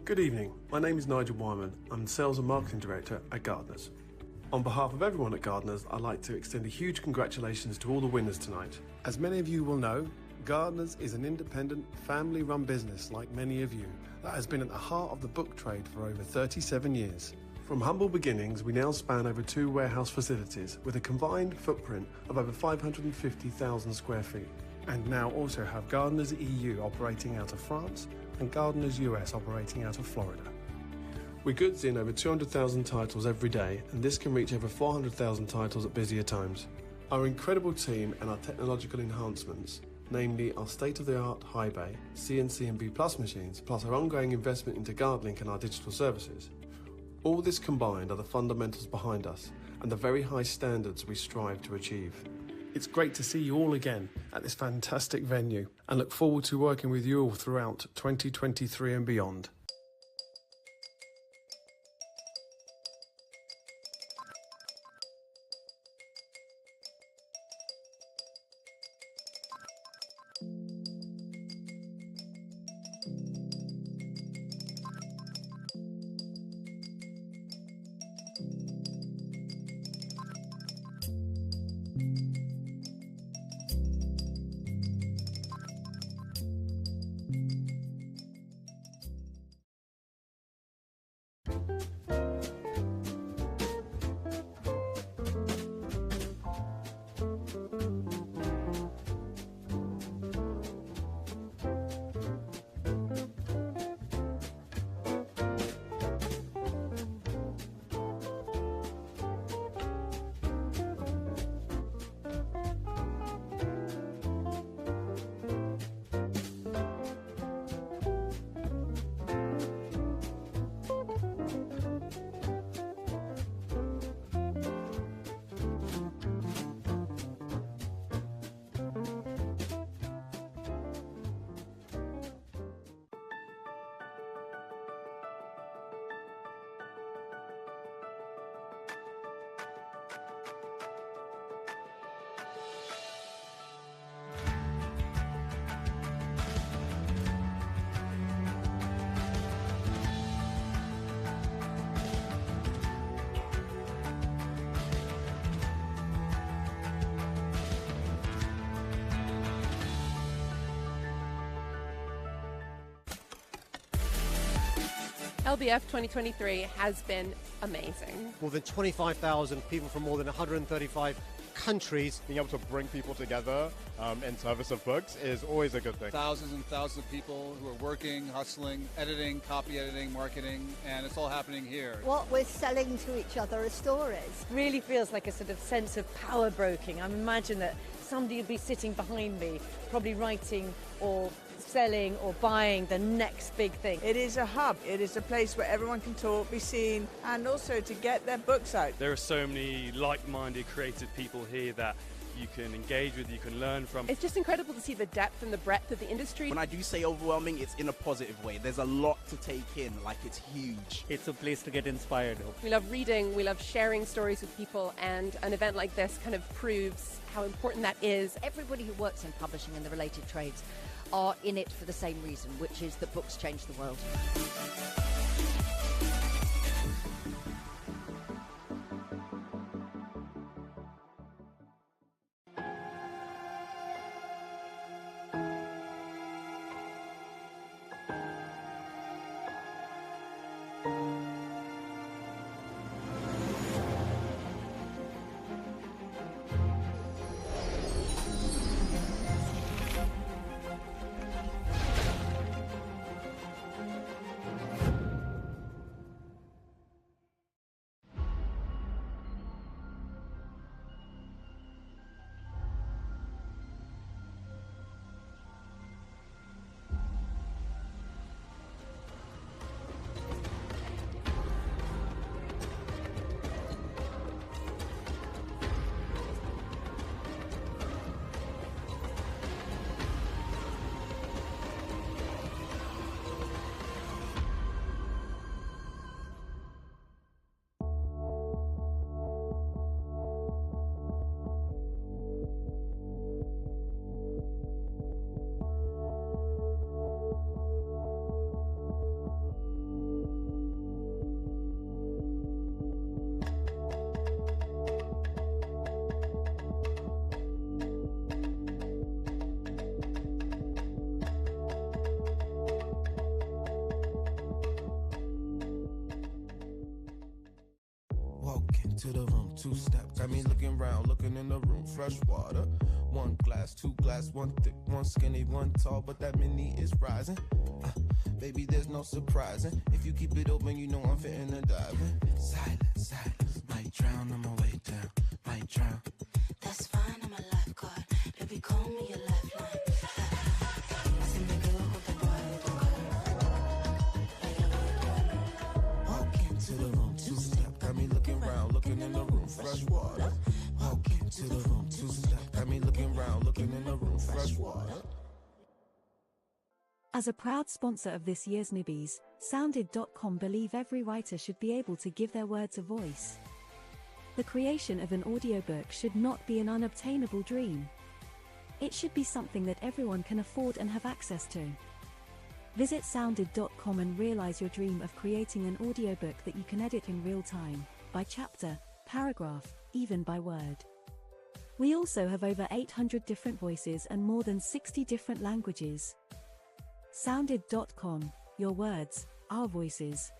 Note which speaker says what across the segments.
Speaker 1: Good evening, my name is Nigel Wyman. I'm the Sales and Marketing Director at Gardeners. On behalf of everyone at Gardeners, I'd like to extend a huge congratulations to all the winners tonight. As many of you will know, Gardeners is an independent, family-run business like many of you that has been at the heart of the book trade for over 37 years. From humble beginnings, we now span over 2 warehouse facilities with a combined footprint of over 550,000 square feet. And now also have Gardeners EU operating out of France and Gardeners US operating out of Florida. We goods in over 200,000 titles every day, and this can reach over 400,000 titles at busier times. Our incredible team and our technological enhancements, namely our state-of-the-art high bay, CNC and B+ machines, plus our ongoing investment into GuardLink and our digital services. All this combined are the fundamentals behind us and the very high standards we strive to achieve. It's great to see you all again at this fantastic venue and look forward to working with you all throughout 2023 and beyond.
Speaker 2: LBF 2023 has been amazing.
Speaker 3: More than 25,000 people from more than 135 countries.
Speaker 4: Being able to bring people together in service of books is always a good thing.
Speaker 5: Thousands and thousands of people who are working, hustling, editing, copy editing, marketing, and it's all happening here.
Speaker 6: What we're selling to each other are stories.
Speaker 7: Really feels like a sort of sense of power broking. I imagine that somebody would be sitting behind me, probably writing or selling or buying the next big thing.
Speaker 8: It is a hub. It is a place where everyone can talk, be seen, and also to get their books out.
Speaker 9: There are so many like-minded creative people here that you can engage with, you can learn from.
Speaker 2: It's just incredible to see the depth and the breadth of the industry.
Speaker 10: When I do say overwhelming, it's in a positive way. There's a lot to take in, like it's huge.
Speaker 11: It's a place to get inspired.
Speaker 2: We love reading, we love sharing stories with people, and an event like this kind of proves how important that is.
Speaker 12: Everybody who works in publishing and the related trades are in it for the same reason, which is that books change the world.
Speaker 11: into the room, two-step, got me looking round, looking in the room, fresh water. One glass, two glass, one thick, one skinny, one tall, but that mini is rising. Baby, there's no surprising. If you keep it open, you know I'm fitting and diving. Silence, silence, might drown on my way down, might drown.
Speaker 13: That's fine, I'm a lifeguard. Baby, call me a lifeline. Se me quedo con tu
Speaker 11: Walk into the room, two-step, got me looking round, looking in the room, fresh water. Walk into the room, two-step, got me looking round, looking in the room, fresh water.
Speaker 14: As a proud sponsor of this year's Nibbies, Sounded.com believe every writer should be able to give their words a voice. The creation of an audiobook should not be an unobtainable dream. It should be something that everyone can afford and have access to. Visit Sounded.com and realize your dream of creating an audiobook that you can edit in real time, by chapter, paragraph, even by word. We also have over 800 different voices and more than 60 different languages. Sounded.com, your words, our voices.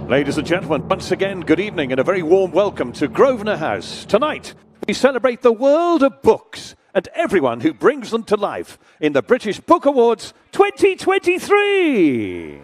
Speaker 15: Ladies and gentlemen, once again, good evening and a very warm welcome to Grosvenor House. Tonight, we celebrate the world of books and everyone who brings them to life in the British Book Awards 2023.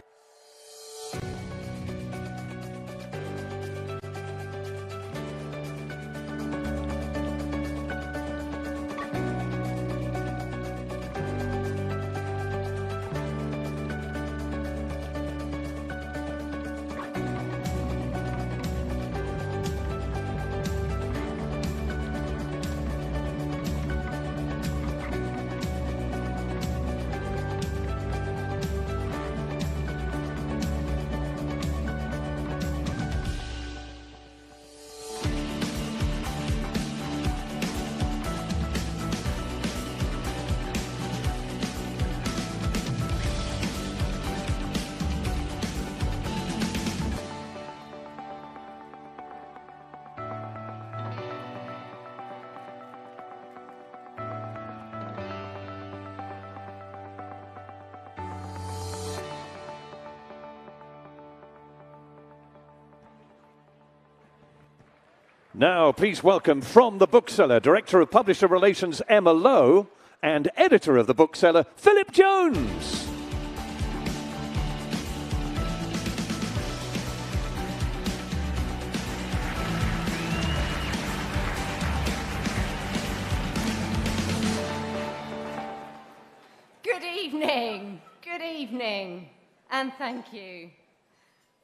Speaker 15: Now, please welcome from the bookseller, Director of Publisher Relations, Emma Lowe, and Editor of the bookseller, Philip Jones.
Speaker 16: Good evening, and thank you.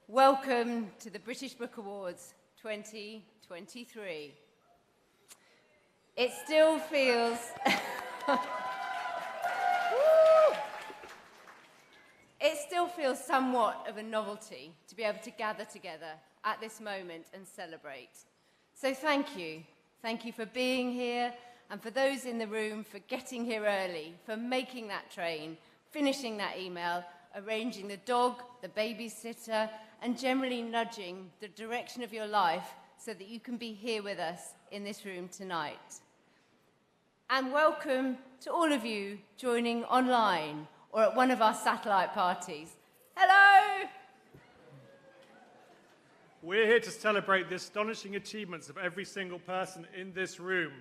Speaker 16: Welcome to the British Book Awards 2023. It still feels... It still feels somewhat of a novelty to be able to gather together at this moment and celebrate. So thank you. Thank you for being here, and for those in the room for getting here early, for making that train, finishing that email, arranging the dog, the babysitter, and generally nudging the direction of your life so that you can be here with us in this room tonight. And welcome to all of you joining online or at one of our satellite parties. Hello!
Speaker 17: We're here to celebrate the astonishing achievements of every single person in this room.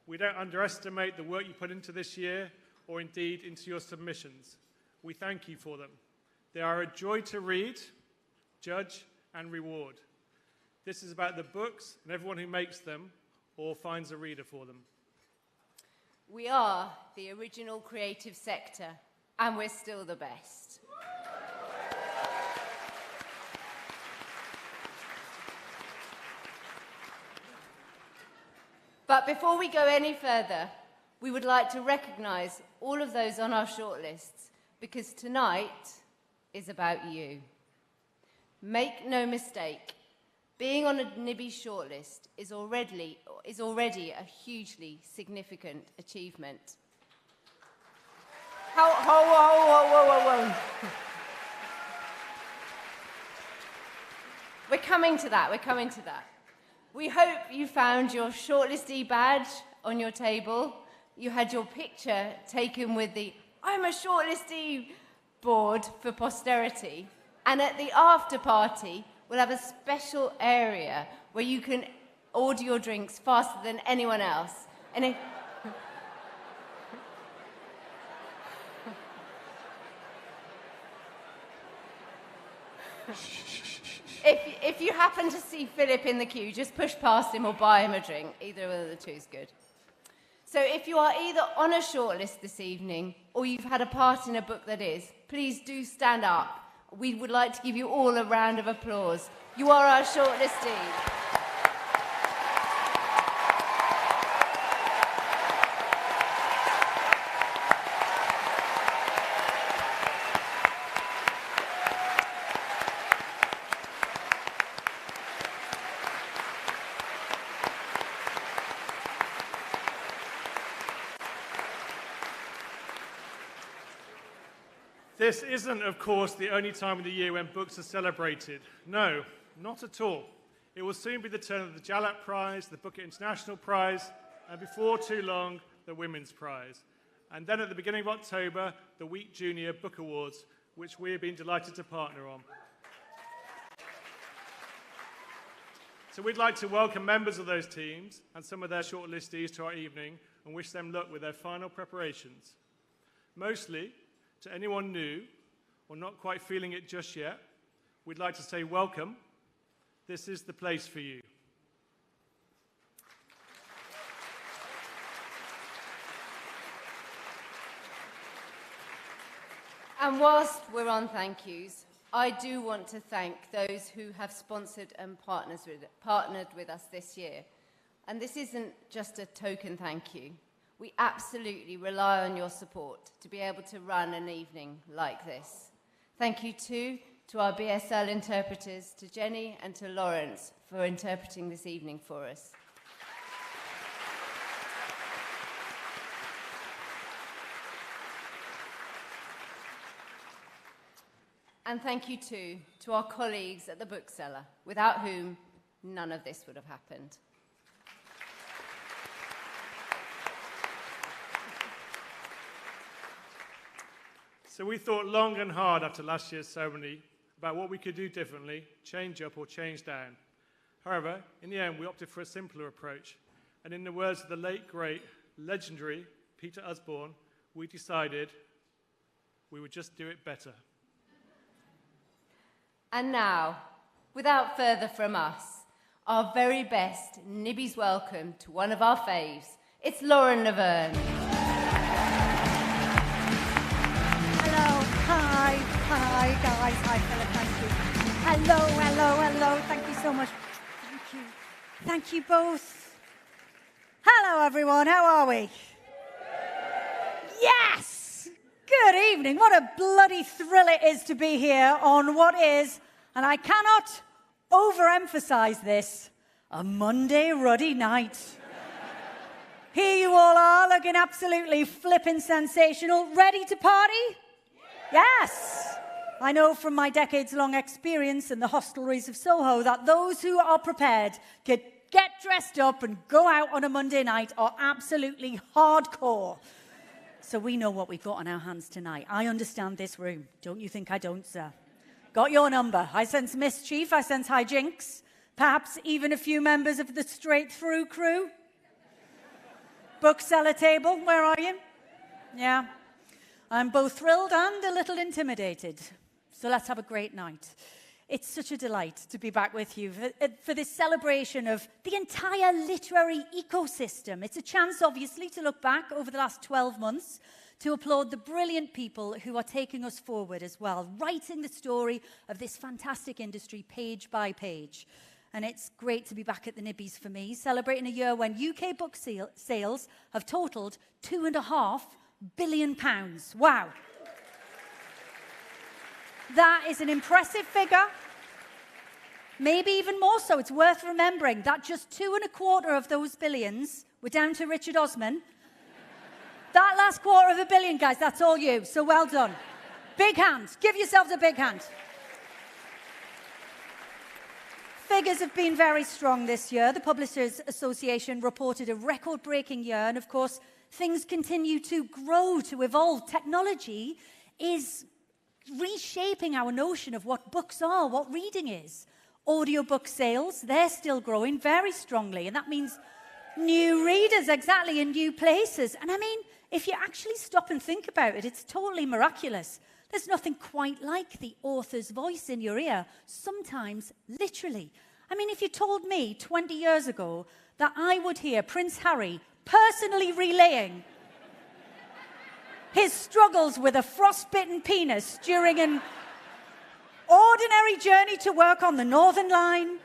Speaker 17: We don't underestimate the work you put into this year, or indeed into your submissions. We thank you for them. They are a joy to read, judge, and reward. This is about the books and everyone who makes them or finds a reader for them.
Speaker 16: We are the original creative sector, and we're still the best. But before we go any further, we would like to recognise all of those on our shortlists, because tonight is about you. Make no mistake, being on a Nibbies shortlist is already a hugely significant achievement. Whoa. We're coming to that. We hope you found your shortlistee badge on your table. You had your picture taken with the I'm a shortlistee board for posterity. And at the after party, we'll have a special area where you can order your drinks faster than anyone else. And if you happen to see Philip in the queue, just push past him or buy him a drink. Either of the two is good. So if you are either on a shortlist this evening or you've had a part in a book that is, please do stand up. We would like to give you all a round of applause. You are our shortlistee.
Speaker 17: This isn't, of course, the only time of the year when books are celebrated. No, not at all. It will soon be the turn of the Jalap Prize, the Booker International Prize, and before too long, the Women's Prize. And then at the beginning of October, the Wheat Junior Book Awards, which we have been delighted to partner on. So we'd like to welcome members of those teams and some of their shortlistees to our evening and wish them luck with their final preparations. Mostly, to anyone new or not quite feeling it just yet, we'd like to say welcome. This is the place for you.
Speaker 16: And whilst we're on thank yous, I do want to thank those who have sponsored and partnered with us this year. And this isn't just a token thank you. We absolutely rely on your support to be able to run an evening like this. Thank you too to our BSL interpreters, to Jenny and to Lawrence for interpreting this evening for us. And thank you too to our colleagues at the bookseller, without whom none of this would have happened.
Speaker 17: So we thought long and hard after last year's ceremony about what we could do differently, change up or change down. However, in the end, we opted for a simpler approach. And in the words of the late, great, legendary Peter Usborne, we decided we would just do it better.
Speaker 16: And now, without further from us, our very best Nibbies welcome to one of our faves. It's Lauren Laverne.
Speaker 6: Hi guys, hi Philip, thank you. Hello, thank you so much. Thank you both. Hello everyone, how are we? Yes! Good evening, what a bloody thrill it is to be here on what is, and I cannot overemphasize this, a Monday ruddy night. Here you all are, looking absolutely flippin' sensational, ready to party? Yes! I know from my decades-long experience in the hostelries of Soho that those who are prepared to get dressed up and go out on a Monday night are absolutely hardcore. So we know what we've got on our hands tonight. I understand this room. Don't you think I don't, sir? got your number. I sense mischief, I sense hijinks, perhaps even a few members of the straight through crew. Bookseller table, where are you? Yeah. I'm both thrilled and a little intimidated. So let's have a great night. It's such a delight to be back with you for this celebration of the entire literary ecosystem. It's a chance, obviously, to look back over the last 12 months, to applaud the brilliant people who are taking us forward as well, writing the story of this fantastic industry page by page. And it's great to be back at the Nibbies for me, celebrating a year when UK book sales have totaled £2.5 billion. Wow. That is an impressive figure. Maybe even more so. It's worth remembering that just 2.25 of those billions were down to Richard Osman. That last $250 million, guys, that's all you. So well done. Big hand. Give yourselves a big hand. Figures have been very strong this year. The Publishers Association reported a record-breaking year, and of course, things continue to grow, to evolve. Technology is reshaping our notion of what books are, what reading is. Audiobook sales, they're still growing very strongly, and that means new readers, exactly, in new places. And I mean, if you actually stop and think about it, it's totally miraculous. There's nothing quite like the author's voice in your ear, sometimes literally. I mean, if you told me 20 years ago that I would hear Prince Harry personally relaying his struggles with a frostbitten penis during an ordinary journey to work on the Northern Line,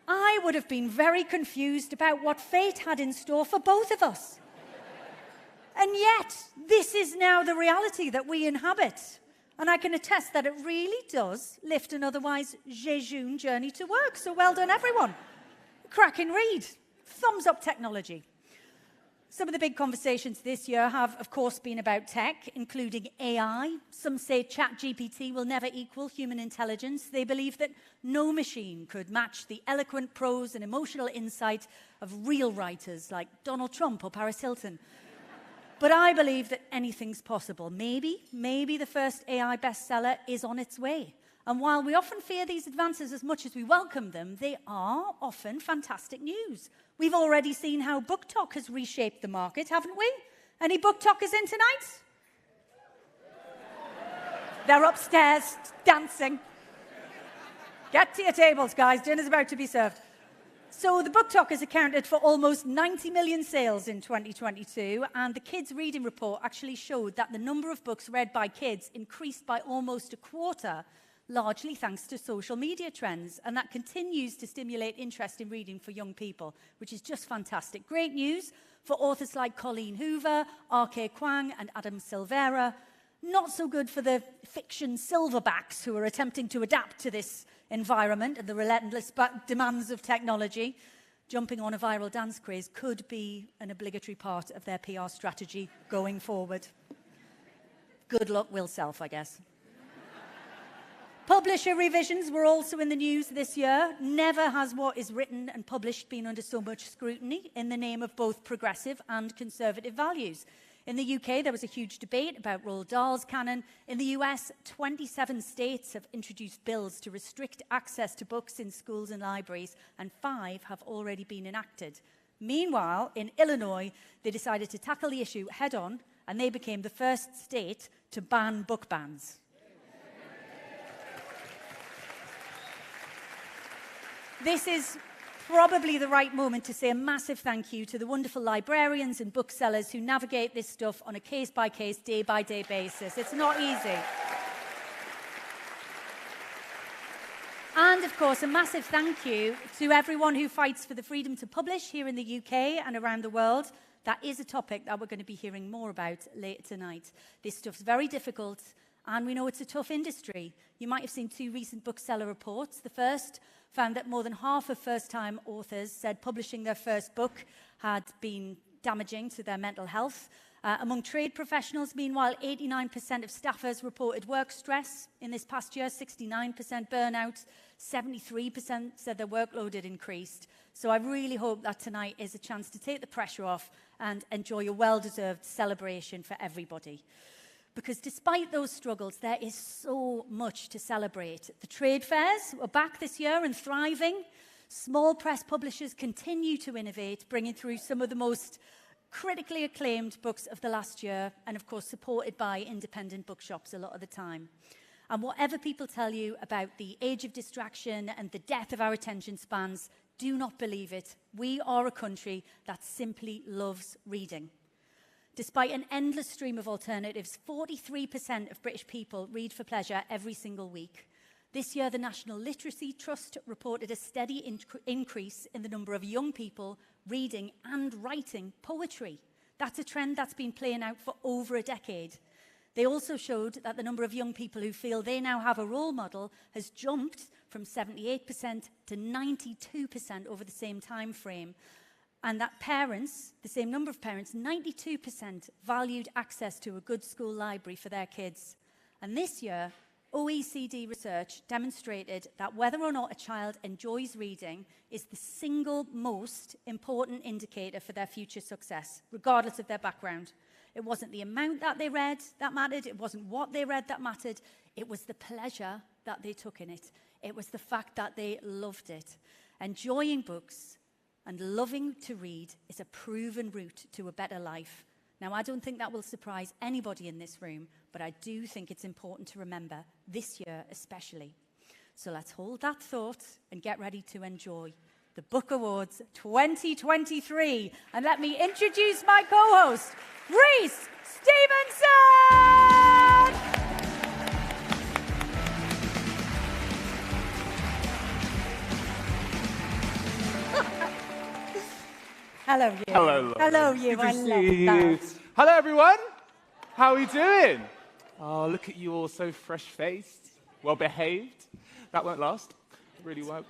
Speaker 6: I would have been very confused about what fate had in store for both of us. And yet, this is now the reality that we inhabit. And I can attest that it really does lift an otherwise jejune journey to work. So well done, everyone. Cracking read. Thumbs up technology. Some of the big conversations this year have, of course, been about tech, including AI. Some say ChatGPT will never equal human intelligence. They believe that no machine could match the eloquent prose and emotional insight of real writers like Donald Trump or Paris Hilton. But I believe that anything's possible. Maybe the first AI bestseller is on its way. And while we often fear these advances as much as we welcome them, they are often fantastic news. We've already seen how BookTok has reshaped the market, haven't we? Any BookTokers in tonight? They're upstairs, dancing. Get to your tables, guys. Dinner's about to be served. So the BookTokers accounted for almost 90 million sales in 2022, and the Kids Reading Report actually showed that the number of books read by kids increased by almost a quarter, largely thanks to social media trends, and that continues to stimulate interest in reading for young people, which is just fantastic. Great news for authors like Colleen Hoover, R.K. Kwang, and Adam Silvera. Not so good for the fiction silverbacks who are attempting to adapt to this environment and the relentless demands of technology. Jumping on a viral dance craze could be an obligatory part of their PR strategy going forward. Good luck, Will Self, I guess. Publisher revisions were also in the news this year. Never has what is written and published been under so much scrutiny in the name of both progressive and conservative values. In the UK, there was a huge debate about Roald Dahl's canon. In the US, 27 states have introduced bills to restrict access to books in schools and libraries, and 5 have already been enacted. Meanwhile, in Illinois, they decided to tackle the issue head-on, and they became the first state to ban book bans. This is probably the right moment to say a massive thank you to the wonderful librarians and booksellers who navigate this stuff on a case-by-case, day-by-day basis. It's not easy. And, of course, a massive thank you to everyone who fights for the freedom to publish here in the UK and around the world. That is a topic that we're going to be hearing more about later tonight. This stuff's very difficult, and we know it's a tough industry. You might have seen 2 recent bookseller reports. The first found that more than half of first-time authors said publishing their first book had been damaging to their mental health. Among trade professionals, meanwhile, 89% of staffers reported work stress in this past year, 69% burnout, 73% said their workload had increased. So I really hope that tonight is a chance to take the pressure off and enjoy a well-deserved celebration for everybody. because despite those struggles, there is so much to celebrate. The trade fairs are back this year and thriving. Small press publishers continue to innovate, bringing through some of the most critically acclaimed books of the last year, and of course supported by independent bookshops a lot of the time. And whatever people tell you about the age of distraction and the death of our attention spans, do not believe it. We are a country that simply loves reading. Despite an endless stream of alternatives, 43% of British people read for pleasure every single week. This year, the National Literacy Trust reported a steady increase in the number of young people reading and writing poetry. That's a trend that's been playing out for over a decade. They also showed that the number of young people who feel they now have a role model has jumped from 78% to 92% over the same time frame. And that parents, the same number of parents, 92% valued access to a good school library for their kids. And this year, OECD research demonstrated that whether or not a child enjoys reading is the single most important indicator for their future success, regardless of their background. It wasn't the amount that they read that mattered. It wasn't what they read that mattered. It was the pleasure that they took in it. It was the fact that they loved it. Enjoying books and loving to read is a proven route to a better life. Now, I don't think that will surprise anybody in this room, but I do think it's important to remember, this year especially. So let's hold that thought and get ready to enjoy the Book Awards 2023. And let me introduce my co-host, Rhys Stevenson! Hello, you.
Speaker 18: Hello,
Speaker 6: Hello, you.
Speaker 18: Good to
Speaker 6: I
Speaker 18: see
Speaker 6: love
Speaker 18: you.
Speaker 6: that.
Speaker 18: Hello, everyone. How are we doing? Oh, look at you all, so fresh-faced, well-behaved. That won't last. It really won't.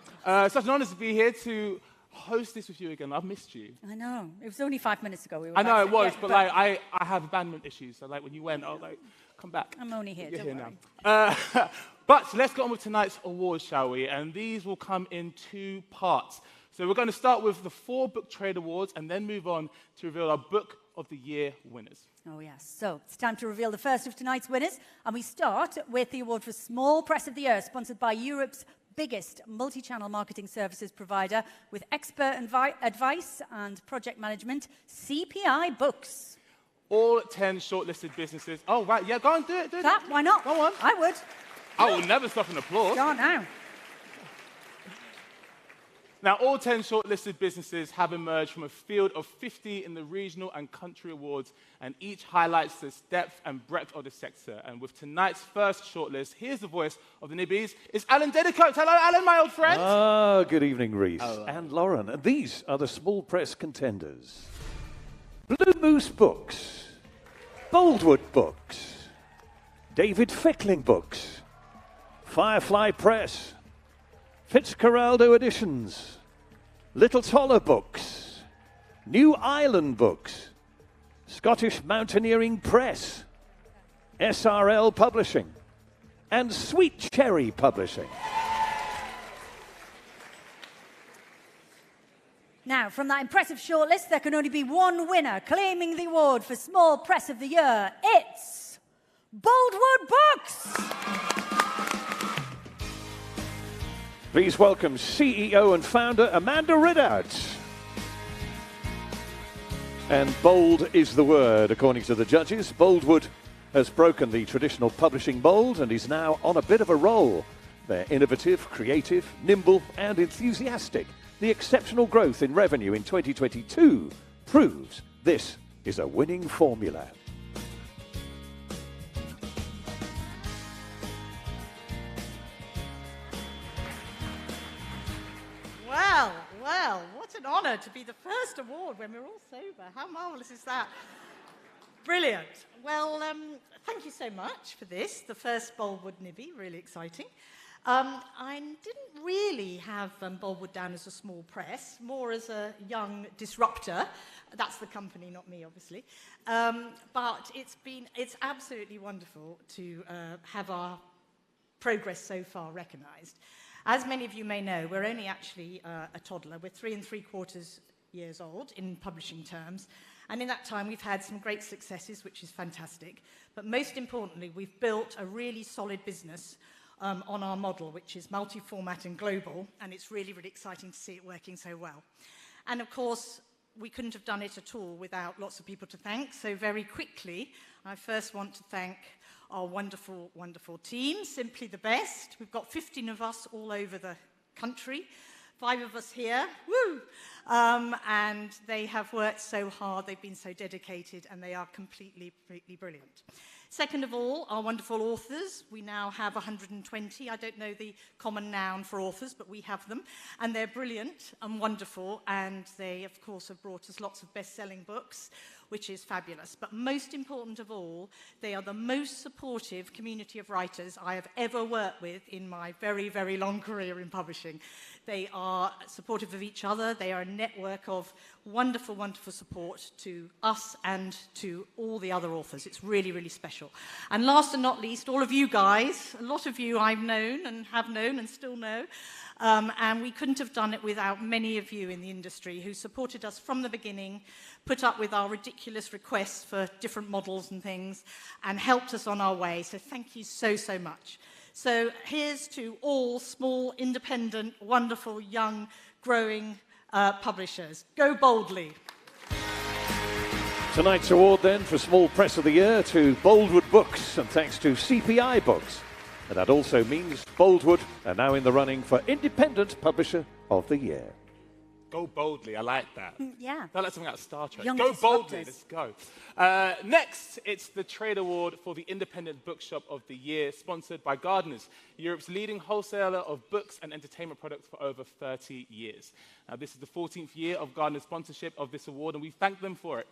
Speaker 18: Such an honor to be here to host this with you again. I've missed you.
Speaker 6: I know. It was only 5 minutes ago. We were
Speaker 18: I know
Speaker 6: back,
Speaker 18: it was,
Speaker 6: yeah,
Speaker 18: but like I have abandonment issues. So like when you went, I was like, come back.
Speaker 6: I'm only here.
Speaker 18: You're
Speaker 6: Don't
Speaker 18: here
Speaker 6: worry.
Speaker 18: now. But let's get on with tonight's awards, shall we? And these will come in two parts. So we're going to start with the 4 Book Trade Awards and then move on to reveal our Book of the Year winners.
Speaker 6: Oh, yes. So it's time to reveal the first of tonight's winners. And we start with the award for Small Press of the Year, sponsored by Europe's biggest multi-channel marketing services provider with expert advice and project management, CPI Books.
Speaker 18: All 10 shortlisted businesses. Oh, right. Yeah, go on, do it.
Speaker 6: That, why not?
Speaker 18: Go on.
Speaker 6: I would.
Speaker 18: I will never stop an applause.
Speaker 6: Go on now.
Speaker 18: Now, all 10 shortlisted businesses have emerged from a field of 50 in the regional and country awards, and each highlights the depth and breadth of the sector. And with tonight's first shortlist, here's the voice of the Nibbies. It's Alan Dedicote. Hello, Alan, my old friend.
Speaker 15: Good evening, Rhys and Lauren. And these are the small press contenders. Blue Moose Books, Boldwood Books, David Fickling Books, Firefly Press, Fitzcarraldo Editions, Little Toller Books, New Island Books, Scottish Mountaineering Press, SRL Publishing, and Sweet Cherry Publishing.
Speaker 6: Now, from that impressive shortlist, there can only be one winner claiming the award for Small Press of the Year. It's Boldwood Books!
Speaker 15: Please welcome CEO and founder Amanda Ridout. And bold is the word, according to the judges. Boldwood has broken the traditional publishing mold and is now on a bit of a roll. They're innovative, creative, nimble, and enthusiastic. The exceptional growth in revenue in 2022 proves this is a winning formula.
Speaker 19: Well, what an honour to be the first award when we're all sober. How marvellous is that? Brilliant. Well, thank you so much for this, the first Boldwood Nibbie, really exciting. I didn't really have Boldwood down as a small press, more as a young disruptor. That's the company, not me, obviously. But it's absolutely wonderful to have our progress so far recognised. As many of you may know, we're only actually a toddler. We're 3 3/4 years old in publishing terms. And in that time, we've had some great successes, which is fantastic. But most importantly, we've built a really solid business on our model, which is multi-format and global. And it's really, really exciting to see it working so well. And of course, we couldn't have done it at all without lots of people to thank. So very quickly, I first want to thank our wonderful, wonderful team, simply the best. We've got 15 of us all over the country, 5 of us here, woo! And they have worked so hard, they've been so dedicated, and they are completely, completely brilliant. Second of all, our wonderful authors. We now have 120. I don't know the common noun for authors, but we have them. And they're brilliant and wonderful, and they, of course, have brought us lots of best-selling books, which is fabulous. But most important of all, they are the most supportive community of writers I have ever worked with in my very, very long career in publishing. They are supportive of each other. They are a network of wonderful, wonderful support to us and to all the other authors. It's really, really special. And last and not least, all of you guys, a lot of you I've known and have known and still know, and we couldn't have done it without many of you in the industry who supported us from the beginning, put up with our ridiculous requests for different models and things, and helped us on our way. So thank you so, so much. So here's to all small, independent, wonderful, young, growing publishers. Go boldly.
Speaker 15: Tonight's award then for Small Press of the Year to Boldwood Books, and thanks to CPI Books. And that also means Boldwood are now in the running for Independent Publisher of the Year.
Speaker 18: Go boldly, I like that.
Speaker 6: Yeah.
Speaker 18: That like something out of Star Trek.
Speaker 6: Young
Speaker 18: Go boldly,
Speaker 6: disruptors.
Speaker 18: let's go. Next, it's the Trade Award for the Independent Bookshop of the Year, sponsored by Gardeners, Europe's leading wholesaler of books and entertainment products for over 30 years. Now, this is the 14th year of Gardeners' sponsorship of this award, and we thank them for it.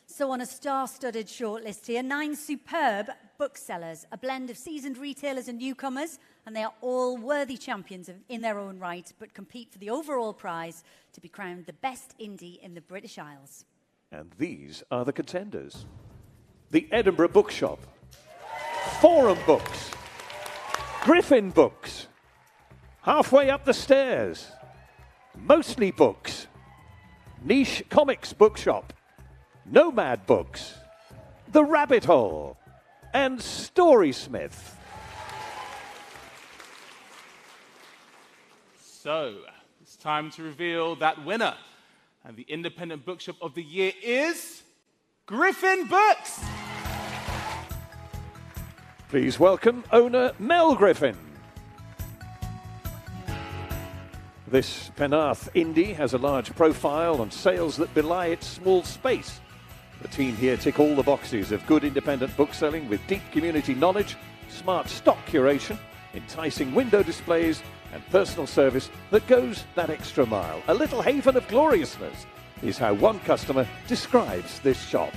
Speaker 6: So on a star-studded shortlist here, 9 superb booksellers, a blend of seasoned retailers and newcomers, and they are all worthy champions in their own right, but compete for the overall prize to be crowned the best indie in the British Isles.
Speaker 15: And these are the contenders. The Edinburgh Bookshop, Forum Books, Griffin Books, Halfway Up the Stairs, Mostly Books, Niche Comics Bookshop, Nomad Books, The Rabbit Hole, and Storysmith.
Speaker 18: So, it's time to reveal that winner. And the Independent Bookshop of the Year is Griffin Books.
Speaker 15: Please welcome owner Mel Griffin. This Penarth indie has a large profile and sales that belie its small space. The team here tick all the boxes of good independent bookselling with deep community knowledge, smart stock curation, enticing window displays, and personal service that goes that extra mile. A little haven of gloriousness is how one customer describes this shop.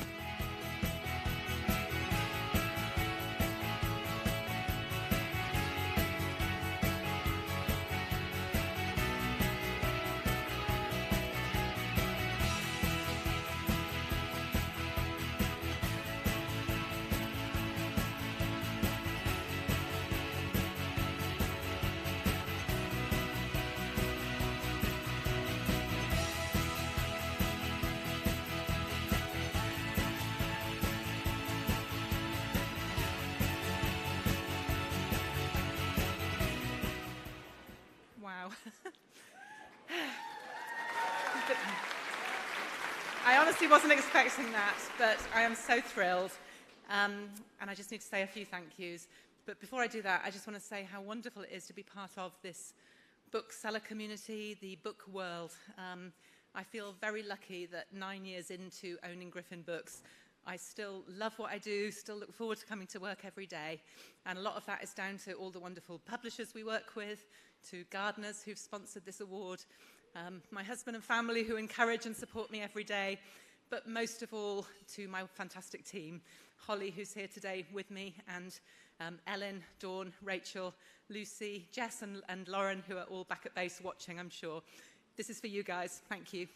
Speaker 20: Wow. I honestly wasn't expecting that, but I am so thrilled. And I just need to say a few thank yous. But before I do that, I just want to say how wonderful it is to be part of this bookseller community, the book world. I feel very lucky that 9 years into owning Griffin Books, I still love what I do, still look forward to coming to work every day. And a lot of that is down to all the wonderful publishers we work with, to Gardeners who've sponsored this award, my husband and family who encourage and support me every day, but most of all to my fantastic team, Holly who's here today with me, and Ellen, Dawn, Rachel, Lucy, Jess and Lauren who are all back at base watching, I'm sure. This is for you guys. Thank you.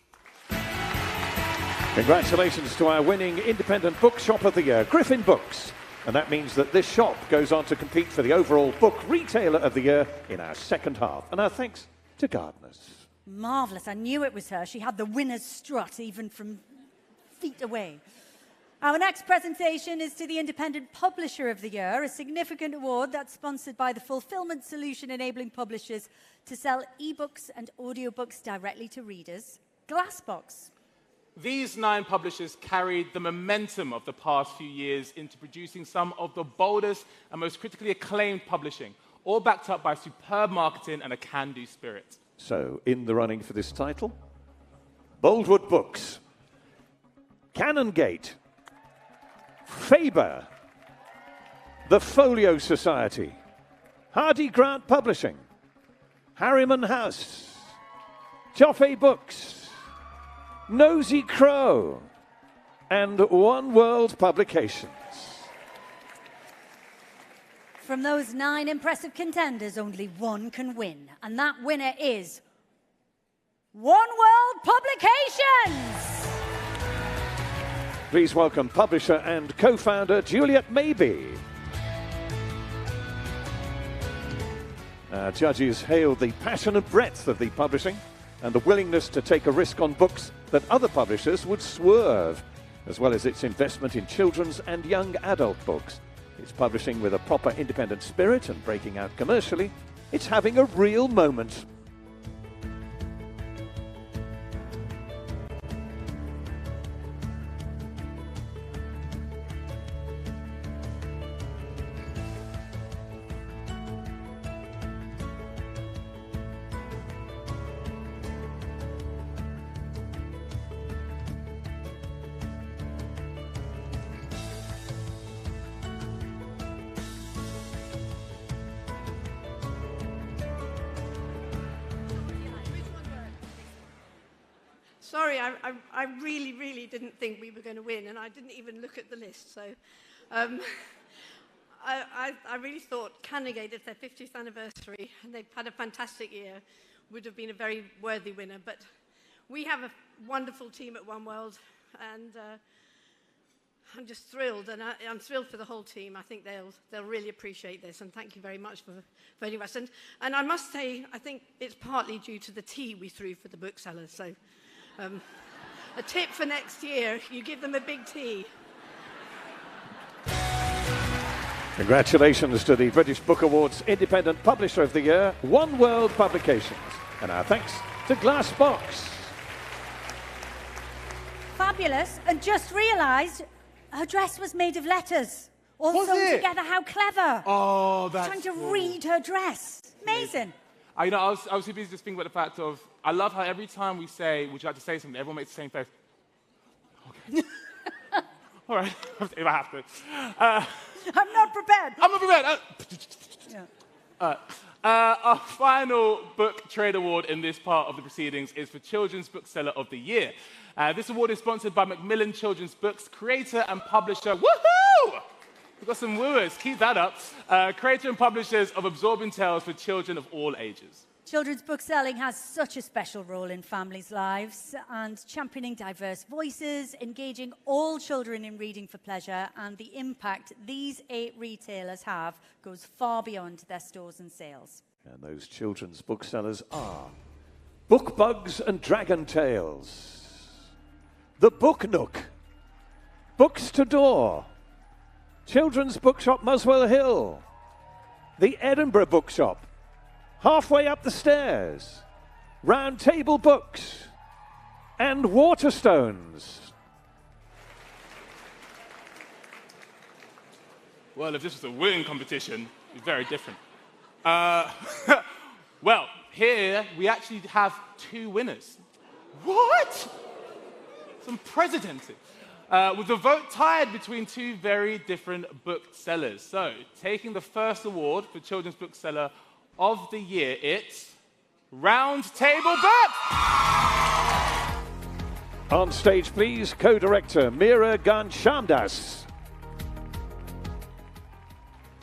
Speaker 15: Congratulations to our winning Independent Bookshop of the Year, Griffin Books. And that means that this shop goes on to compete for the overall Book Retailer of the Year in our second half. And our thanks to Gardeners.
Speaker 6: Marvellous. I knew it was her. She had the winner's strut even from feet away. Our next presentation is to the Independent Publisher of the Year, a significant award that's sponsored by the Fulfillment Solution enabling publishers to sell ebooks and audiobooks directly to readers, Glassbox.
Speaker 18: These 9 publishers carried the momentum of the past few years into producing some of the boldest and most critically acclaimed publishing, all backed up by superb marketing and a can-do spirit.
Speaker 15: So, in the running for this title, Boldwood Books, Canongate, Faber, the Folio Society, Hardy Grant Publishing, Harriman House, Joffe Books, Nosy Crow, and One World Publications.
Speaker 6: From those 9 impressive contenders, only one can win, and that winner is One World Publications!
Speaker 15: Please welcome publisher and co-founder Juliet Maybe. Our judges hailed the passion and breadth of the publishing and the willingness to take a risk on books that other publishers would swerve, as well as its investment in children's and young adult books. It's publishing with a proper independent spirit and breaking out commercially. It's having a real moment.
Speaker 21: Sorry, I really didn't think we were going to win, and I didn't even look at the list. So I really thought Canongate, it's their 50th anniversary, and they've had a fantastic year, would have been a very worthy winner. But we have a wonderful team at One World, and I'm just thrilled, and I'm thrilled for the whole team. I think they'll really appreciate this, and thank you very much for voting us. And I must say, I think it's partly due to the tea we threw for the booksellers. So. A tip for next year, you give them a big tea.
Speaker 15: Congratulations to the British Book Awards Independent Publisher of the Year, One World Publications. And our thanks to Glassbox.
Speaker 6: Fabulous, and just realised her dress was made of letters. All sewn together, how clever.
Speaker 18: Oh, that's
Speaker 6: trying to
Speaker 18: cool.
Speaker 6: read her dress. Amazing.
Speaker 18: I was too busy just thinking about the fact of, I love how every time we say, would you like to say something, everyone makes the same face. Okay. All right, if I have to.
Speaker 6: I'm not prepared.
Speaker 18: I'm not prepared. Our final book trade award in this part of the proceedings is for Children's Bookseller of the Year. This award is sponsored by Macmillan Children's Books, creator and publisher. Woohoo! We've got some wooers. Keep that up. Creator and publishers of absorbing tales for children of all ages.
Speaker 6: Children's book selling has such a special role in families' lives, and championing diverse voices, engaging all children in reading for pleasure, and the impact these 8 retailers have goes far beyond their stores and sales.
Speaker 15: And those children's booksellers are Book Bugs and Dragon Tales, The Book Nook, Books to Door, Children's Bookshop Muswell Hill, the Edinburgh Bookshop, Halfway Up the Stairs, Round Table Books, and Waterstones.
Speaker 18: Well, if this was a winning competition, it'd be very different. Well, here we actually have 2 winners. What? It's unprecedented. With the vote tied between 2 very different booksellers. So, taking the first award for Children's Bookseller of the Year, it's Round Table Books!
Speaker 15: On stage, please, co-director Meera Ghanshamdas.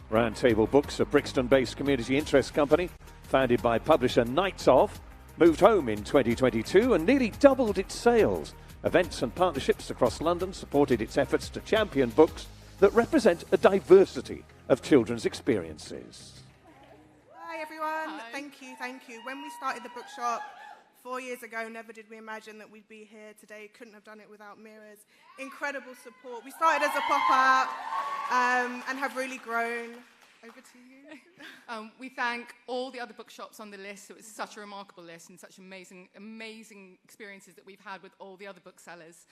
Speaker 15: Round Table Books, a Brixton-based community interest company, founded by publisher Knights Of, moved home in 2022 and nearly doubled its sales. Events and partnerships across London supported its efforts to champion books that represent a diversity of children's experiences.
Speaker 22: Hi everyone, thank you. When we started the bookshop
Speaker 1: 4 years ago, never did we imagine that we'd be here today. Couldn't have done it without Mira's incredible support. We started as a pop-up and have really grown. Over to you.
Speaker 22: We thank all the other bookshops on the list. It was such a remarkable list and such amazing experiences that we've had with all the other booksellers.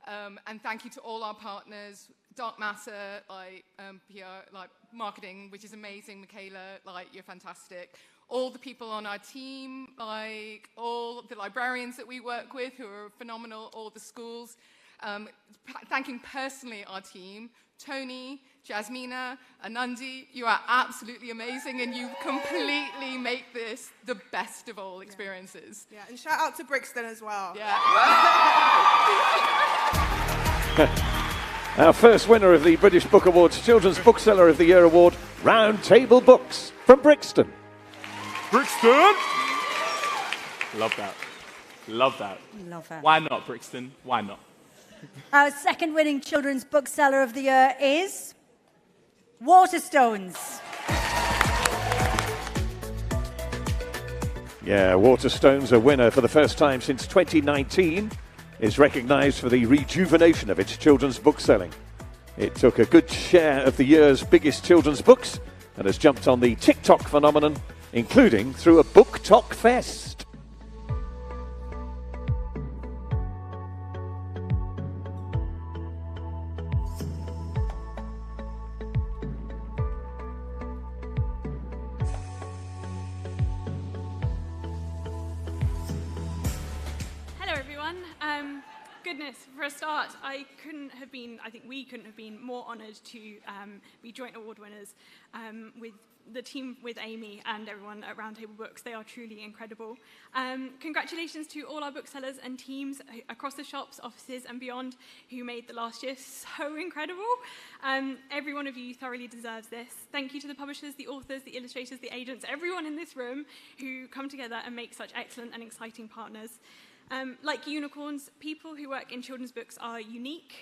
Speaker 22: And thank you to all our partners, Dark Matter, like PR, like marketing, which is amazing. Michaela, like you're fantastic. All the people on our team, like all the librarians that we work with who are phenomenal, all the schools. Thanking personally our team, Tony, Jasmina, Anandi, you are absolutely amazing and you completely make this the best of all experiences.
Speaker 1: Yeah, and shout out to Brixton as well.
Speaker 22: Yeah.
Speaker 15: Our first winner of the British Book Awards Children's Bookseller of the Year Award, Round Table Books from Brixton.
Speaker 18: Brixton! Love that. Love that.
Speaker 6: Love that.
Speaker 18: Why not, Brixton? Why not?
Speaker 6: Our second winning Children's Bookseller of the Year is Waterstones.
Speaker 15: Yeah, Waterstones, a winner for the first time since 2019, is recognised for the rejuvenation of its children's book selling. It took a good share of the year's biggest children's books and has jumped on the TikTok phenomenon, including through a Book Talk Fest.
Speaker 23: Goodness, for a start, I think we couldn't have been more honoured to be joint award winners with the team, with Amy and everyone at Roundtable Books. They are truly incredible. Congratulations to all our booksellers and teams across the shops, offices and beyond who made the last year so incredible. Every one of you thoroughly deserves this. Thank you to the publishers, the authors, the illustrators, the agents, everyone in this room who come together and make such excellent and exciting partners. Like unicorns, people who work in children's books are unique,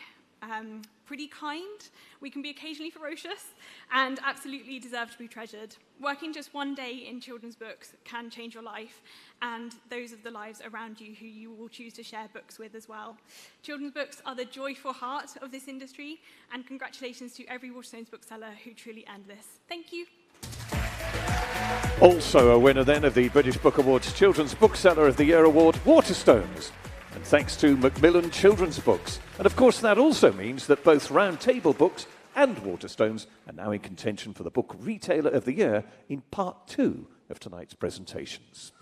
Speaker 23: pretty kind, we can be occasionally ferocious, and absolutely deserve to be treasured. Working just one day in children's books can change your life, and those of the lives around you who you will choose to share books with as well. Children's books are the joyful heart of this industry, and congratulations to every Waterstones bookseller who truly earned this. Thank you.
Speaker 15: Also a winner then of the British Book Awards Children's Bookseller of the Year Award, Waterstones. And thanks to Macmillan Children's Books. And of course that also means that both Round Table Books and Waterstones are now in contention for the Book Retailer of the Year in part 2 of tonight's presentations.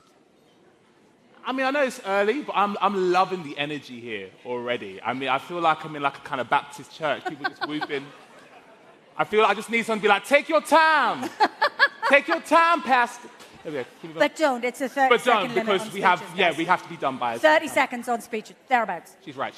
Speaker 18: I mean, I know it's early, but I'm loving the energy here already. I mean, I feel like I'm in like a kind of Baptist church. People just whooping. I feel like I just need someone to be like, take your time. Take your time, Pastor.
Speaker 6: But don't, it's a 30-second limit.
Speaker 18: But don't, because we have to be done by
Speaker 6: 30 seconds on speech, thereabouts.
Speaker 18: She's right.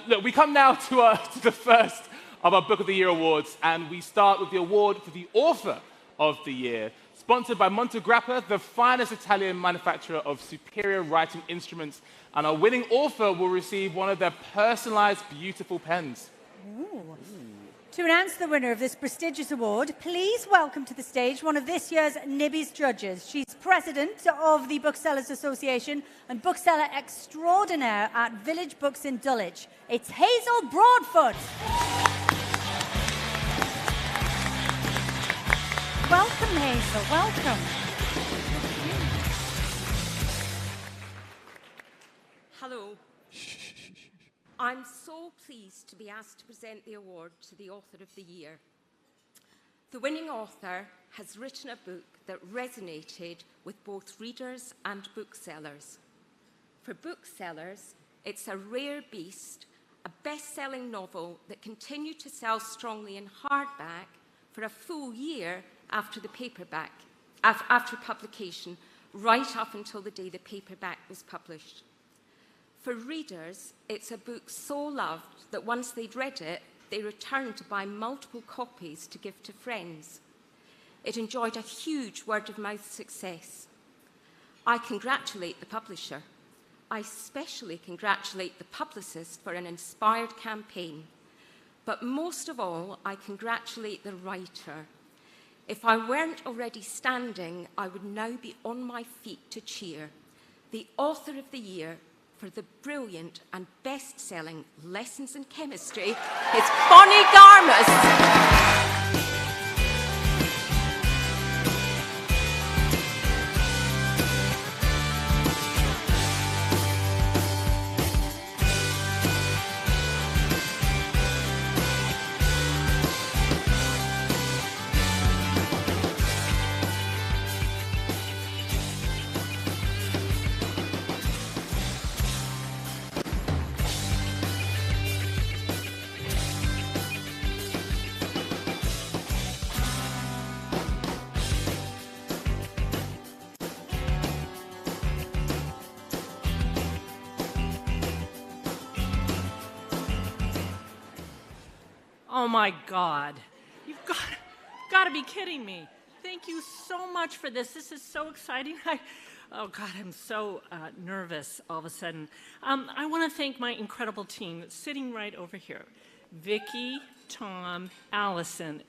Speaker 18: Look, we come now to the first of our Book of the Year awards, and we start with the award for the Author of the Year, sponsored by Montegrappa, the finest Italian manufacturer of superior writing instruments, and our winning author will receive one of their personalized, beautiful pens.
Speaker 6: Ooh. To announce the winner of this prestigious award, please welcome to the stage one of this year's Nibbies judges. She's president of the Booksellers Association and bookseller extraordinaire at Village Books in Dulwich. It's Hazel Broadfoot. Welcome, Hazel. Welcome.
Speaker 24: Hello. I'm so pleased to be asked to present the award to the Author of the Year. The winning author has written a book that resonated with both readers and booksellers. For booksellers, it's a rare beast, a best-selling novel that continued to sell strongly in hardback for a full year after after publication, right up until the day the paperback was published. For readers, it's a book so loved that once they'd read it, they returned to buy multiple copies to give to friends. It enjoyed a huge word-of-mouth success. I congratulate the publisher. I especially congratulate the publicist for an inspired campaign. But most of all, I congratulate the writer. If I weren't already standing, I would now be on my feet to cheer. the author of the year for the brilliant and best-selling Lessons in Chemistry is Bonnie Garmus.
Speaker 19: Oh my God. You've got to be kidding me. Thank you so much for this. This is so exciting. Oh God, I'm so nervous all of a sudden. I want to thank my incredible team that's sitting right over here. Vicky, Tom, Allison,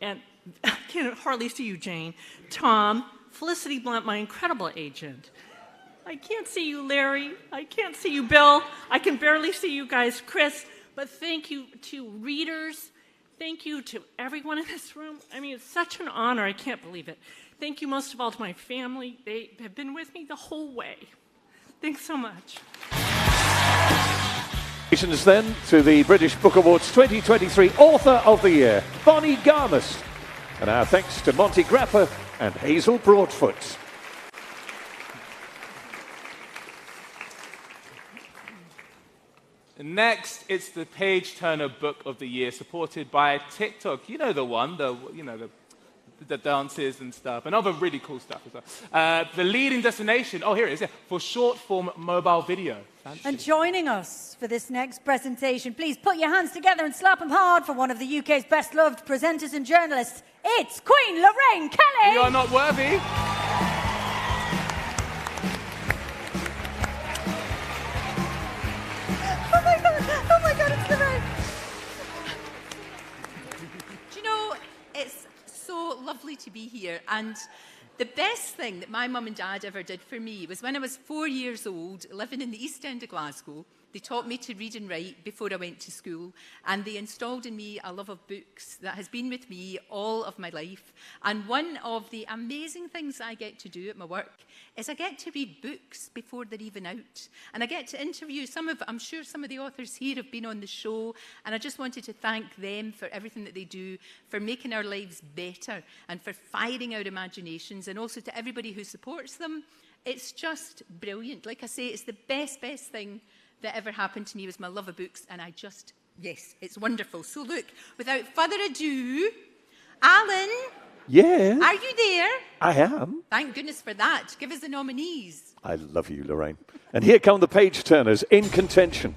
Speaker 19: and I can hardly see you, Jane. Tom, Felicity Blunt, my incredible agent. I can't see you, Larry. I can't see you, Bill. I can barely see you guys, Chris. But thank you to readers. Thank you to everyone in this room. I mean, it's such an honor. I can't believe it. Thank you most of all to my family. They have been with me the whole way. Thanks so much.
Speaker 15: Congratulations then to the British Book Awards 2023 Author of the Year, Bonnie Garmus. And our thanks to Monty Grapper and Hazel Broadfoot.
Speaker 18: Next, it's the Page Turner Book of the Year, supported by TikTok. You know the one, the dances and stuff, and other really cool stuff as well. The leading destination, oh, here it is, for short-form mobile video. Fancy.
Speaker 6: And joining us for this next presentation, please put your hands together and slap them hard for one of the UK's best-loved presenters and journalists. It's Queen Lorraine Kelly!
Speaker 18: You are not worthy.
Speaker 6: Oh my God, it's Lorraine!
Speaker 3: Do you know, it's so lovely to be here, and the best thing that my mum and dad ever did for me was when I was 4 years old, living in the East End of Glasgow. They taught me to read and write before I went to school, and they installed in me a love of books that has been with me all of my life. And one of the amazing things I get to do at my work is I get to read books before they're even out. And I get to interview I'm sure some of the authors here have been on the show, and I just wanted to thank them for everything that they do, for making our lives better, and for firing our imaginations, and also to everybody who supports them. It's just brilliant. Like I say, it's the best thing that ever happened to me was my love of books, and yes, it's wonderful. So look, without further ado, Alan.
Speaker 15: Yeah?
Speaker 3: Are you there?
Speaker 15: I am.
Speaker 3: Thank goodness for that. Give us the nominees.
Speaker 15: I love you, Lorraine. And here come the Page Turners in contention.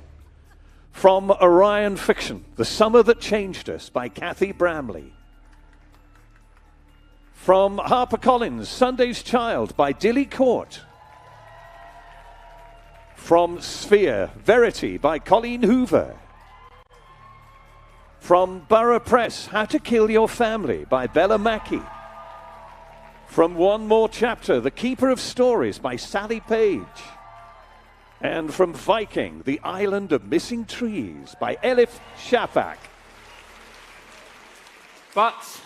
Speaker 15: From Orion Fiction, The Summer That Changed Us by Kathy Bramley. From HarperCollins, Sunday's Child by Dilly Court. From Sphere, Verity by Colleen Hoover. From Borough Press, How to Kill Your Family by Bella Mackey. From One More Chapter, The Keeper of Stories by Sally Page. And from Viking, The Island of Missing Trees by Elif Shafak.
Speaker 18: But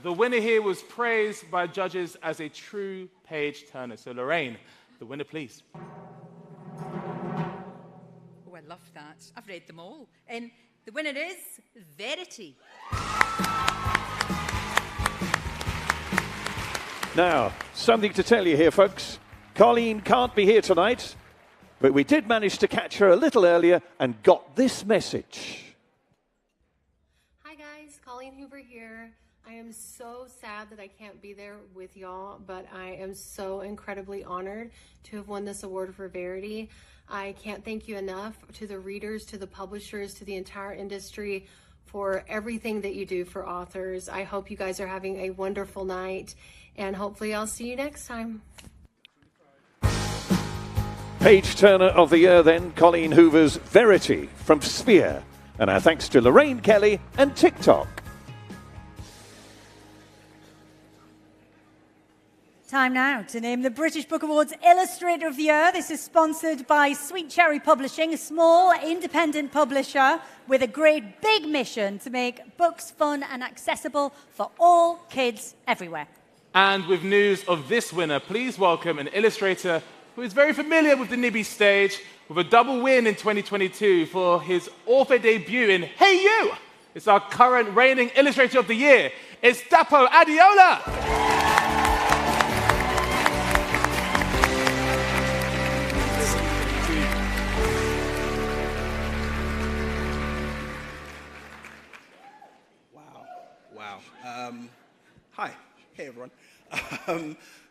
Speaker 18: the winner here was praised by judges as a true page turner. So Lorraine, the winner, please.
Speaker 3: Oh, I love that. I've read them all. And the winner is Verity.
Speaker 15: Now, something to tell you here, folks. Colleen can't be here tonight, but we did manage to catch her a little earlier and got this message.
Speaker 4: Hi guys, Colleen Hoover here. I am so sad that I can't be there with y'all, but I am so incredibly honored to have won this award for Verity. I can't thank you enough to the readers, to the publishers, to the entire industry for everything that you do for authors. I hope you guys are having a wonderful night, and hopefully I'll see you next time.
Speaker 15: Page Turner of the Year then, Colleen Hoover's Verity from Sphere. And our thanks to Lorraine Kelly and TikTok.
Speaker 6: Time now to name the British Book Awards Illustrator of the Year. This is sponsored by Sweet Cherry Publishing, a small independent publisher with a great big mission to make books fun and accessible for all kids everywhere.
Speaker 18: And with news of this winner, please welcome an illustrator who is very familiar with the Nibbies stage, with a double win in 2022 for his author debut in Hey You! It's our current reigning Illustrator of the Year. It's Dapo Adiola!
Speaker 10: Hi. Hey, everyone.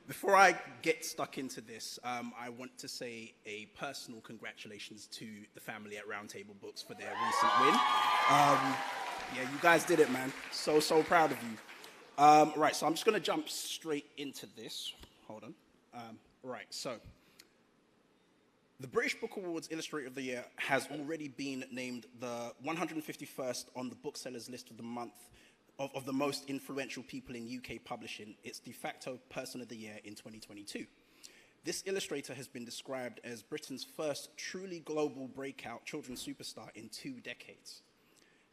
Speaker 10: Before I get stuck into this, I want to say a personal congratulations to the family at Roundtable Books for their recent win. Yeah, you guys did it, man. So proud of you. Right, so I'm just going to jump straight into this. Hold on. Right, so the British Book Awards Illustrator of the Year has already been named the 151st on the booksellers list of the month of the most influential people in UK publishing. It's de facto Person of the Year in 2022. This illustrator has been described as Britain's first truly global breakout children's superstar in 2 decades.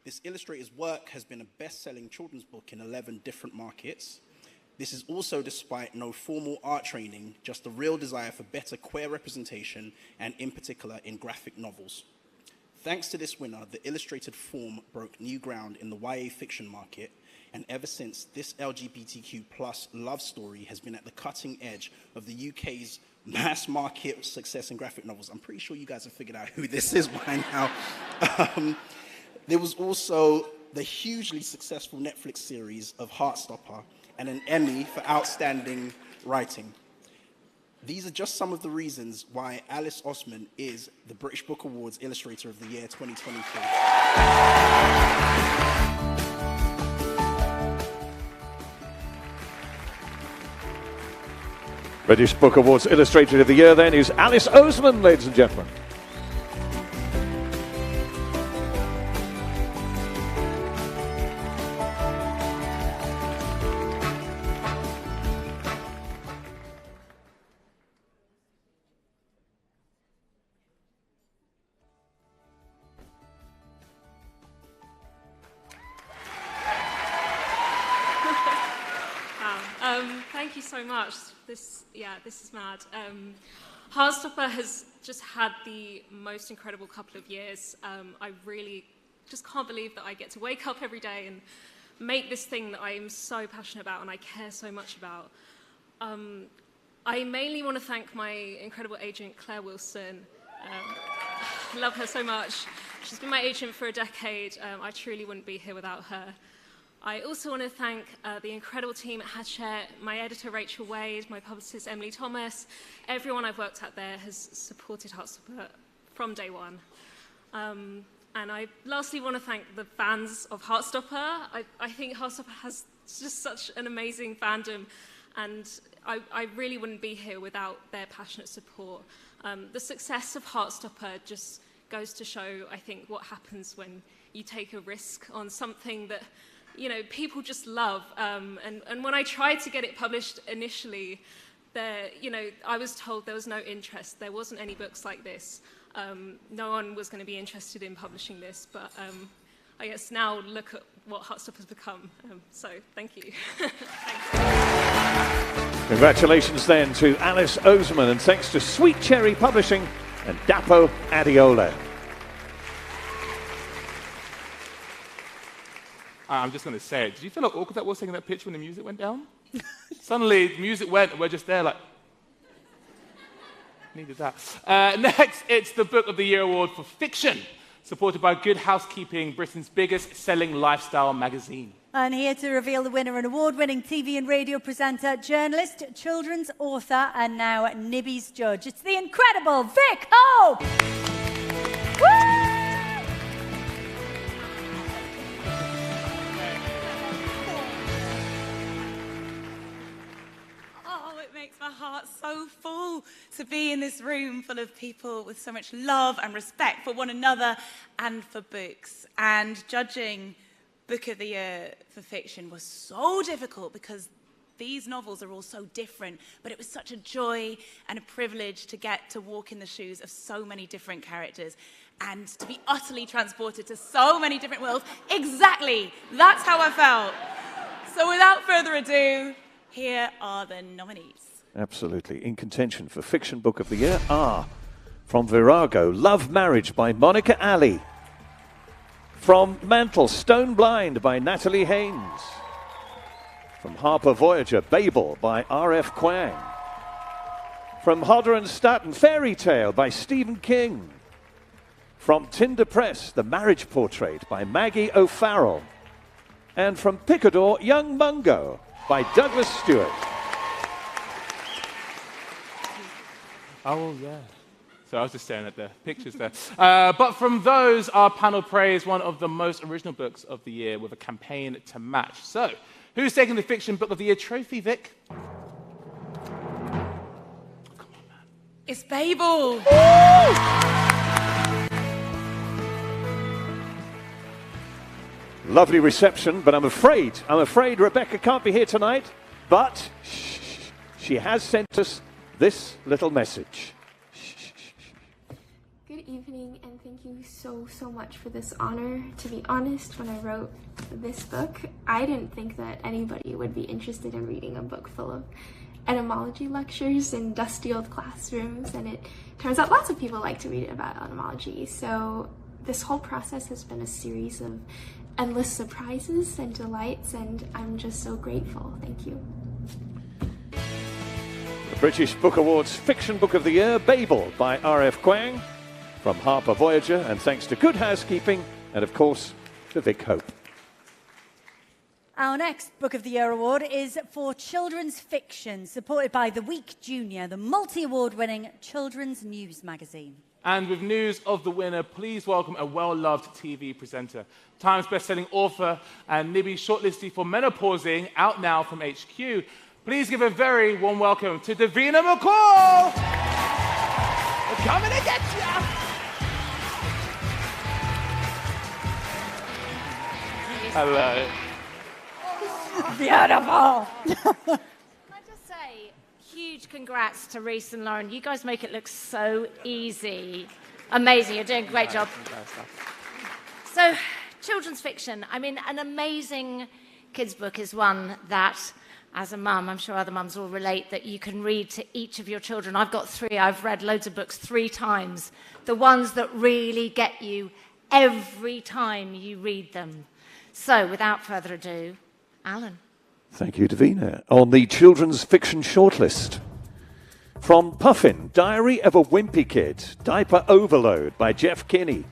Speaker 10: This illustrator's work has been a best-selling children's book in 11 different markets. This is also despite no formal art training, just a real desire for better queer representation, and in particular in graphic novels. Thanks to this winner, the illustrated form broke new ground in the YA fiction market, and ever since, this LGBTQ+ love story has been at the cutting edge of the UK's mass market success in graphic novels. I'm pretty sure you guys have figured out who this is by now. There was also the hugely successful Netflix series of Heartstopper and an Emmy for outstanding writing. These are just some of the reasons why Alice Osman is the British Book Awards Illustrator of the Year 2023.
Speaker 15: British Book Awards Illustrator of the Year then is Alice Osman, ladies and gentlemen.
Speaker 23: Thank you so much. This is mad. Heartstopper has just had the most incredible couple of years. I really just can't believe that I get to wake up every day and make this thing that I am so passionate about and I care so much about. I mainly want to thank my incredible agent, Claire Wilson. I love her so much. She's been my agent for a decade. I truly wouldn't be here without her. I also want to thank the incredible team at Hachette, my editor Rachel Wade, my publicist Emily Thomas. Everyone I've worked at there has supported Heartstopper from day one. And I lastly want to thank the fans of Heartstopper. I think Heartstopper has just such an amazing fandom, and I really wouldn't be here without their passionate support. The success of Heartstopper just goes to show, I think, what happens when you take a risk on something that people just love. And when I tried to get it published initially, I was told there was no interest. There wasn't any books like this. No one was going to be interested in publishing this. But I guess now look at what Heartstopper's become. So thank you.
Speaker 15: Congratulations then to Alice Osman, and thanks to Sweet Cherry Publishing and Dapo Adiola.
Speaker 18: I'm just going to say it. Did you feel like awkward that was taking that picture when the music went down? Suddenly, the music went, and we're just there like, needed that. Next, it's the Book of the Year Award for Fiction, supported by Good Housekeeping, Britain's biggest selling lifestyle magazine.
Speaker 6: And here to reveal the winner, an award-winning TV and radio presenter, journalist, children's author, and now Nibbies judge. It's the incredible Vic Hope! Woo!
Speaker 20: Makes my heart so full to be in this room full of people with so much love and respect for one another and for books. And judging Book of the Year for fiction was so difficult because
Speaker 5: these novels are all so different, but it was such a joy and a privilege to get to walk in the shoes of so many different characters and to be utterly transported to so many different worlds. Exactly, that's how I felt. So without further ado, here are the nominees.
Speaker 15: Absolutely. In contention for Fiction Book of the Year are, from Virago, Love Marriage by Monica Ali. From Mantle, Stone Blind by Natalie Haynes. From Harper Voyager, Babel by R.F. Kuang. From Hodder and Stoughton, Fairy Tale by Stephen King. From Tinder Press, The Marriage Portrait by Maggie O'Farrell. And from Picador, Young Mungo by Douglas Stewart.
Speaker 18: Oh, yeah. So I was just staring at the pictures there. But from those, our panel praised one of the most original books of the year with a campaign to match. So, who's taking the Fiction Book of the Year trophy, Vic?
Speaker 5: It's Babel.
Speaker 15: Lovely reception, but I'm afraid Rebecca can't be here tonight, but she has sent us this little message.
Speaker 7: Good evening, and thank you so much for this honor. To be honest, when I wrote this book, I didn't think that anybody would be interested in reading a book full of etymology lectures in dusty old classrooms, and it turns out lots of people like to read about etymology. So this whole process has been a series of endless surprises and delights, and I'm just so grateful. Thank you.
Speaker 15: The British Book Awards Fiction Book of the Year, Babel by R.F. Kuang. From Harper Voyager, and thanks to Good Housekeeping, and of course, to Vic Hope.
Speaker 6: Our next Book of the Year award is for children's fiction, supported by The Week Junior, the multi-award winning children's news magazine.
Speaker 18: And with news of the winner, please welcome a well-loved TV presenter, Times best-selling author and Nibbies shortlisted for Menopausing, out now from HQ. Please give a very warm welcome to Davina McCall! We're coming to get ya! Hello.
Speaker 8: Beautiful. Can I just say, huge congrats to Reese and Lauren. You guys make it look so easy. Amazing. You're doing a great job. So, children's fiction. I mean, an amazing kids' book is one that, as a mum, I'm sure other mums will relate, that you can read to each of your children. I've got 3. I've read loads of books 3 times. The ones that really get you every time you read them. So, without further ado, Alan.
Speaker 15: Thank you, Davina. On the children's fiction shortlist, from Puffin, Diary of a Wimpy Kid, Diaper Overload by Jeff Kinney.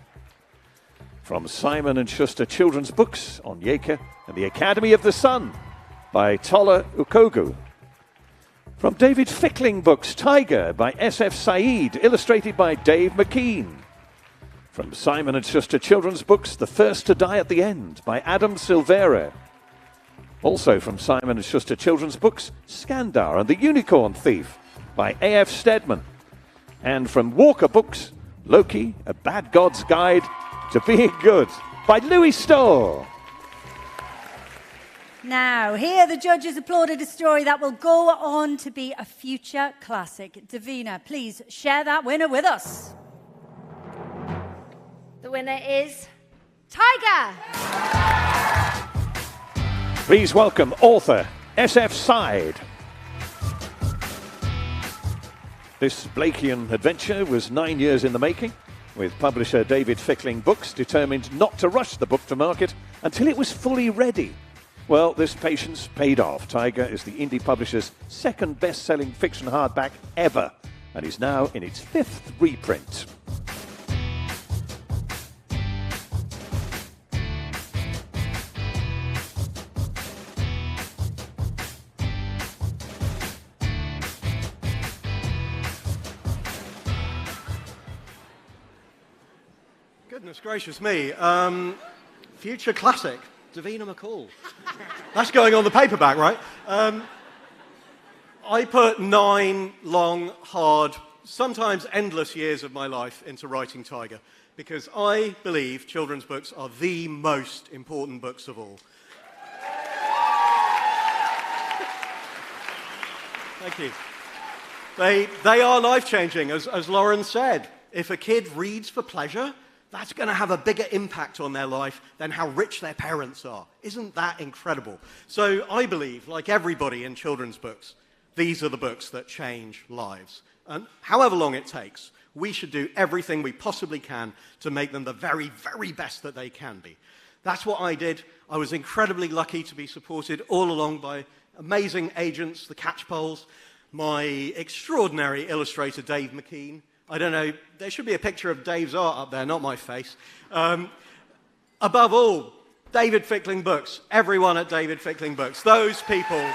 Speaker 15: From Simon & Schuster Children's Books, Onyeka and the Academy of the Sun by Tola Ukogu. From David Fickling Books, Tiger by S.F. Said, illustrated by Dave McKean. From Simon & Schuster Children's Books, The First to Die at the End by Adam Silvera. Also from Simon & Schuster Children's Books, Skandar and the Unicorn Thief by A.F. Steadman. And from Walker Books, Loki, A Bad God's Guide to Being Good by Louis Storr.
Speaker 6: Now, here the judges applauded a story that will go on to be a future classic. Davina, please share that winner with us.
Speaker 8: The winner is Tiger.
Speaker 15: Please welcome author S.F. Said. This Blakean adventure was 9 years in the making, with publisher David Fickling Books determined not to rush the book to market until it was fully ready. Well, this patience paid off. Tiger is the indie publisher's second best-selling fiction hardback ever, and is now in its 5th reprint.
Speaker 9: Goodness gracious me. Future classic, Davina McCall. That's going on the paperback, right? I put 9 long, hard, sometimes endless years of my life into writing Tiger, because I believe children's books are the most important books of all. Thank you. They are life-changing, as Lauren said. If a kid reads for pleasure, that's going to have a bigger impact on their life than how rich their parents are. Isn't that incredible? So I believe, like everybody in children's books, these are the books that change lives. And however long it takes, we should do everything we possibly can to make them the very, very best that they can be. That's what I did. I was incredibly lucky to be supported all along by amazing agents, the Catchpoles, my extraordinary illustrator, Dave McKean. I don't know, there should be a picture of Dave's art up there, not my face. Above all, David Fickling Books, everyone at David Fickling Books, those people.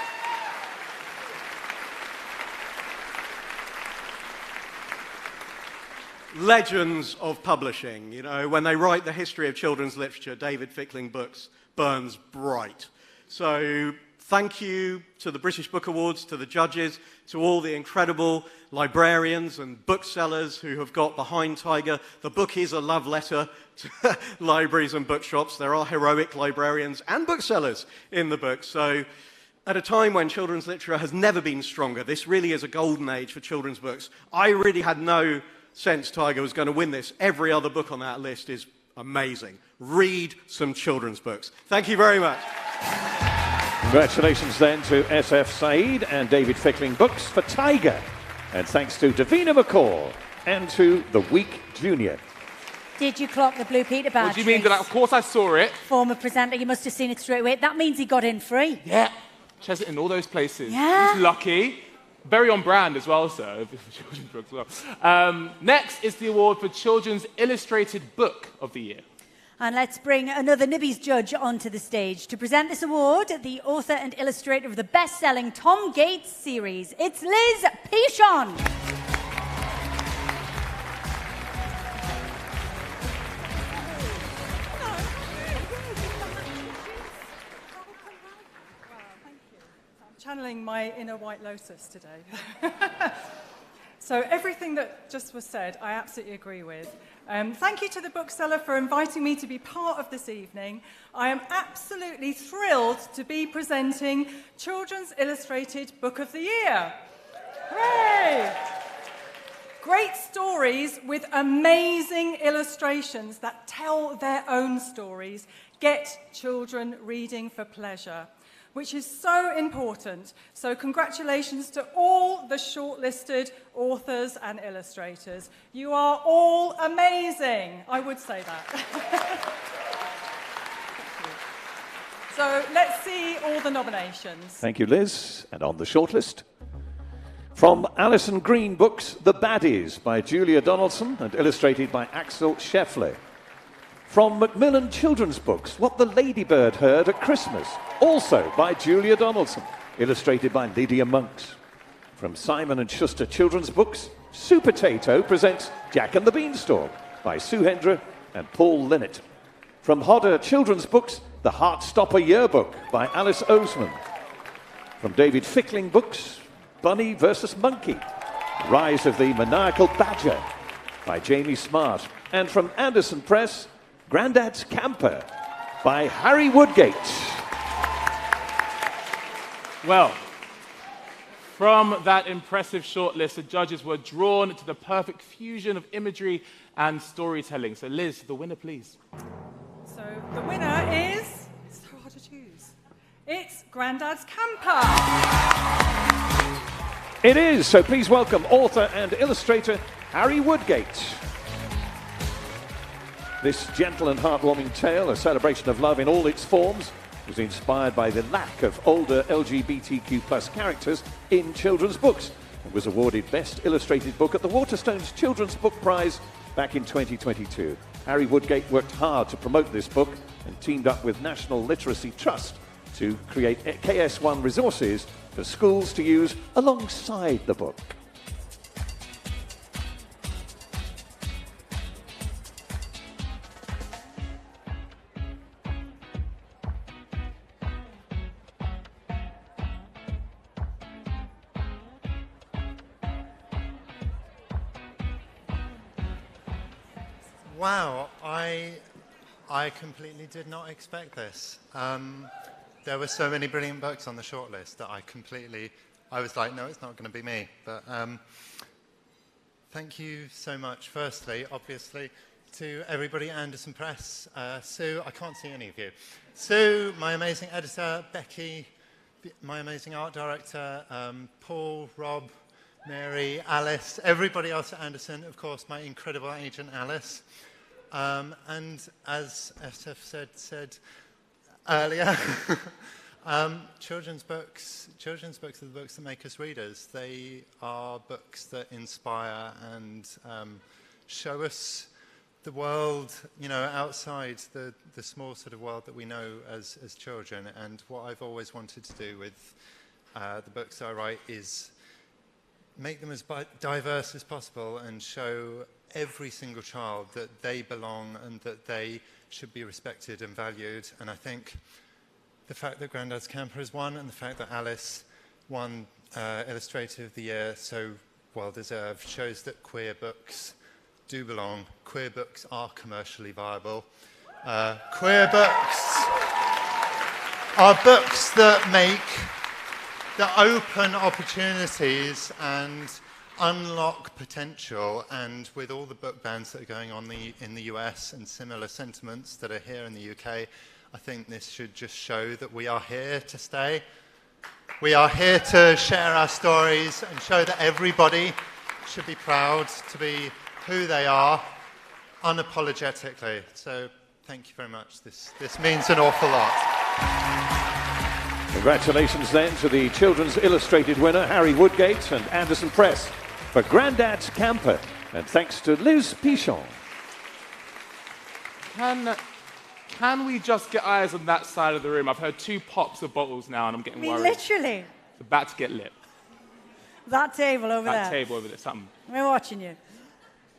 Speaker 9: Legends of publishing, you know, when they write the history of children's literature, David Fickling Books burns bright. So thank you to the British Book Awards, to the judges, to all the incredible librarians and booksellers who have got behind Tiger. The book is a love letter to libraries and bookshops. There are heroic librarians and booksellers in the book. So at a time when children's literature has never been stronger, this really is a golden age for children's books. I really had no sense Tiger was going to win this. Every other book on that list is amazing. Read some children's books. Thank you very much.
Speaker 15: Congratulations then to SF Said and David Fickling Books for Tiger. And thanks to Davina McCall and to The Week Junior.
Speaker 6: Did you clock the Blue Peter badge?
Speaker 18: What do you mean? Of course I saw it.
Speaker 6: Former presenter, you must have seen it straight away. That means he got in free.
Speaker 18: Yeah. Chesed in all those places.
Speaker 6: Yeah.
Speaker 18: He's lucky. Very on brand as well, sir. Children's books as well. Next is the award for Children's Illustrated Book of the Year.
Speaker 6: And let's bring another Nibbies judge onto the stage to present this award, the author and illustrator of the best-selling Tom Gates series. It's Liz Pichon.
Speaker 2: Channeling my inner White Lotus today. So everything that just was said, I absolutely agree with. Thank you to the bookseller for inviting me to be part of this evening. I am absolutely thrilled to be presenting Children's Illustrated Book of the Year. Hooray! Great stories with amazing illustrations that tell their own stories get children reading for pleasure, which is so important. So congratulations to all the shortlisted authors and illustrators. You are all amazing. I would say that. So let's see all the nominations.
Speaker 15: Thank you, Liz. And on the shortlist, from Alison Green Books, The Baddies by Julia Donaldson and illustrated by Axel Scheffler. From Macmillan Children's Books, What the Ladybird Heard at Christmas, also by Julia Donaldson, illustrated by Lydia Monks. From Simon & Schuster Children's Books, Super Tato presents Jack and the Beanstalk by Sue Hendra and Paul Linnett. From Hodder Children's Books, The Heartstopper Yearbook by Alice Oseman. From David Fickling Books, Bunny vs. Monkey, Rise of the Maniacal Badger by Jamie Smart. And from Anderson Press, Grandad's Camper by Harry Woodgate.
Speaker 18: Well, from that impressive shortlist, the judges were drawn to the perfect fusion of imagery and storytelling. So Liz, the winner, please.
Speaker 2: So the winner is, it's so hard to choose, it's Grandad's Camper.
Speaker 15: It is, so please welcome author and illustrator Harry Woodgate. This gentle and heartwarming tale, a celebration of love in all its forms, was inspired by the lack of older LGBTQ+ characters in children's books and was awarded Best Illustrated Book at the Waterstones Children's Book Prize back in 2022. Harry Woodgate worked hard to promote this book and teamed up with National Literacy Trust to create KS1 resources for schools to use alongside the book.
Speaker 11: Wow, I completely did not expect this. There were so many brilliant books on the shortlist that I completely I was like, no, it's not going to be me. But thank you so much, firstly, obviously, to everybody at Anderson Press. Sue, I can't see any of you. Sue, my amazing editor, Becky, my amazing art director, Paul, Rob, Mary, Alice, everybody else at Anderson, of course, my incredible agent, Alice. And as SF said earlier, children's books are the books that make us readers. They are books that inspire and show us the world, you know, outside the small sort of world that we know as children. And what I've always wanted to do with the books I write is make them as diverse as possible and show every single child that they belong and that they should be respected and valued. And I think the fact that Grandad's Camper has won and the fact that Alice won Illustrator of the Year, so well deserved, shows that queer books do belong. Queer books are commercially viable. Queer books are books that open opportunities and unlock potential, and with all the book bans that are going on in the US and similar sentiments that are here in the UK, I think this should just show that we are here to stay. We are here to share our stories and show that everybody should be proud to be who they are unapologetically. So thank you very much. This means an awful lot.
Speaker 15: Congratulations then to the Children's Illustrated winner, Harry Woodgate and Anderson Press, for Grandad's Camper. And thanks to Liz Pichon.
Speaker 18: Can we just get eyes on that side of the room? I've heard 2 pops of bottles now and I'm getting worried.
Speaker 6: Literally.
Speaker 18: It's about to get lit.
Speaker 6: That table over there.
Speaker 18: That table over there, something.
Speaker 6: We're watching you.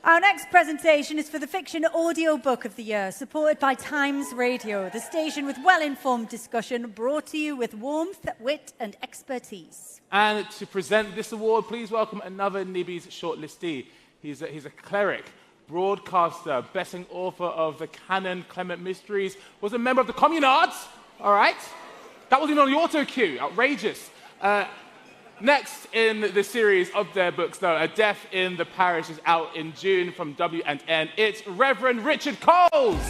Speaker 6: Our next presentation is for the Fiction Audiobook of the Year, supported by Times Radio, the station with well-informed discussion brought to you with warmth, wit and expertise.
Speaker 18: And to present this award, please welcome another Nibbies shortlistee. He's a cleric, broadcaster, best-selling author of the canon Clement Mysteries, was a member of the Communards, all right? That wasn't even on the auto cue, outrageous. Next in the series of their books, though, A Death in the Parish is out in June from W&N. It's Reverend Richard Coles.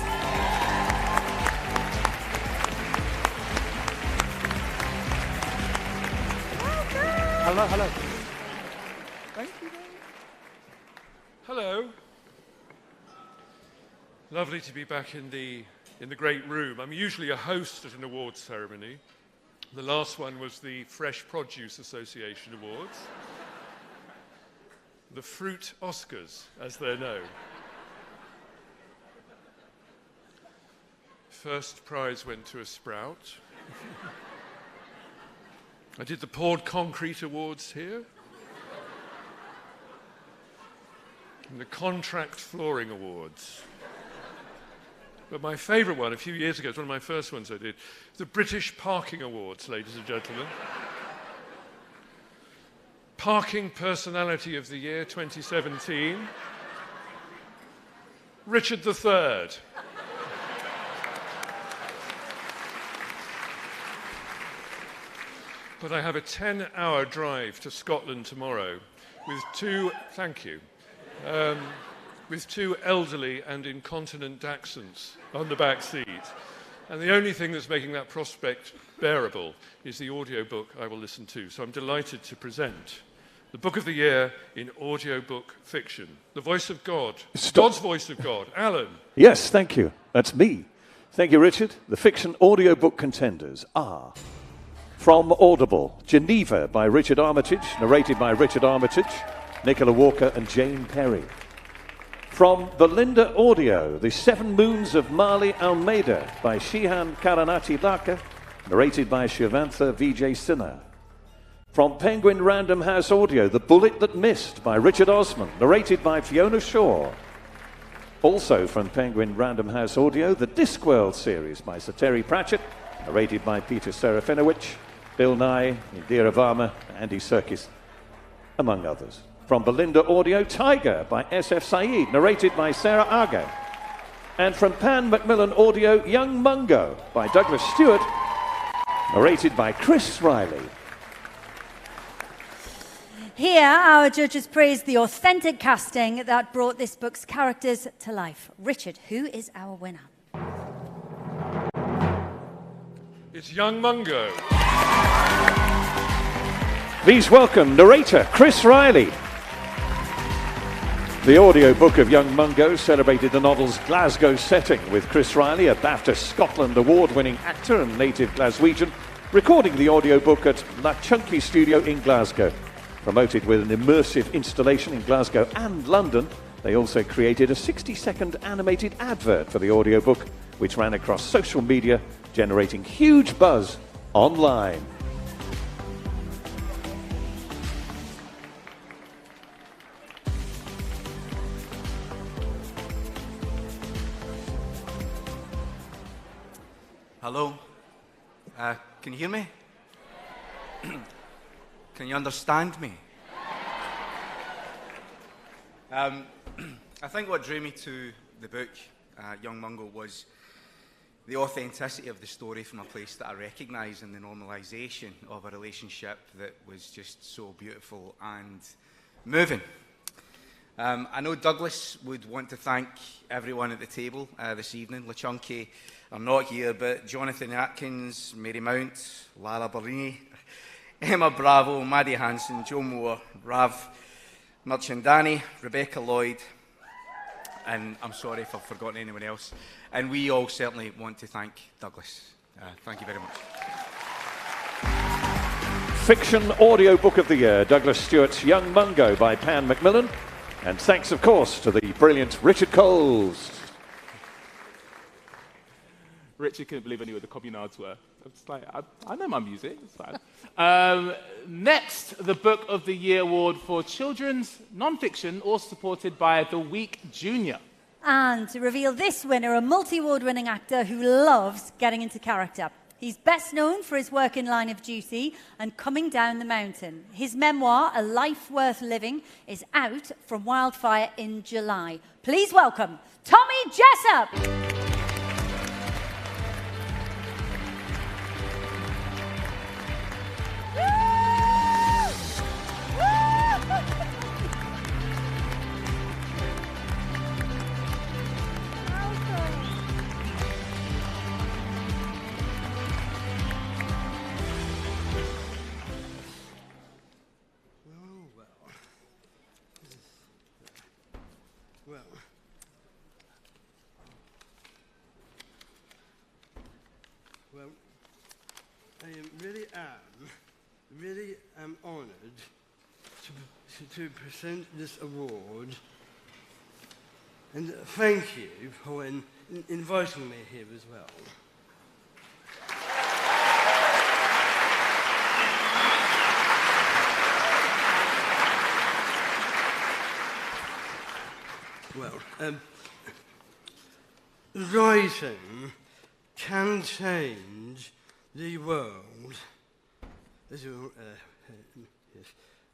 Speaker 18: Hello, hello. Thank you.
Speaker 12: Hello. Lovely to be back in the great room. I'm usually a host at an awards ceremony. The last one was the Fresh Produce Association Awards. The Fruit Oscars, as they're known. First prize went to a sprout. I did the Poured Concrete Awards here. And the Contract Flooring Awards. But my favourite one, a few years ago, it's one of my first ones I did, the British Parking Awards, ladies and gentlemen. Parking Personality of the Year 2017, Richard III. But I have a 10-hour drive to Scotland tomorrow with 2, thank you, with 2 elderly and incontinent dachshunds on the back seat. And the only thing that's making that prospect bearable is the audiobook I will listen to. So I'm delighted to present the Book of the Year in audiobook fiction. The Voice of God. God's Voice of God. Alan.
Speaker 15: Yes, thank you. That's me. Thank you, Richard. The fiction audiobook contenders are from Audible, Geneva by Richard Armitage, narrated by Richard Armitage, Nicola Walker and Jane Perry. From Belinda Audio, The 7 Moons of Mali Almeida by Shihan Karanati Laka, narrated by Shivantha Vijay Sinha. From Penguin Random House Audio, The Bullet That Missed by Richard Osman, narrated by Fiona Shaw. Also from Penguin Random House Audio, The Discworld series by Sir Terry Pratchett, narrated by Peter Serafinowicz, Bill Nye, Indira Varma, Andy Serkis, among others. From Belinda Audio, Tiger by S.F. Saeed, narrated by Sarah Argo. And from Pan Macmillan Audio, Young Mungo by Douglas Stewart, narrated by Chris Riley.
Speaker 6: Here, our judges praised the authentic casting that brought this book's characters to life. Richard, who is our winner?
Speaker 12: It's Young Mungo.
Speaker 15: Please welcome narrator Chris Riley. The audiobook of Young Mungo celebrated the novel's Glasgow setting, with Chris Riley, a BAFTA Scotland award-winning actor and native Glaswegian, recording the audiobook at La Chunky Studio in Glasgow. Promoted with an immersive installation in Glasgow and London, they also created a 60-second animated advert for the audiobook, which ran across social media, generating huge buzz online.
Speaker 13: Hello? Can you hear me? Can you understand me? I think what drew me to the book, Young Mungo, was the authenticity of the story from a place that I recognise, and the normalisation of a relationship that was just so beautiful and moving. I know Douglas would want to thank everyone at the table this evening. LaChunky are not here, but Jonathan Atkins, Mary Mount, Lara Barini, Emma Bravo, Maddie Hansen, Joe Moore, Rav Merchandani, Rebecca Lloyd, and I'm sorry if I've forgotten anyone else. And we all certainly want to thank Douglas. Thank you very much.
Speaker 15: Fiction audiobook of the year, Douglas Stewart's Young Mungo by Pan Macmillan. And thanks, of course, to the brilliant Richard Coles.
Speaker 18: Richard couldn't believe I knew what the communards were. I was like, I know my music, it's fine. Next, the Book of the Year award for children's non-fiction, also supported by The Week Junior.
Speaker 6: And to reveal this winner, a multi-award winning actor who loves getting into character. He's best known for his work in Line of Duty and Coming Down the Mountain. His memoir, A Life Worth Living, is out from Wildfire in July. Please welcome Tommy Jessup.
Speaker 14: I really am honoured to present this award, and thank you for inviting me here as well. Well, writing can change the world. Yes.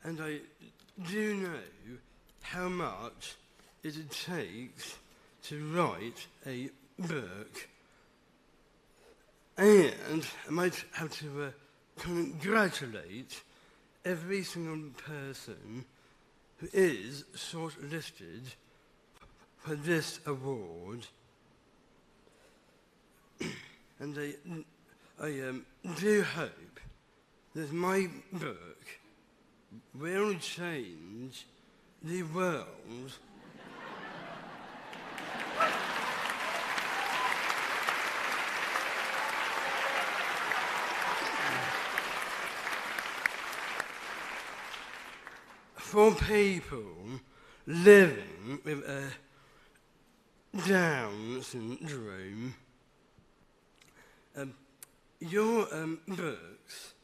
Speaker 14: And I do know how much it takes to write a book. And I might have to congratulate every single person who is shortlisted for this award. And I do hope that my book will change the world. For people living with Down syndrome, your books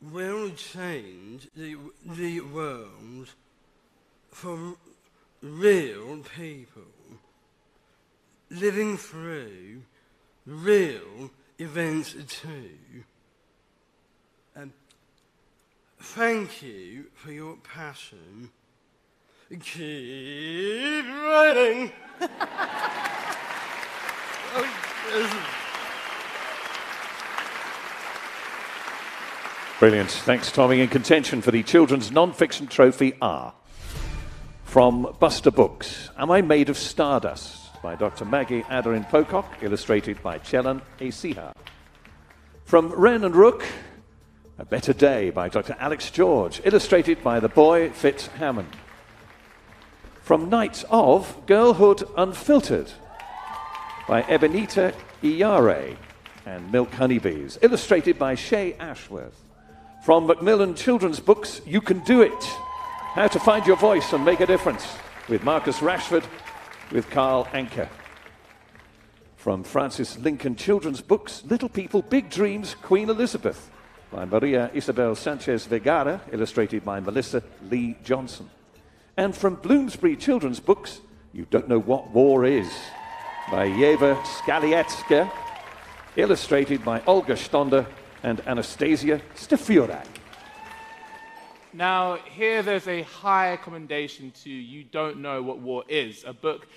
Speaker 14: will change the world for real people living through real events too. Thank you for your passion. Keep writing.
Speaker 15: Brilliant. Thanks, Tommy. In contention for the Children's Non-Fiction Trophy are from Buster Books, Am I Made of Stardust? By Dr. Maggie Adarin-Pocock, illustrated by Chelan Esiha. From Wren and Rook, A Better Day by Dr. Alex George, illustrated by the boy Fitz Hammond. From Night of Girlhood Unfiltered by Ebenita Iyare and Milk Honeybees, illustrated by Shay Ashworth. From Macmillan Children's Books, You Can Do It, How to Find Your Voice and Make a Difference, with Marcus Rashford, with Carl Anker. From Francis Lincoln Children's Books, Little People, Big Dreams, Queen Elizabeth, by Maria Isabel Sanchez Vergara, illustrated by Melissa Lee Johnson. And from Bloomsbury Children's Books, You Don't Know What War Is, by Yeva Skalietska, illustrated by Olga Stonder and Anastasia Stefurak.
Speaker 18: Now, here there's a high commendation to You Don't Know What War Is, a book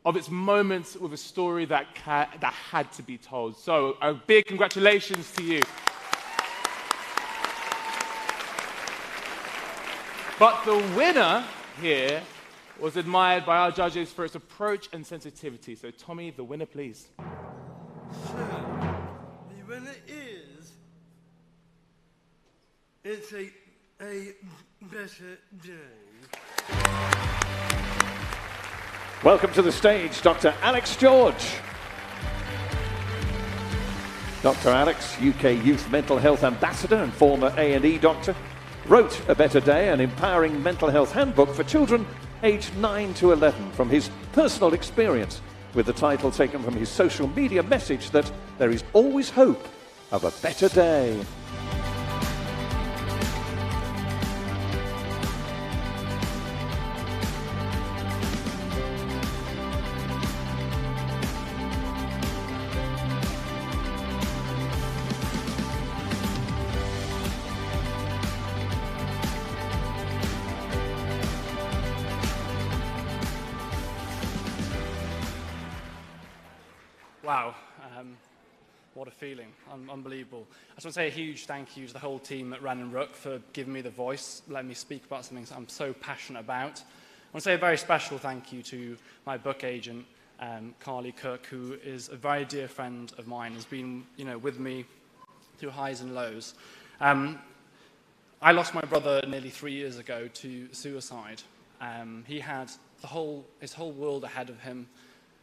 Speaker 18: of its moments with a story that had to be told. So, a big congratulations to you. But the winner here was admired by our judges for its approach and sensitivity. So, Tommy, the winner, please.
Speaker 14: So, the winner is... It's a better day.
Speaker 15: Welcome to the stage, Dr. Alex George. Dr. Alex, UK Youth Mental Health Ambassador and former A&E doctor, wrote A Better Day, an empowering mental health handbook for children aged 9 to 11 from his personal experience, with the title taken from his social media message that there is always hope of a better day.
Speaker 1: Wow, what a feeling, unbelievable. I just want to say a huge thank you to the whole team at Wren and Rook for giving me the voice, letting me speak about something I'm so passionate about. I want to say a very special thank you to my book agent, Carly Cook, who is a very dear friend of mine, has been with me through highs and lows. I lost my brother nearly 3 years ago to suicide. He had his whole world ahead of him.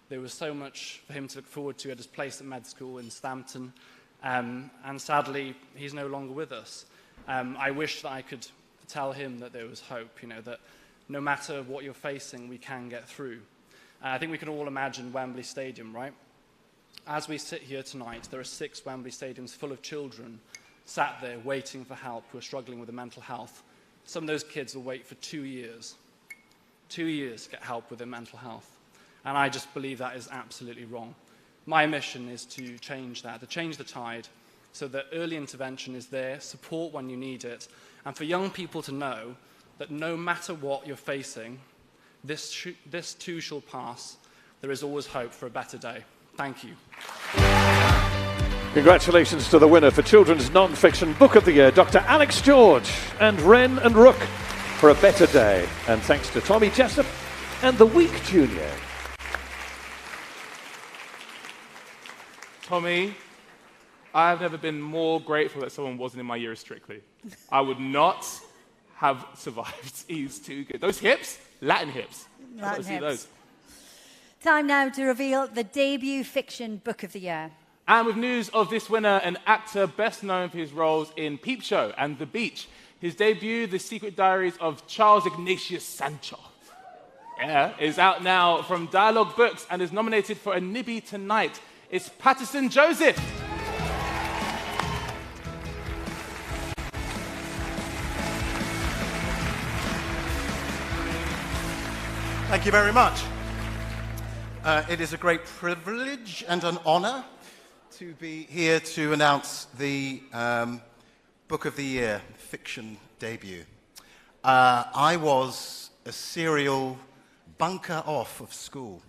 Speaker 1: There was so much for him to look forward to at his place at med school in Stampton, and sadly, he's no longer with us. I wish that I could tell him that there was hope, that no matter what you're facing, we can get through. I think we can all imagine Wembley Stadium, right? As we sit here tonight, there are 6 Wembley Stadiums full of children sat there waiting for help who are struggling with their mental health. Some of those kids will wait for 2 years. 2 years to get help with their mental health. And I just believe that is absolutely wrong. My mission is to change that, to change the tide, so that early intervention is there, support when you need it, and for young people to know that no matter what you're facing, this too shall pass. There is always hope for a better day. Thank you.
Speaker 15: Congratulations to the winner for Children's Non-Fiction Book of the Year, Dr. Alex George and Wren and Rook for A Better Day. And thanks to Tommy Jessup and the Week Junior.
Speaker 18: Tommy, I've never been more grateful that someone wasn't in my year of Strictly. I would not have survived. He's too good. Those hips, Latin hips.
Speaker 6: Latin
Speaker 18: See
Speaker 6: hips.
Speaker 18: those.
Speaker 6: Time now to reveal the debut fiction book of the year.
Speaker 18: And with news of this winner, an actor best known for his roles in Peep Show and The Beach. His debut, The Secret Diaries of Charles Ignatius Sancho, is out now from Dialogue Books and is nominated for a Nibby tonight. It's Patterson Joseph.
Speaker 16: Thank you very much. It is a great privilege and an honour to be here to announce the Book of the Year fiction debut. I was a serial bunker off of school.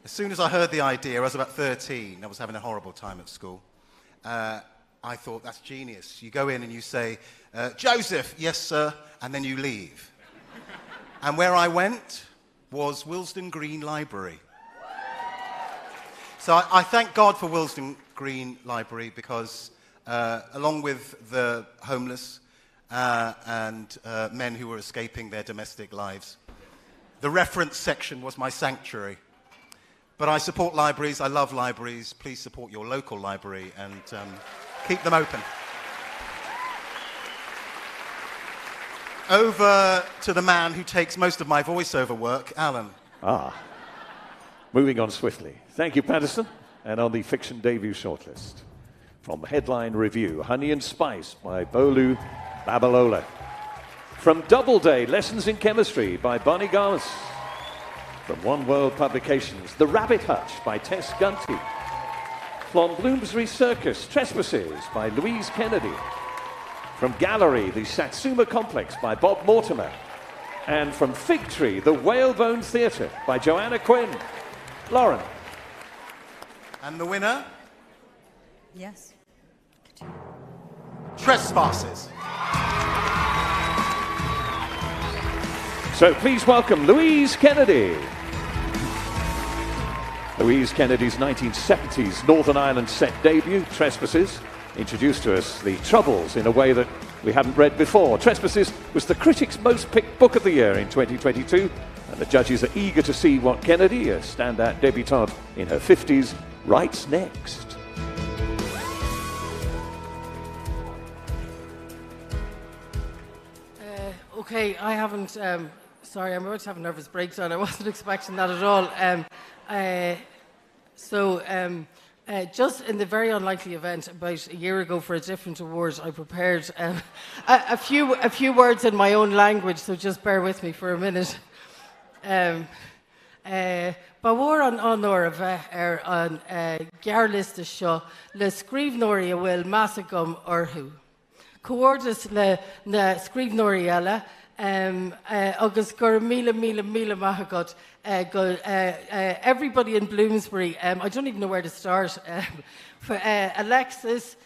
Speaker 16: As soon as I heard the idea, I was about 13, I was having a horrible time at school. I thought, that's genius. You go in and you say, Joseph, yes, sir, and then you leave. And where I went was Willesden Green Library. So I thank God for Willesden Green Library because along with the homeless and men who were escaping their domestic lives, the reference section was my sanctuary. But I support libraries, I love libraries. Please support your local library and keep them open. Over to the man who takes most of my voiceover work, Alan.
Speaker 15: Moving on swiftly. Thank you, Patterson. And on the fiction debut shortlist, from Headline Review, Honey and Spice by Bolu Babalola. From Doubleday, Lessons in Chemistry by Bonnie Garmus. From One World Publications, The Rabbit Hutch by Tess Gunty. From Bloomsbury Circus, Trespasses by Louise Kennedy. From Gallery, The Satsuma Complex by Bob Mortimer. And from Fig Tree, The Whalebone Theatre by Joanna Quinn. Lauren.
Speaker 16: And the winner?
Speaker 6: Yes.
Speaker 16: Trespasses.
Speaker 15: So please welcome Louise Kennedy. Louise Kennedy's 1970s Northern Ireland set debut, Trespasses, introduced to us the Troubles in a way that we hadn't read before. Trespasses was the critics' most picked book of the year in 2022, and the judges are eager to see what Kennedy, a standout debutante in her 50s, writes next.
Speaker 17: Okay, I haven't, sorry, I'm about to have a nervous breakdown. I wasn't expecting that at all. Just in the very unlikely event, about a year ago for a different award, I prepared a few words in my own language, so just bear with me for a minute. Bawar an honor of an gearlist seo le scríbnóirí a bhfuil massagum orthú. Coordis le scríbnóirí eile agus gur míle maithagad go everybody in Bloomsbury. I don't even know where to start. For Alexis,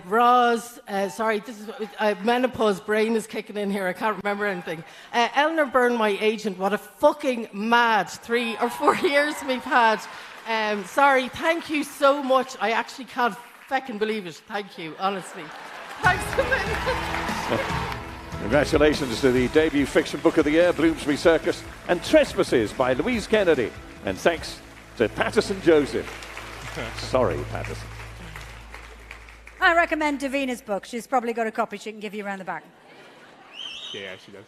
Speaker 17: Roz, sorry, this is menopause brain is kicking in here. I can't remember anything. Eleanor Byrne, my agent. What a fucking mad 3 or 4 years we've had. Sorry, thank you so much. I actually can't feckin' believe it. Thank you, honestly. Thanks a million.
Speaker 15: Congratulations to the debut fiction book of the year, Bloomsbury Circus, and Trespasses by Louise Kennedy. And thanks to Patterson Joseph. Sorry, Patterson.
Speaker 6: I recommend Davina's book. She's probably got a copy she can give you around the back.
Speaker 18: Yeah, she does.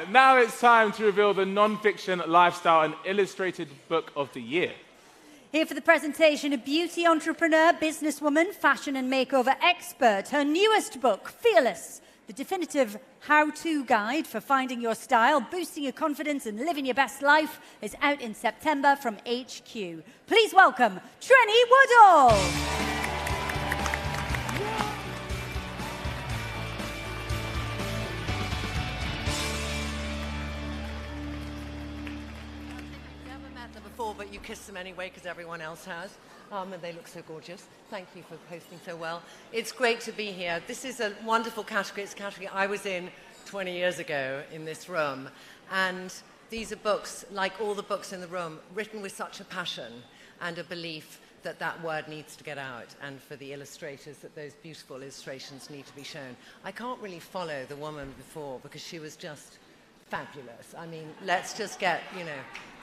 Speaker 18: Now it's time to reveal the non-fiction, lifestyle and illustrated book of the year.
Speaker 6: Here for the presentation, a beauty entrepreneur, businesswoman, fashion and makeover expert. Her newest book, Fearless, the definitive how-to guide for finding your style, boosting your confidence and living your best life, is out in September from HQ. Please welcome Trenny Woodall.
Speaker 21: Before, but you kiss them anyway because everyone else has, and they look so gorgeous. Thank you for hosting so well. It's great to be here. This is a wonderful category. It's a category I was in 20 years ago in this room, and these are books, like all the books in the room, written with such a passion and a belief that that word needs to get out, and for the illustrators, that those beautiful illustrations need to be shown. I can't really follow the woman before because she was just fabulous. I mean, let's just get,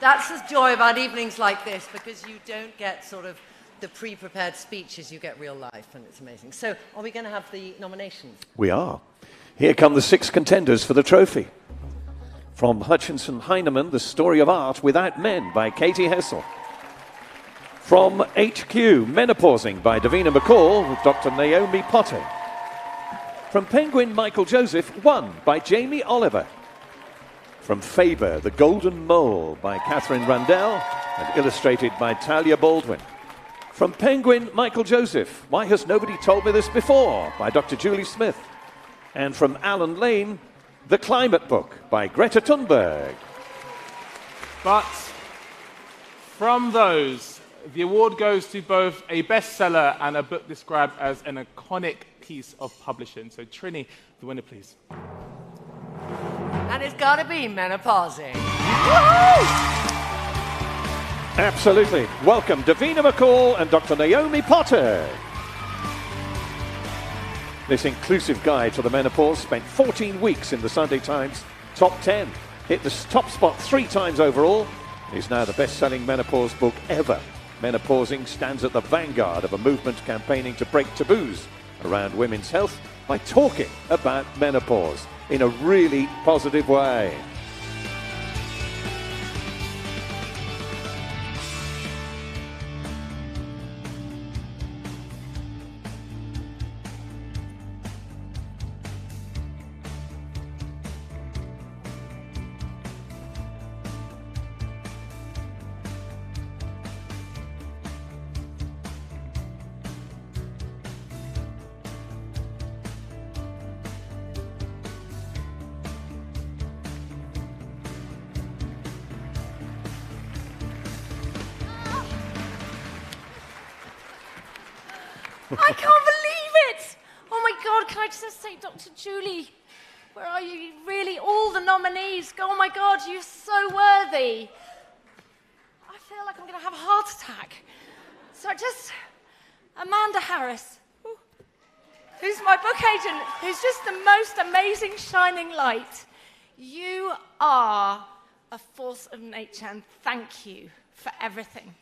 Speaker 21: that's the joy about evenings like this, because you don't get sort of the pre-prepared speeches, you get real life, and it's amazing. So, are we going to have the nominations?
Speaker 15: We are. Here come the 6 contenders for the trophy. From Hutchinson Heinemann, The Story of Art Without Men by Katie Hessel. From HQ, Menopausing by Davina McCall with Dr. Naomi Potter. From Penguin Michael Joseph, One by Jamie Oliver. From Faber, The Golden Mole by Catherine Randell and illustrated by Talia Baldwin. From Penguin Michael Joseph, Why Has Nobody Told Me This Before by Dr. Julie Smith. And from Alan Lane, The Climate Book by Greta Thunberg.
Speaker 18: But from those The award goes to both a bestseller and a book described as an iconic piece of publishing. So Trini, the winner, please.
Speaker 21: And it's got to be Menopausing.
Speaker 15: Absolutely. Welcome, Davina McCall and Dr. Naomi Potter. This inclusive guide to the menopause spent 14 weeks in the Sunday Times top 10. Hit the top spot 3 times overall. Is now the best-selling menopause book ever. Menopausing stands at the vanguard of a movement campaigning to break taboos around women's health by talking about menopause in a really positive way.
Speaker 8: I can't believe it! Oh my God, can I just say, Dr. Julie, where are you? Really, all the nominees. Oh my God, you're so worthy. I feel like I'm going to have a heart attack. So Amanda Harris, who's my book agent, who's just the most amazing shining light. You are a force of nature, and thank you for everything.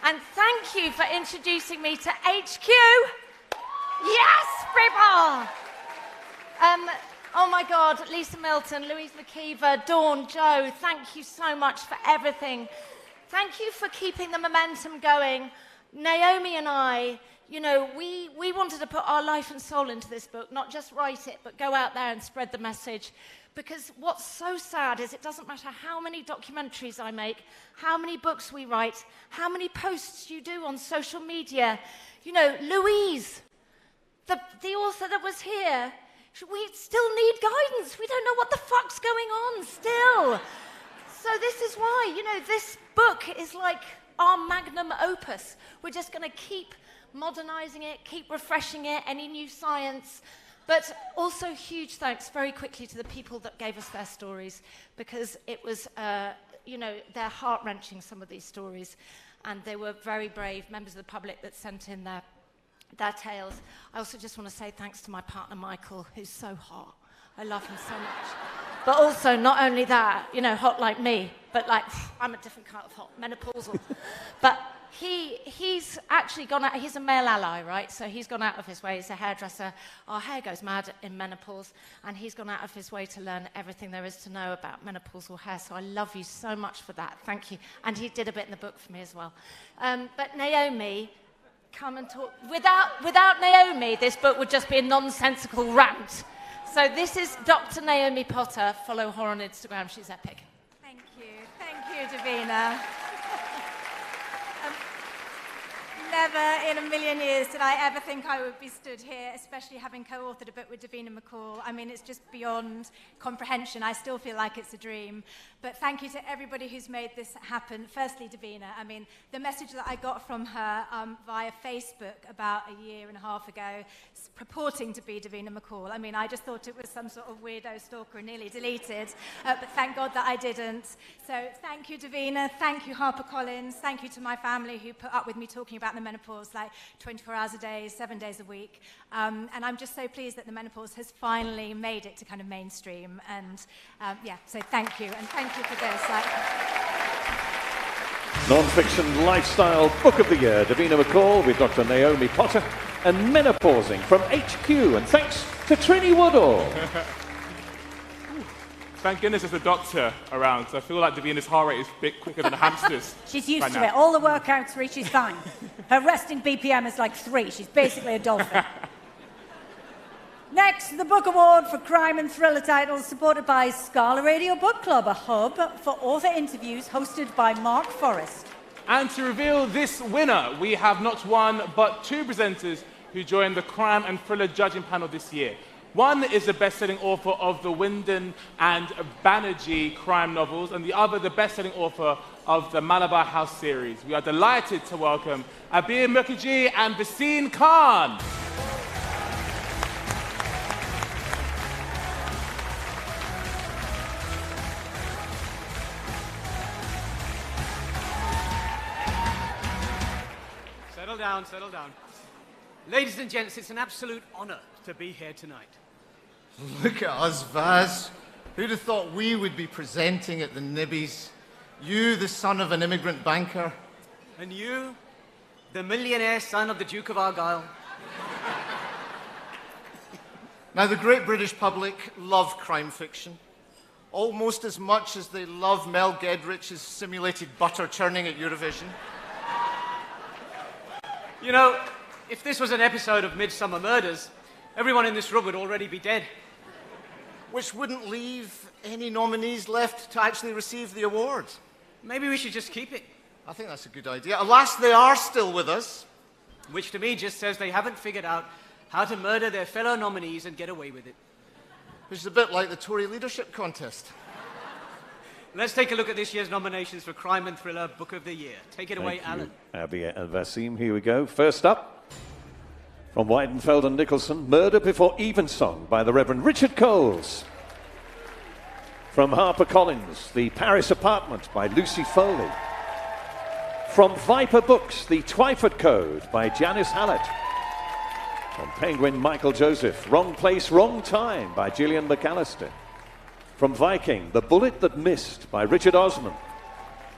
Speaker 8: And thank you for introducing me to HQ. Yes, people! Oh my God, Lisa Milton, Louise McKeever, Dawn, Joe, thank you so much for everything. Thank you for keeping the momentum going. Naomi and I, you know, we wanted to put our life and soul into this book, not just write it, but go out there and spread the message. Because what's so sad is it doesn't matter how many documentaries I make, how many books we write, how many posts you do on social media. You know, Louise, the author that was here, we still need guidance. We don't know what the fuck's going on still. So this is why, you know, this book is like our magnum opus. We're just going to keep modernizing it, keep refreshing it, any new science. But also huge thanks very quickly to the people that gave us their stories, because it was, you know, they're heart-wrenching, some of these stories. And they were very brave members of the public that sent in their tales. I also just want to say thanks to my partner, Michael, who's so hot. I love him so much. But also, not only that, you know, hot like me, but like, I'm a different kind of hot, menopausal. But he's actually gone out, he's a male ally, right? So he's gone out of his way, he's a hairdresser. Our hair goes mad in menopause, and he's gone out of his way to learn everything there is to know about menopausal hair. So I love you so much for that. Thank you. And he did a bit in the book for me as well. But Naomi, come and talk. Without Naomi, this book would just be a nonsensical rant. So this is Dr. Naomi Potter. Follow her on Instagram. She's epic.
Speaker 6: Thank you, Davina. Never in a million years did I ever think I would be stood here, especially having co-authored a book with Davina McCall. I mean, it's just beyond comprehension. I still feel like it's a dream. But thank you to everybody who's made this happen. Firstly, Davina, I mean, the message that I got from her via Facebook about a year and a half ago, purporting to be Davina McCall. I mean, I just thought it was some sort of weirdo stalker and nearly deleted. But thank God that I didn't. So thank you, Davina. Thank you, HarperCollins. Thank you to my family who put up with me talking about the menopause like 24 hours a day, 7 days a week. And I'm just so pleased that the menopause has finally made it to kind of mainstream. And yeah, so thank you. And thank you for this.
Speaker 15: Non-fiction lifestyle book of the year, Davina McCall with Dr. Naomi Potter, and Menopausing from HQ. And thanks to Trini Woodall.
Speaker 18: Thank goodness there's a doctor around, so I feel like Davina's heart rate is a bit quicker than a hamster's.
Speaker 6: She's used to it. All the workouts, she's fine. Her resting BPM is like 3. She's basically a dolphin. Next, the Book Award for Crime and Thriller titles, supported by Scala Radio Book Club, a hub for author interviews hosted by Mark Forrest.
Speaker 18: And to reveal this winner, we have not one, but 2 presenters who joined the Crime and Thriller judging panel this year. One is the best-selling author of the Wyndham and Banerjee crime novels, and the other the best-selling author of the Malabar House series. We are delighted to welcome Abir Mukherjee and Vaseem Khan.
Speaker 3: Settle down, settle down. Ladies and gents, it's an absolute honor to be here tonight.
Speaker 19: Look at us, Vaz. Who'd have thought we would be presenting at the Nibbies? You, the son of an immigrant banker.
Speaker 3: And you, the millionaire son of the Duke of Argyll.
Speaker 19: Now, the great British public love crime fiction, almost as much as they love Mel Gedrich's simulated butter churning at Eurovision.
Speaker 3: You know, if this was an episode of Midsummer Murders, everyone in this room would already be dead.
Speaker 19: Which wouldn't leave any nominees left to actually receive the award.
Speaker 3: Maybe we should just keep it.
Speaker 19: I think that's a good idea. Alas, they are still with us.
Speaker 3: Which to me just says they haven't figured out how to murder their fellow nominees and get away with it.
Speaker 19: Which is a bit like the Tory leadership contest.
Speaker 3: Let's take a look at this year's nominations for Crime and Thriller Book of the Year. Take it away, Alan.
Speaker 15: Abir and Vaseem, here we go. First up, from Weidenfeld and Nicholson, Murder Before Evensong by the Reverend Richard Coles. From HarperCollins, The Paris Apartment by Lucy Foley. From Viper Books, The Twyford Code by Janice Hallett. From Penguin, Michael Joseph, Wrong Place, Wrong Time by Gillian McAllister. From Viking, The Bullet That Missed by Richard Osman.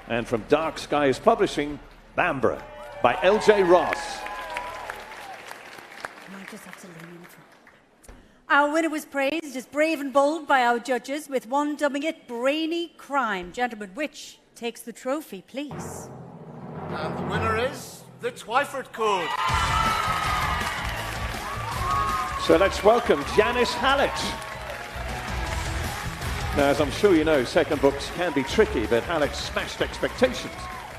Speaker 15: And from Dark Skies Publishing, Bambara by L.J. Ross.
Speaker 6: I just have to lean in front. Our winner was praised as brave and bold by our judges, with one dubbing it Brainy Crime. Gentlemen, which takes the trophy, please?
Speaker 19: And the winner is The Twyford Code.
Speaker 15: So let's welcome Janice Hallett. Now, as I'm sure you know, second books can be tricky, but Hallett smashed expectations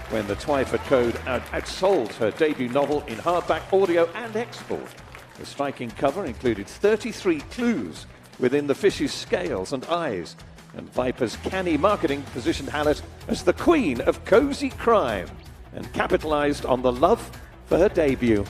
Speaker 15: when The Twyford Code outsold her debut novel in hardback, audio and export. The striking cover included 33 clues within the fish's scales and eyes, and Viper's canny marketing positioned Hallett as the queen of cosy crime and capitalized on the love for her debut.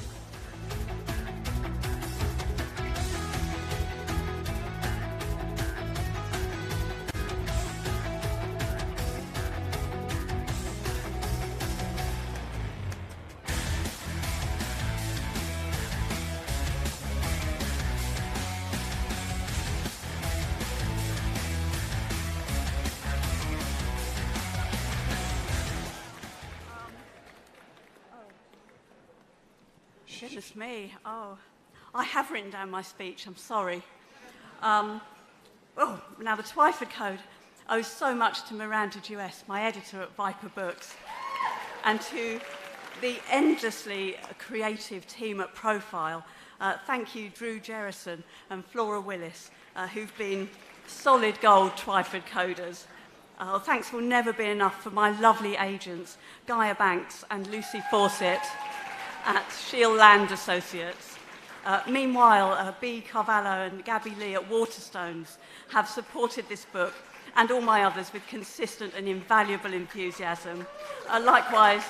Speaker 22: Goodness me. Oh, I have written down my speech. I'm sorry. Now, the Twyford Code owes so much to Miranda Duess, my editor at Viper Books, and to the endlessly creative team at Profile. Thank you, Drew Jerrison and Flora Willis, who've been solid gold Twyford coders. Thanks will never be enough for my lovely agents, Gaia Banks and Lucy Fawcett at Shield Land Associates. Meanwhile, B. Carvalho and Gabby Lee at Waterstones have supported this book and all my others with consistent and invaluable enthusiasm. Likewise,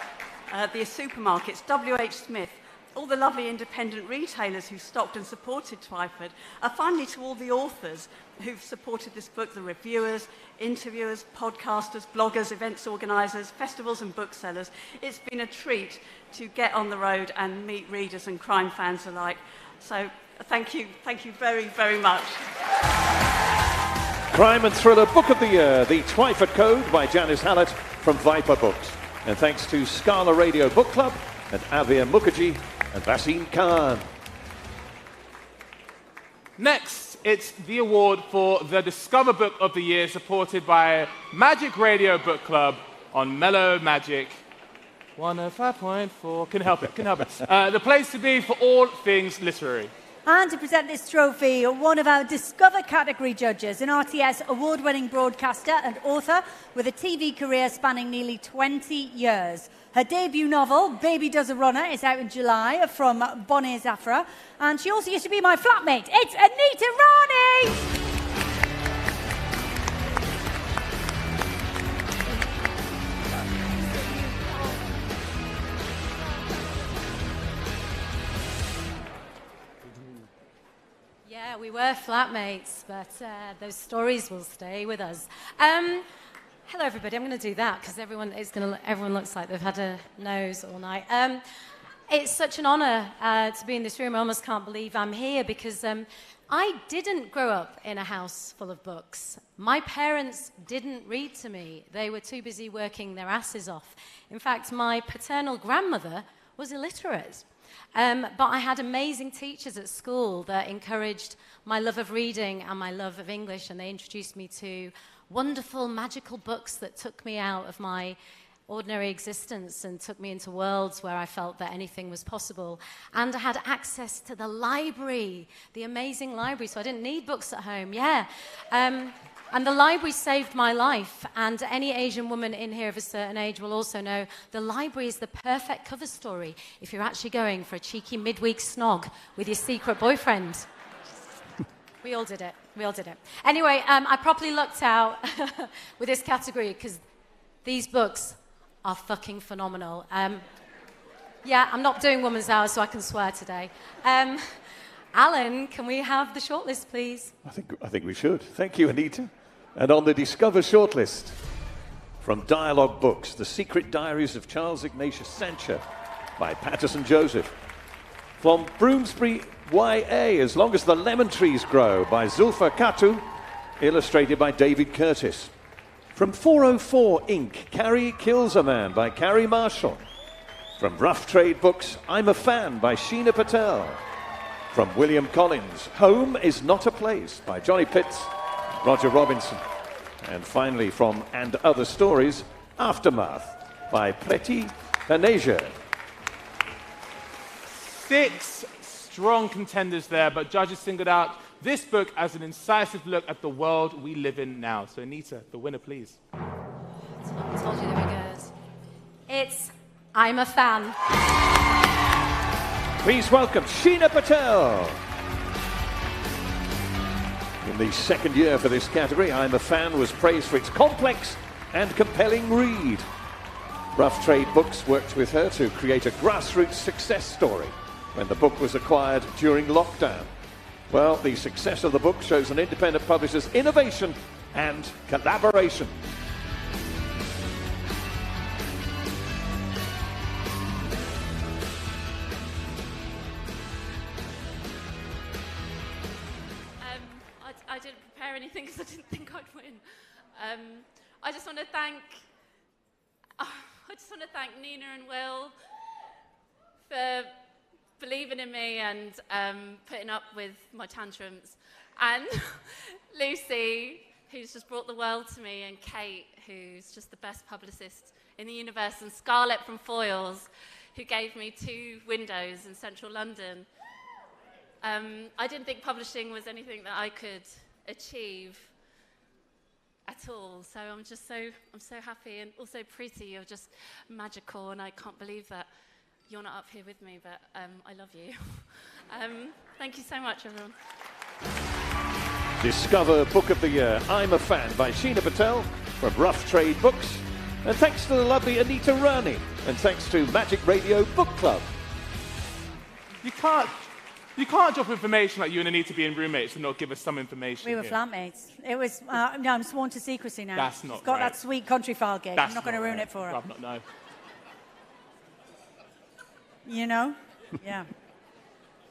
Speaker 22: the supermarkets, W.H. Smith, all the lovely independent retailers who stocked and supported Twyford, finally to all the authors who've supported this book, the reviewers, interviewers, podcasters, bloggers, events organisers, festivals and booksellers. It's been a treat to get on the road and meet readers and crime fans alike. So thank you very, very much.
Speaker 15: Crime and Thriller Book of the Year, The Twyford Code by Janice Hallett from Viper Books. And thanks to Scala Radio Book Club and Abir Mukherjee and Vaseem Khan.
Speaker 18: Next, it's the award for the Discover Book of the Year, supported by Magic Radio Book Club on Mellow Magic 105.4. Can help it. The place to be for all things literary.
Speaker 6: And to present this trophy, one of our Discover category judges, an RTS award-winning broadcaster and author with a TV career spanning nearly 20 years. Her debut novel, Baby Does a Runner, is out in July from Bonnet Zafra. And she also used to be my flatmate. It's Anita Rani!
Speaker 4: we were flatmates, but those stories will stay with us. Hello, everybody. I'm going to do that because everyone looks like they've had a nose all night. It's such an honour to be in this room. I almost can't believe I'm here because I didn't grow up in a house full of books. My parents didn't read to me. They were too busy working their asses off. In fact, my paternal grandmother was illiterate. But I had amazing teachers at school that encouraged my love of reading and my love of English, and they introduced me to wonderful, magical books that took me out of my ordinary existence and took me into worlds where I felt that anything was possible. And I had access to the library, the amazing library, so I didn't need books at home, yeah. And the library saved my life, and any Asian woman in here of a certain age will also know the library is the perfect cover story if you're actually going for a cheeky midweek snog with your secret boyfriend. We all did it. We all did it. Anyway, I properly lucked out with this category because these books are fucking phenomenal. Yeah, I'm not doing Woman's Hour, so I can swear today. Alan, can we have the shortlist, please?
Speaker 15: I think we should. Thank you, Anita. And on the Discover shortlist, from Dialogue Books, The Secret Diaries of Charles Ignatius Sancher by Patterson Joseph. From Bloomsbury YA, As Long as the Lemon Trees Grow by Zulfa Katu, illustrated by David Curtis. From 404 Inc., Carrie Kills a Man by Carrie Marshall. From Rough Trade Books, I'm a Fan by Sheena Patel. From William Collins, Home is Not a Place by Johnny Pitts, Roger Robinson. And finally from And Other Stories, Aftermath by Preti Taneja.
Speaker 18: 6 strong contenders there, but judges singled out this book as an incisive look at the world we live in now. So Anita, the winner, please.
Speaker 4: I told you they were good. It's I'm a Fan.
Speaker 15: Please welcome Sheena Patel. In the second year for this category, I'm a Fan was praised for its complex and compelling read. Rough Trade Books worked with her to create a grassroots success story when the book was acquired during lockdown. Well, the success of the book shows an independent publisher's innovation and collaboration.
Speaker 10: I didn't prepare anything because I didn't think I'd win. I just want to thank Nina and Will for believing in me and putting up with my tantrums, and Lucy, who's just brought the world to me, and Kate, who's just the best publicist in the universe, and Scarlett from Foyles, who gave me 2 windows in central London. I didn't think publishing was anything that I could achieve at all, so I'm so happy, and also Preeti, you're just magical, and I can't believe that you're not up here with me, but I love you. Thank you so much, everyone.
Speaker 15: Discover Book of the Year, I'm a Fan by Sheena Patel from Rough Trade Books. And thanks to the lovely Anita Rani, and thanks to Magic Radio Book Club.
Speaker 18: You can't drop information like you and Anita being roommates and not give us some information.
Speaker 6: We were
Speaker 18: here.
Speaker 6: flatmates. It was, no, I'm sworn to secrecy now.
Speaker 18: That's not
Speaker 6: It's got
Speaker 18: right.
Speaker 6: that sweet country file gig.
Speaker 18: That's
Speaker 6: I'm not going to ruin
Speaker 18: right.
Speaker 6: it for her.
Speaker 18: I've not known.
Speaker 6: You know? Yeah.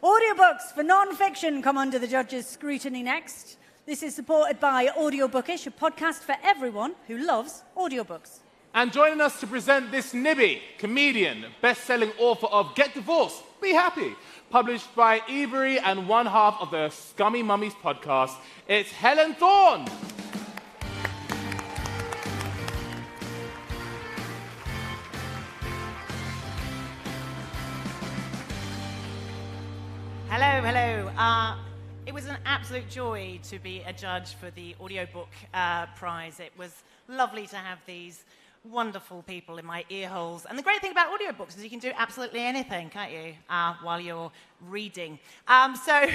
Speaker 6: Audiobooks for non-fiction come under the judges' scrutiny next. This is supported by Audiobookish, a podcast for everyone who loves audiobooks.
Speaker 18: And joining us to present this Nibbie, comedian, best-selling author of Get Divorced, Be Happy, published by Ebury and one half of the Scummy Mummies podcast, it's Helen Thorne.
Speaker 23: Hello, hello. It was an absolute joy to be a judge for the audiobook prize. It was lovely to have these wonderful people in my ear holes. And the great thing about audiobooks is you can do absolutely anything, can't you, while you're reading. So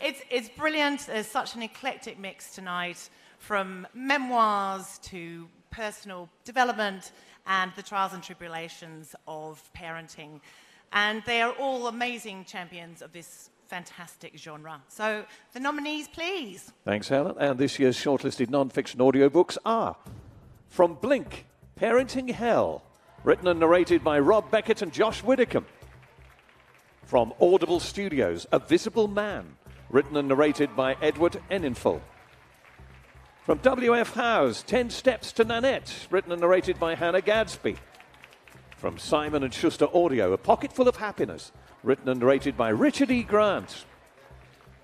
Speaker 23: it's brilliant. There's such an eclectic mix tonight, from memoirs to personal development and the trials and tribulations of parenting. And they are all amazing champions of this fantastic genre. So the nominees, please.
Speaker 15: Thanks, Helen. And this year's shortlisted non-fiction audiobooks are from Blink, Parenting Hell, written and narrated by Rob Beckett and Josh Widdicombe. From Audible Studios, A Visible Man, written and narrated by Edward Enninful. From W.F. Howe's 10 Steps to Nanette, written and narrated by Hannah Gadsby. From Simon & Schuster Audio, A Pocketful of Happiness, written and narrated by Richard E. Grant.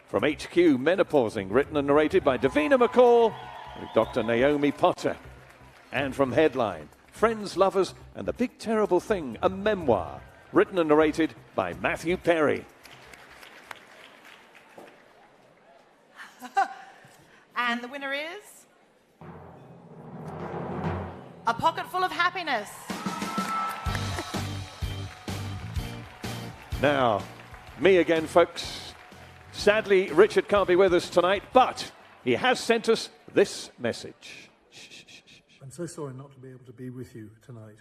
Speaker 15: From HQ Menopausing, written and narrated by Davina McCall and Dr. Naomi Potter. And from Headline, Friends, Lovers, and the Big Terrible Thing, a memoir, written and narrated by Matthew Perry.
Speaker 23: And the winner is A Pocketful of Happiness.
Speaker 15: Now, me again, folks. Sadly, Richard can't be with us tonight, but he has sent us this message.
Speaker 5: I'm so sorry not to be able to be with you tonight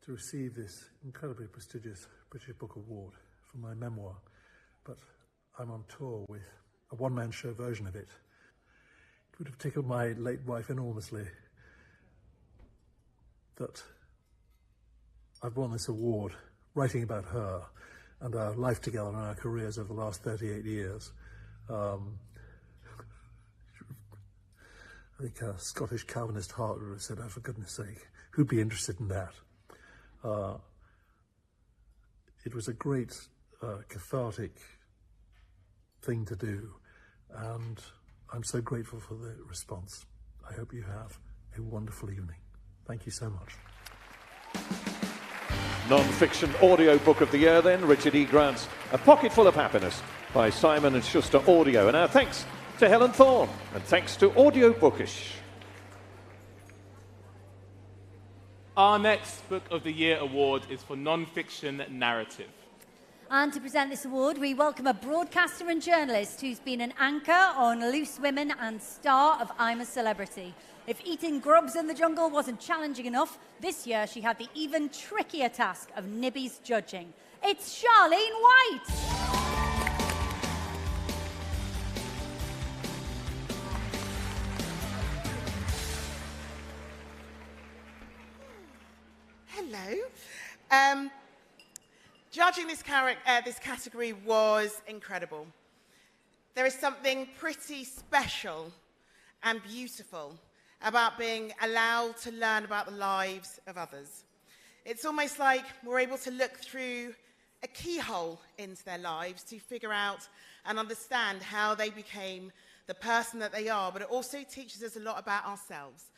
Speaker 5: to receive this incredibly prestigious British Book Award for my memoir, but I'm on tour with a one-man show version of it. It would have tickled my late wife enormously that I've won this award writing about her and our life together and our careers over the last 38 years. I think a Scottish Calvinist heart would have said, oh, for goodness sake, who'd be interested in that? It was a great cathartic thing to do, and I'm so grateful for the response. I hope you have a wonderful evening. Thank you so much.
Speaker 15: Non-fiction audiobook of the year then, Richard E. Grant's A Pocketful of Happiness by Simon & Schuster Audio. And our thanks to Helen Thorne, and thanks to Audio Bookish.
Speaker 18: Our next Book of the Year award is for non-fiction narrative.
Speaker 6: And to present this award, we welcome a broadcaster and journalist who's been an anchor on Loose Women and star of I'm a Celebrity. If eating grubs in the jungle wasn't challenging enough, this year she had the even trickier task of Nibbies judging. It's Charlene White!
Speaker 7: Hello. Judging this category was incredible. There is something pretty special and beautiful about being allowed to learn about the lives of others. It's almost like we're able to look through a keyhole into their lives to figure out and understand how they became the person that they are, but it also teaches us a lot about ourselves.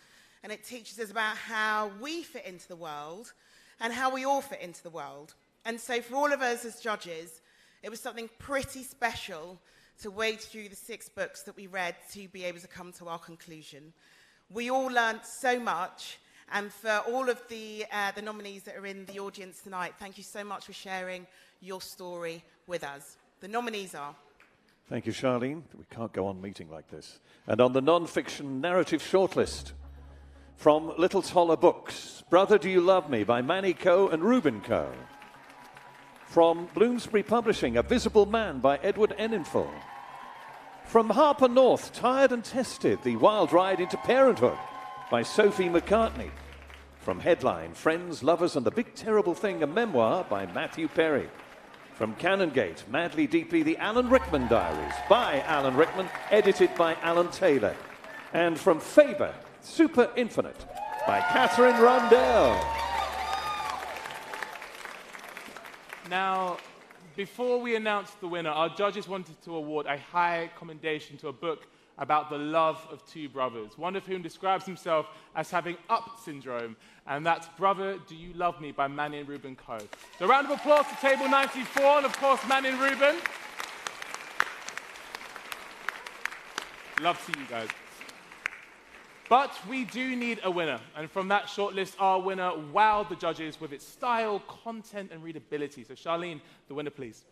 Speaker 7: And it teaches us about how we fit into the world and how we all fit into the world. And so for all of us as judges, it was something pretty special to wade through the 6 books that we read to be able to come to our conclusion. We all learned so much, and for all of the nominees that are in the audience tonight, thank you so much for sharing your story with us. The nominees are...
Speaker 15: Thank you, Charlene. We can't go on meeting like this. And on the non-fiction narrative shortlist, from Little Toller Books, Brother Do You Love Me by Manny Coe and Reuben Coe. From Bloomsbury Publishing, A Visible Man by Edward Enninful. From Harper North, Tired and Tested, The Wild Ride into Parenthood by Sophie McCartney. From Headline, Friends, Lovers and the Big Terrible Thing, a memoir by Matthew Perry. From Canongate, Madly Deeply, The Alan Rickman Diaries by Alan Rickman, edited by Alan Taylor. And from Faber, Super Infinite by Catherine Rundell.
Speaker 18: Now, before we announce the winner, our judges wanted to award a high commendation to a book about the love of 2 brothers, one of whom describes himself as having up syndrome, and that's Brother Do You Love Me by Manny and Reuben Coe. So a round of applause to Table 94, and of course, Manny and Reuben. Love to see you guys. But we do need a winner, and from that shortlist, our winner wowed the judges with its style, content, and readability. So Charlene, the winner, please.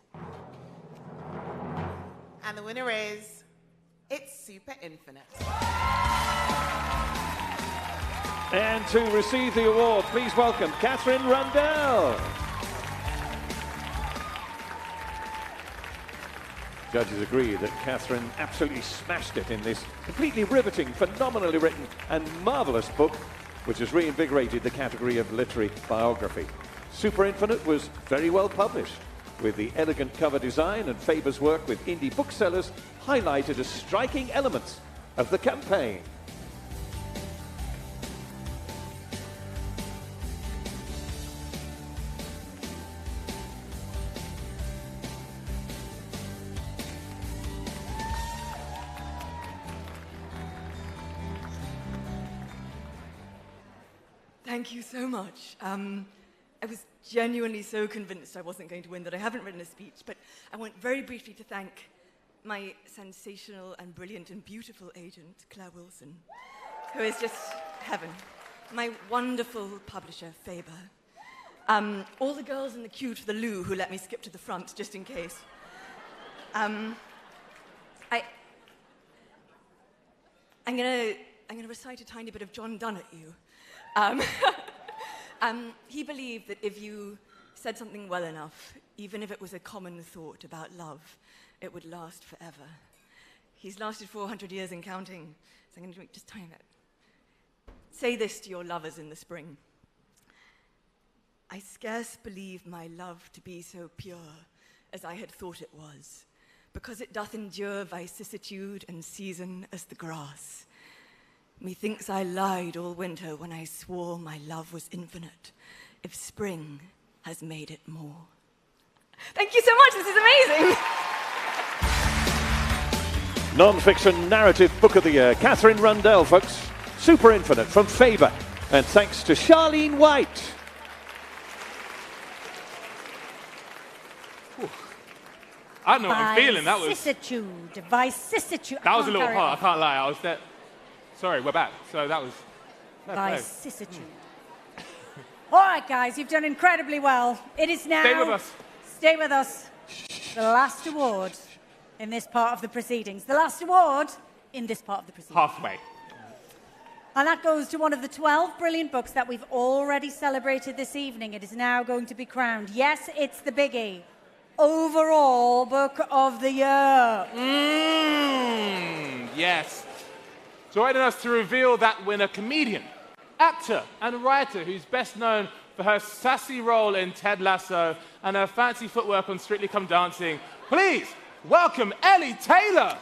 Speaker 7: And the winner is... It's Super Infinite.
Speaker 15: And to receive the award, please welcome Catherine Rundell. Judges agree that Catherine absolutely smashed it in this completely riveting, phenomenally written and marvellous book, which has reinvigorated the category of literary biography. Super Infinite was very well published, with the elegant cover design and Faber's work with indie booksellers highlighted as striking elements of the campaign.
Speaker 2: Thank you so much. I was genuinely so convinced I wasn't going to win that I haven't written a speech, but I want very briefly to thank my sensational and brilliant and beautiful agent, Claire Wilson, who is just heaven. My wonderful publisher, Faber. All the girls in the queue to the loo who let me skip to the front, just in case. I'm gonna recite a tiny bit of John Donne at you. He believed that if you said something well enough, even if it was a common thought about love, it would last forever. He's lasted 400 years and counting, so I'm going to make just a tiny bit. Say this to your lovers in the spring. I scarce believe my love to be so pure as I had thought it was, because it doth endure vicissitude and season as the grass. Methinks I lied all winter when I swore my love was infinite, if spring has made it more. Thank you so much, this is amazing!
Speaker 15: Non-fiction narrative book of the year, Catherine Rundell, folks. Super Infinite from Faber, and thanks to Charlene White.
Speaker 18: I don't know what I'm feeling. That was
Speaker 6: Vicissitude.
Speaker 18: that was a little hard. I can't lie. I was there. Sorry, we're back. So that was
Speaker 6: Vicissitude. All right, guys, you've done incredibly well. It is now.
Speaker 18: Stay with us.
Speaker 6: Stay with us. The last award in this part of the proceedings. The last award in this part of the proceedings.
Speaker 18: Halfway.
Speaker 6: And that goes to one of the 12 brilliant books that we've already celebrated this evening. It is now going to be crowned. Yes, it's the biggie. Overall Book of the Year.
Speaker 18: Yes. Joining us to reveal that winner, comedian, actor, and writer who's best known for her sassy role in Ted Lasso and her fancy footwork on Strictly Come Dancing. Please welcome Ellie Taylor.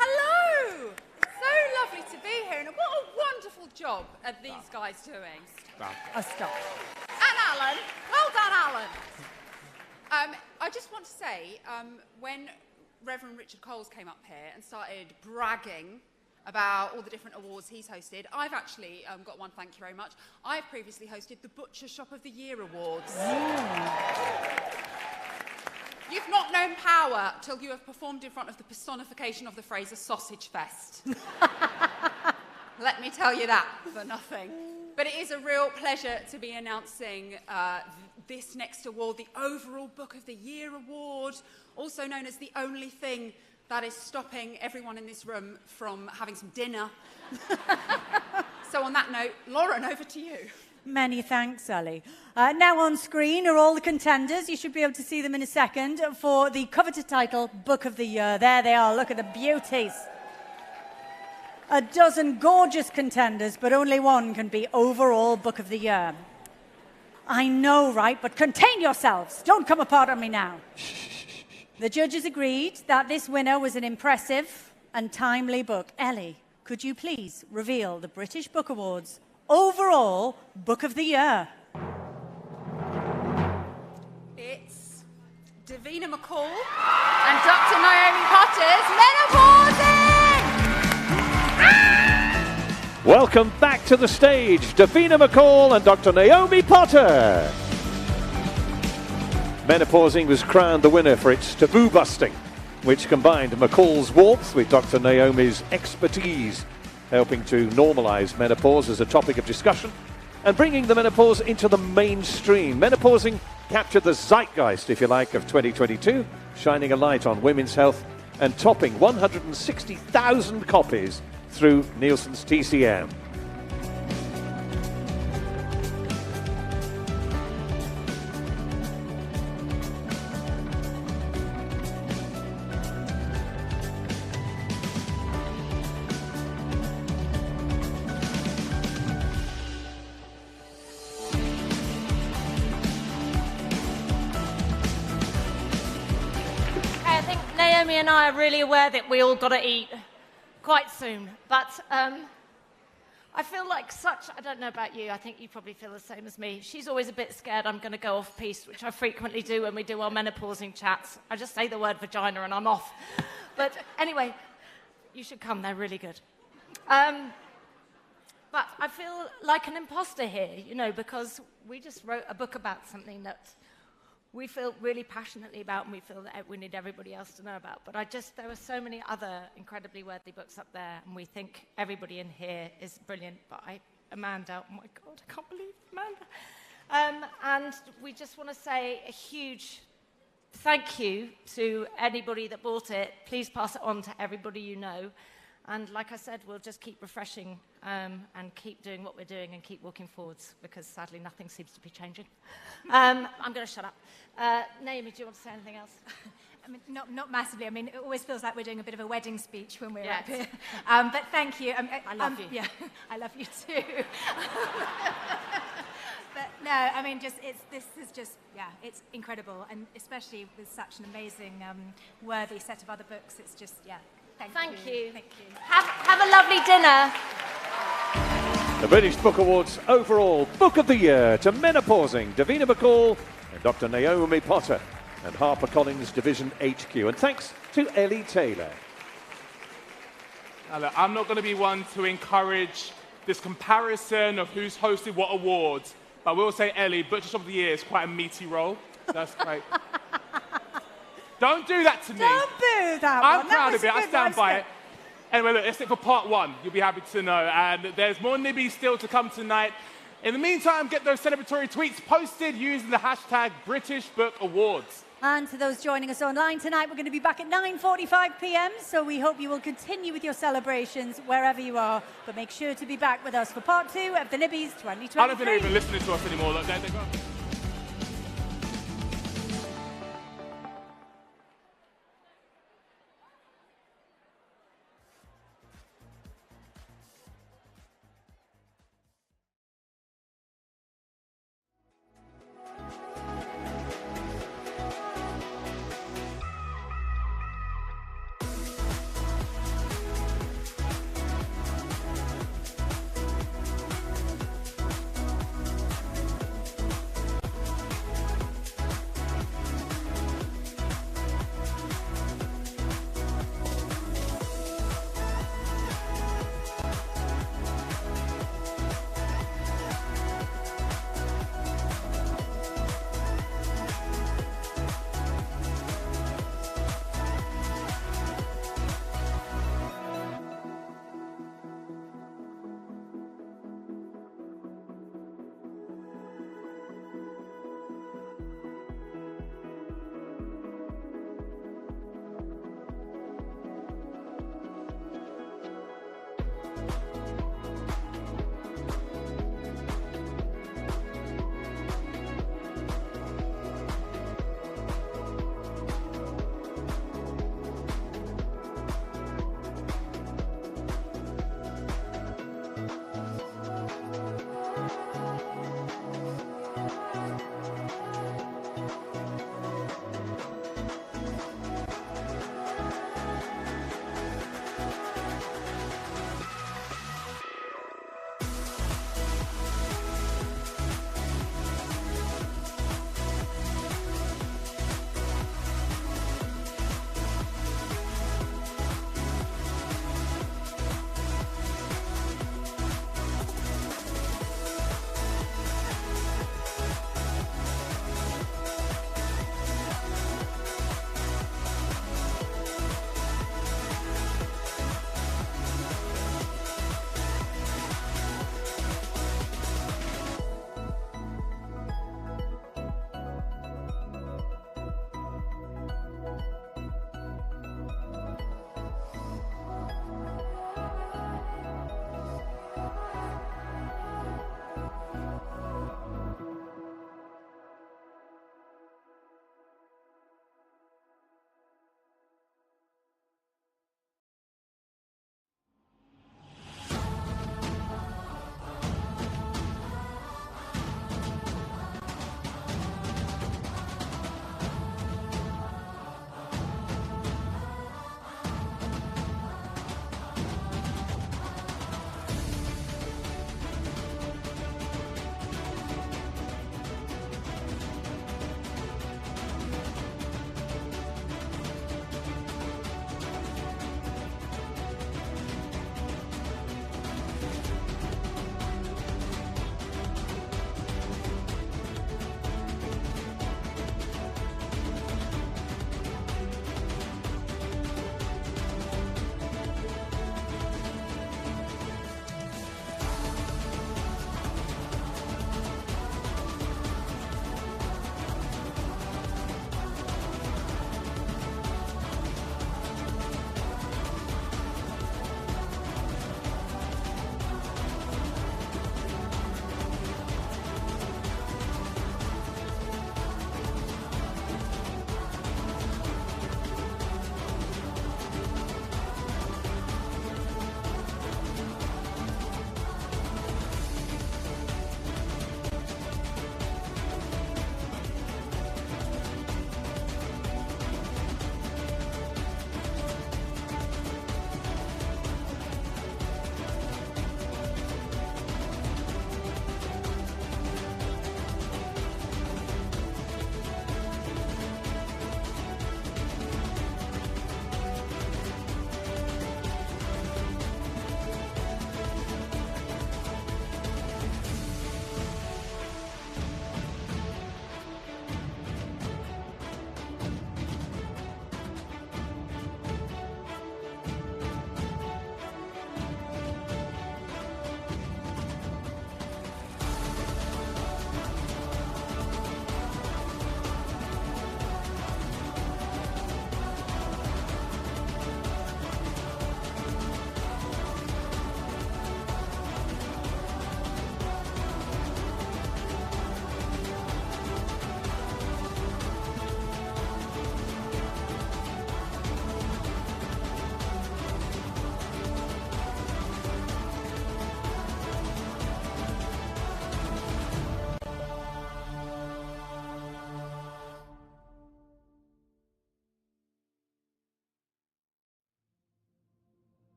Speaker 9: Hello! It's so lovely to be here, and what a wonderful job are these guys doing.
Speaker 6: Stop.
Speaker 9: And Alan. Well done, Alan. I just want to say, when Reverend Richard Coles came up here and started bragging about all the different awards he's hosted, I've actually got one, thank you very much. I've previously hosted the Butcher Shop of the Year Awards. You've not known power till you have performed in front of the personification of the phrase a sausage fest. Let me tell you that for nothing. But it is a real pleasure to be announcing this next award, the Overall Book of the Year Award, also known as the only thing that is stopping everyone in this room from having some dinner. So on that note, Lauren, over to you.
Speaker 6: Many thanks, Ellie. Now on screen are all the contenders. You should be able to see them in a second for the coveted title, Book of the Year. There they are. Look at the beauties. A dozen gorgeous contenders, but only one can be Overall Book of the Year. I know, right? But contain yourselves. Don't come apart on me now. The judges agreed that this winner was an impressive and timely book. Ellie, could you please reveal the British Book Awards Overall Book of the Year?
Speaker 9: It's Davina McCall and Dr. Naomi Potter's Menopausing!
Speaker 15: Welcome back to the stage, Davina McCall and Dr. Naomi Potter. Menopausing was crowned the winner for its taboo busting, which combined McCall's warmth with Dr. Naomi's expertise, helping to normalise menopause as a topic of discussion and bringing the menopause into the mainstream. Menopausing captured the zeitgeist, if you like, of 2022, shining a light on women's health and topping 160,000 copies through Nielsen's TCM.
Speaker 8: Naomi and I are really aware that we all got to eat quite soon. But I feel like I don't know about you, I think you probably feel the same as me. She's always a bit scared I'm going to go off piste, which I frequently do when we do our menopausing chats. I just say the word vagina and I'm off. But anyway, you should come, they're really good. But I feel like an imposter here, you know, because we just wrote a book about something that we feel really passionately about and we feel that we need everybody else to know about. But there are so many other incredibly worthy books up there, and we think everybody in here is brilliant. But Amanda, oh my God, I can't believe Amanda. And we just want to say a huge thank you to anybody that bought it. Please pass it on to everybody you know. And like I said, we'll just keep refreshing and keep doing what we're doing and keep walking forwards, because sadly nothing seems to be changing. I'm going to shut up. Naomi, do you want to say anything else?
Speaker 11: I mean, not massively. I mean, it always feels like we're doing a bit of a wedding speech when we're
Speaker 8: Yes.
Speaker 11: up here. But thank you.
Speaker 8: I love you.
Speaker 11: Yeah, I love you too. But no, I mean, this is just, yeah, it's incredible. And especially with such an amazing, worthy set of other books, it's just, yeah. Thank you. Thank you.
Speaker 8: Have a lovely dinner.
Speaker 15: The British Book Awards overall Book of the Year to Menopausing, Davina McCall and Dr. Naomi Potter and HarperCollins Division HQ. And thanks to Ellie Taylor.
Speaker 18: Now, look, I'm not going to be one to encourage this comparison of who's hosted what awards, but I will say, Ellie, Butchers of the Year is quite a meaty role. That's great. Don't do that to me.
Speaker 6: Don't boo that
Speaker 18: I'm
Speaker 6: one.
Speaker 18: proud of it. I stand by
Speaker 6: it.
Speaker 18: it. Anyway, look, that's it for part one. You'll be happy to know. And there's more Nibbies still to come tonight. In the meantime, get those celebratory tweets posted using the hashtag British Book Awards.
Speaker 6: And to those joining us online tonight, we're going to be back at 9:45 p.m. So we hope you will continue with your celebrations wherever you are. But make sure to be back with us for part 2 of the Nibbies 2023.
Speaker 18: I don't think they're even listening to us anymore. Look, there they go.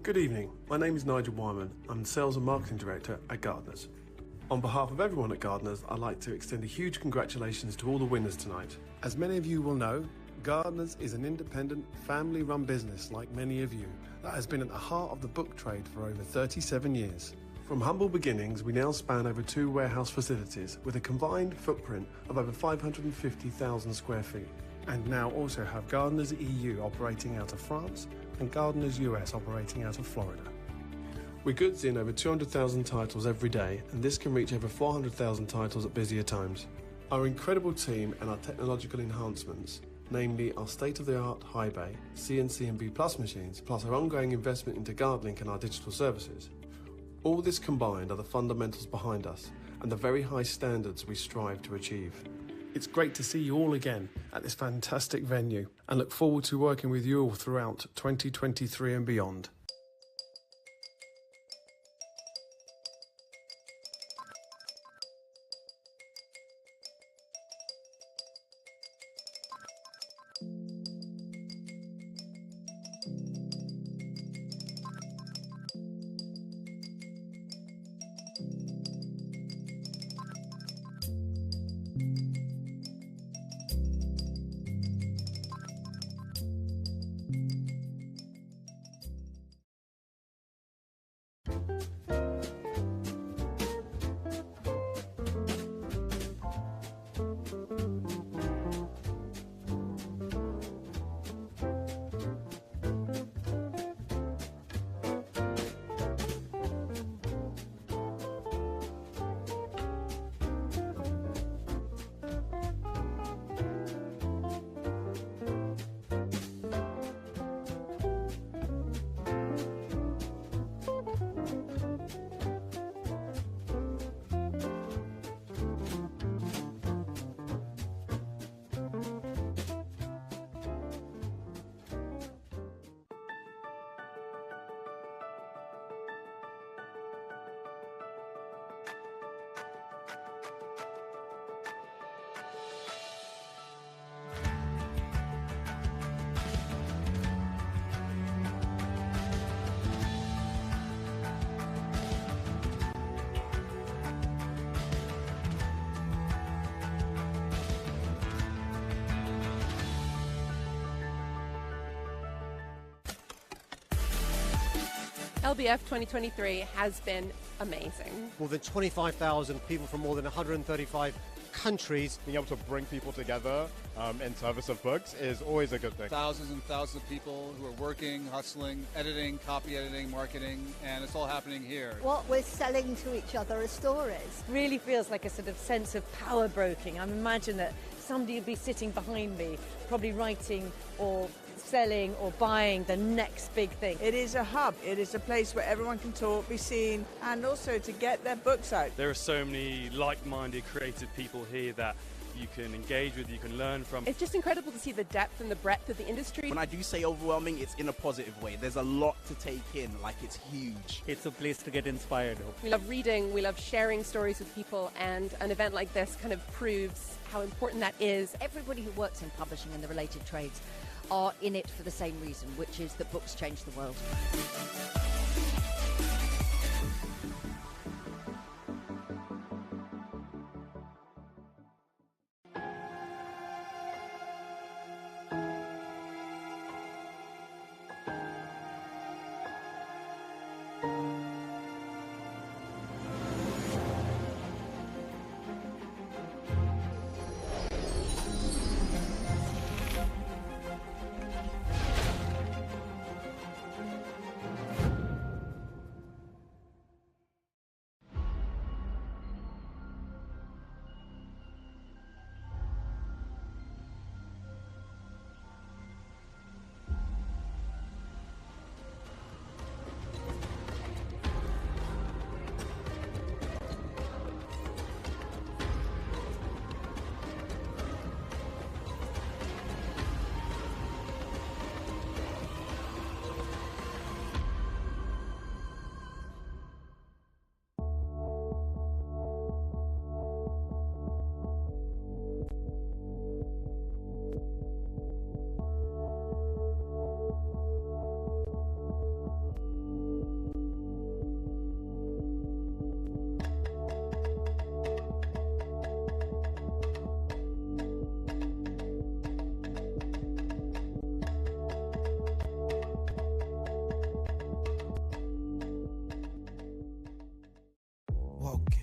Speaker 12: Good evening, my name is Nigel Wyman. I'm the Sales and Marketing Director at Gardeners. On behalf of everyone at Gardeners, I'd like to extend a huge congratulations to all the winners tonight. As many of you will know, Gardeners is an independent, family-run business like many of you that has been at the heart of the book trade for over 37 years. From humble beginnings, we now span over 2 warehouse facilities with a combined footprint of over 550,000 square feet, and now also have Gardeners EU operating out of France and Gardeners US operating out of Florida. We goods in over 200,000 titles every day, and this can reach over 400,000 titles at busier times. Our incredible team and our technological enhancements, namely our state-of-the-art high bay, CNC and B+ machines, plus our ongoing investment into GuardLink and our digital services. All this combined are the fundamentals behind us and the very high standards we strive to achieve. It's great to see you all again at this fantastic venue and look forward to working with you all throughout 2023 and beyond.
Speaker 13: LBF 2023 has been amazing.
Speaker 20: More than 25,000 people from more than 135 countries.
Speaker 24: Being able to bring people together in service of books is always a good thing.
Speaker 25: Thousands and thousands of people who are working, hustling, editing, copy editing, marketing, and it's all happening here.
Speaker 26: What we're selling to each other are stories.
Speaker 27: Really feels like a sort of sense of power broking. I imagine that somebody would be sitting behind me, probably writing or selling or buying the next big thing.
Speaker 28: It is a hub. It is a place where everyone can talk, be seen, and also to get their books out.
Speaker 29: There are so many like-minded, creative people here that you can engage with, you can learn from.
Speaker 13: It's just incredible to see the depth and the breadth of the industry.
Speaker 30: When I do say overwhelming, it's in a positive way. There's a lot to take in, like it's huge.
Speaker 31: It's a place to get inspired.
Speaker 13: We love reading, we love sharing stories with people, and an event like this kind of proves how important that is.
Speaker 32: Everybody who works in publishing and the related trades are in it for the same reason, which is that books change the world.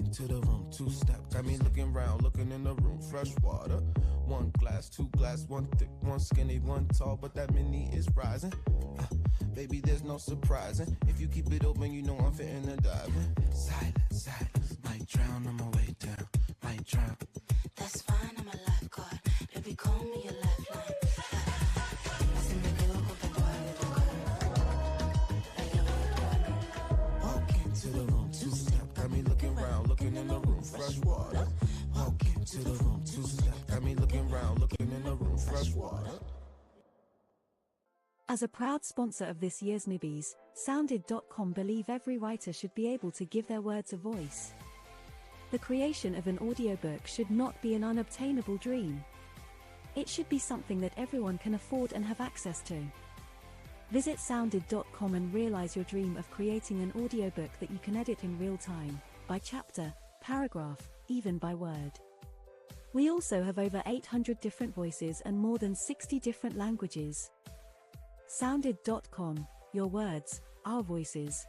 Speaker 1: into the room, two-step. Got me looking round, looking in the room, fresh water. 1 glass, 2 glass, 1 thick, 1 skinny, 1 tall, but that mini is rising. Baby, there's no surprising. If you keep it open, you know I'm fitting to dive in. Silence, silence, might drown on my way down, might drown.
Speaker 3: That's fine, I'm a lifeguard. Baby, call me a lifeline.
Speaker 1: Walk into the room, two-step. Got me looking round, looking in the room, fresh water. Walk into the room, two-step. Got me looking round, looking in the room, fresh water.
Speaker 4: As a proud sponsor of this year's Nibbies, Sounded.com believe every writer should be able to give their words a voice. The creation of an audiobook should not be an unobtainable dream. It should be something that everyone can afford and have access to. Visit Sounded.com and realize your dream of creating an audiobook that you can edit in real time, by chapter, paragraph, even by word. We also have over 800 different voices and more than 60 different languages. Sounded.com, your words, our voices.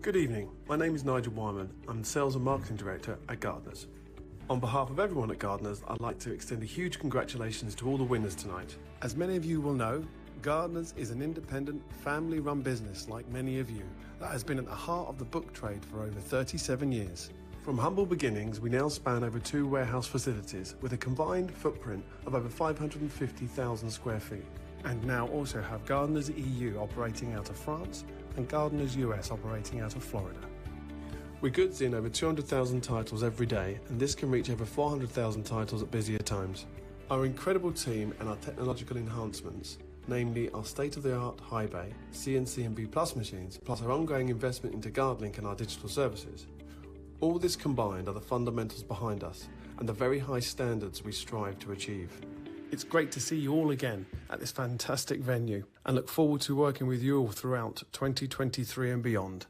Speaker 12: Good evening, my name is Nigel Wyman. I'm the Sales and Marketing Director at Gardeners. On behalf of everyone at Gardeners, I'd like to extend a huge congratulations to all the winners tonight. As many of you will know, Gardeners is an independent, family-run business like many of you that has been at the heart of the book trade for over 37 years. From humble beginnings, we now span over 2 warehouse facilities with a combined footprint of over 550,000 square feet, and now also have Gardeners EU operating out of France and Gardeners US operating out of Florida. We goods in over 200,000 titles every day, and this can reach over 400,000 titles at busier times. Our incredible team and our technological enhancements, namely our state-of-the-art high bay, CNC and B+ machines, plus our ongoing investment into GuardLink and our digital services. All this combined are the fundamentals behind us and the very high standards we strive to achieve. It's great to see you all again at this fantastic venue and look forward to working with you all throughout 2023 and beyond.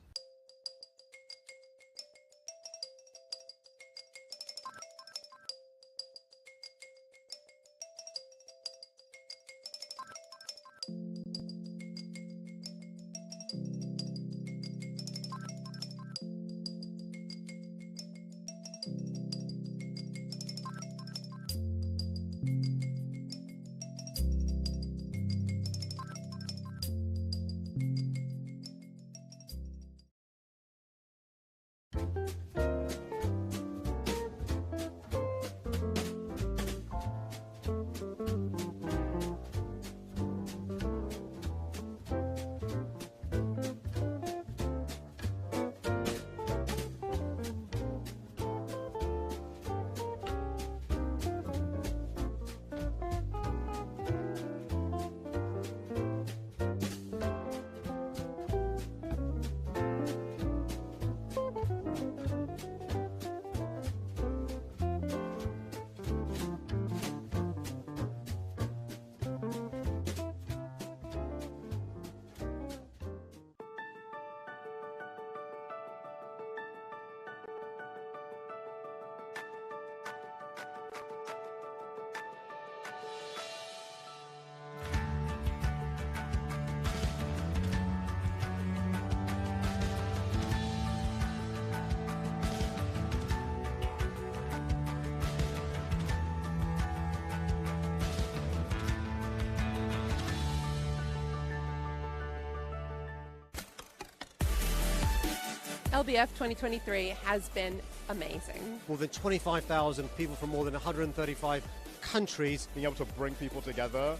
Speaker 13: LBF 2023 has been amazing.
Speaker 20: More than 25,000 people from more than 135 countries.
Speaker 24: Being able to bring people together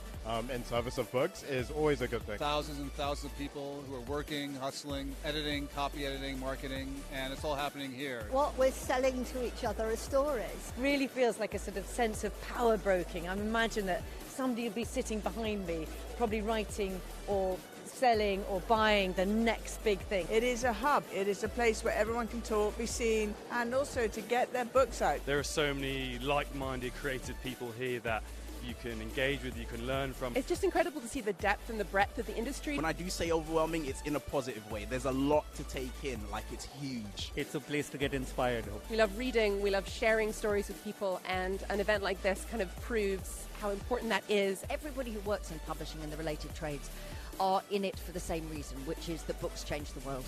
Speaker 24: in service of books is always a good thing.
Speaker 25: Thousands and thousands of people who are working, hustling, editing, copy editing, marketing, and it's all happening here.
Speaker 26: What we're selling to each other are stories.
Speaker 27: Really feels like a sort of sense of power broking. I imagine that somebody will be sitting behind me, probably writing or selling or buying the next big thing.
Speaker 28: It is a hub. It is a place where everyone can talk, be seen, and also to get their books out.
Speaker 29: There are so many like-minded creative people here that you can engage with, you can learn from.
Speaker 13: It's just incredible to see the depth and the breadth of the industry.
Speaker 30: When I do say overwhelming, it's in a positive way. There's a lot to take in, like it's huge.
Speaker 2: It's a place to get inspired.
Speaker 13: We love reading, we love sharing stories with people, and an event like this kind of proves how important that is.
Speaker 32: Everybody who works in publishing and the related trades are in it for the same reason, which is that books change the world.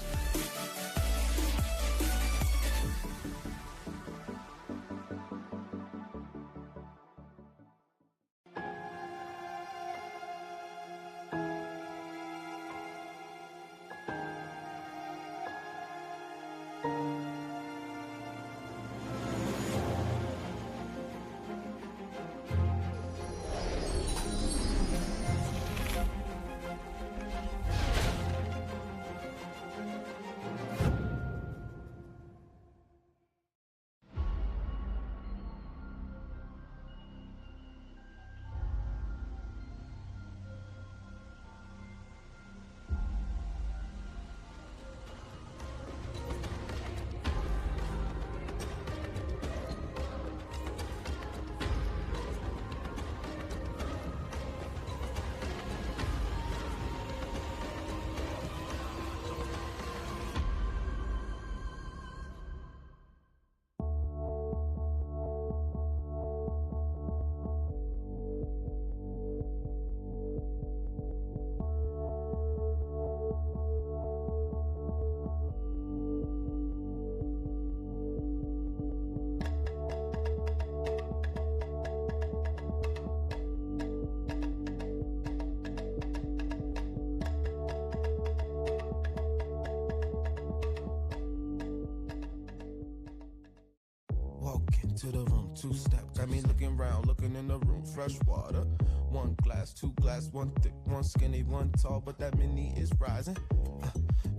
Speaker 1: into the room, two-step. Got me looking round, looking in the room. Fresh water. One glass, two glass, one thick, one skinny, one tall, but that mini is rising.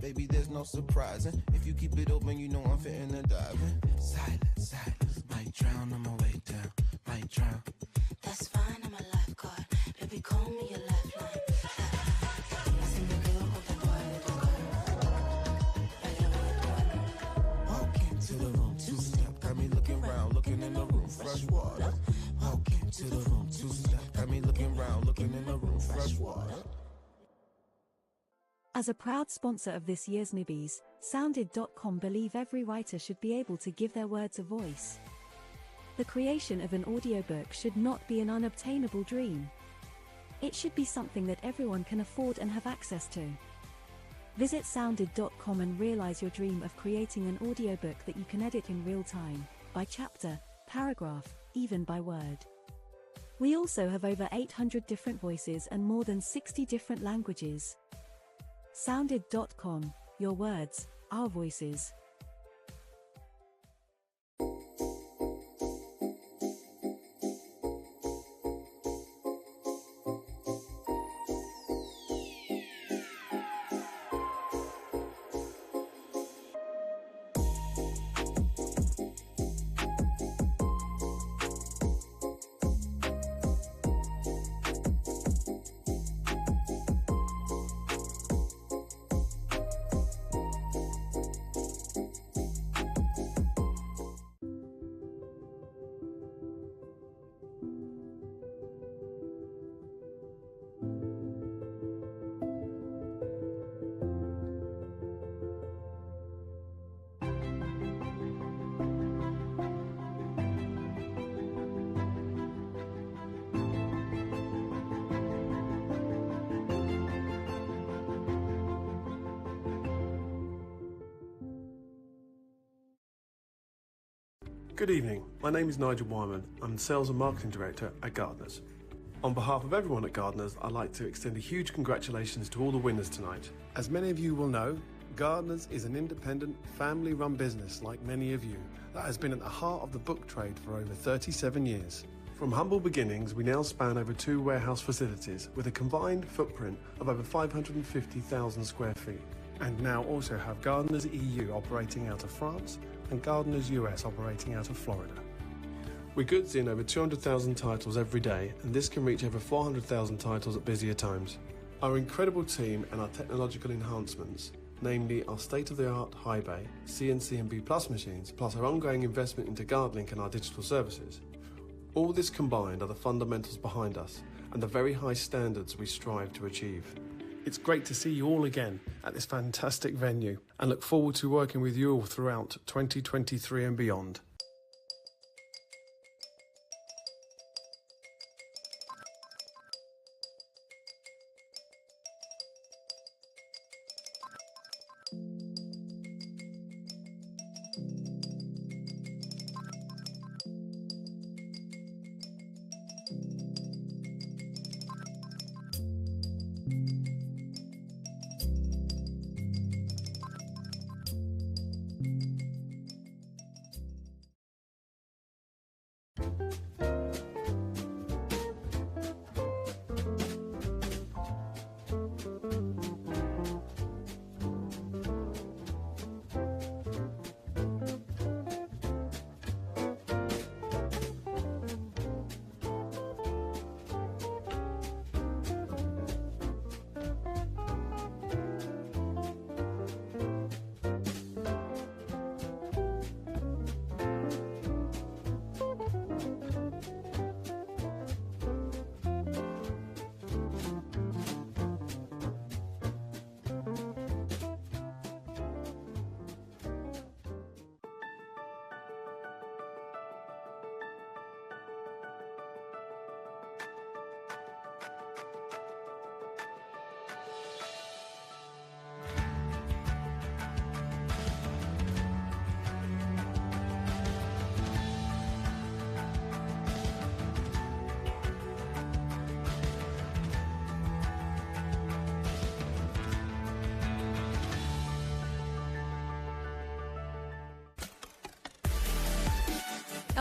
Speaker 1: Baby, there's no surprising. If you keep it open, you know I'm fitting and diving. Silence, silence. Might drown on my way down. Might drown.
Speaker 3: That's fine, I'm a lifeguard. Baby, call me a lifeline. Así me quedo con tu
Speaker 1: Walk into the room, two-step. Got me looking round, looking in the room. Fresh water. Walk into the room, two-step. Got me looking round, looking in the room. Fresh water.
Speaker 4: As a proud sponsor of this year's Nibbies, Sounded.com believe every writer should be able to give their words a voice. The creation of an audiobook should not be an unobtainable dream. It should be something that everyone can afford and have access to. Visit Sounded.com and realize your dream of creating an audiobook that you can edit in real time, by chapter, paragraph, even by word. We also have over 800 different voices and more than 60 different languages. Sounded.com, your words, our voices.
Speaker 12: Good evening, my name is Nigel Wyman. I'm the Sales and Marketing Director at Gardeners. On behalf of everyone at Gardeners, I'd like to extend a huge congratulations to all the winners tonight. As many of you will know, Gardeners is an independent, family-run business like many of you that has been at the heart of the book trade for over 37 years. From humble beginnings, we now span over 2 warehouse facilities with a combined footprint of over 550,000 square feet, and now also have Gardeners EU operating out of France and Gardeners US operating out of Florida. We goods in over 200,000 titles every day, and this can reach over 400,000 titles at busier times. Our incredible team and our technological enhancements, namely our state-of-the-art high bay, CNC and B+ machines, plus our ongoing investment into GuardLink and our digital services. All this combined are the fundamentals behind us and the very high standards we strive to achieve. It's great to see you all again at this fantastic venue and look forward to working with you all throughout 2023 and beyond.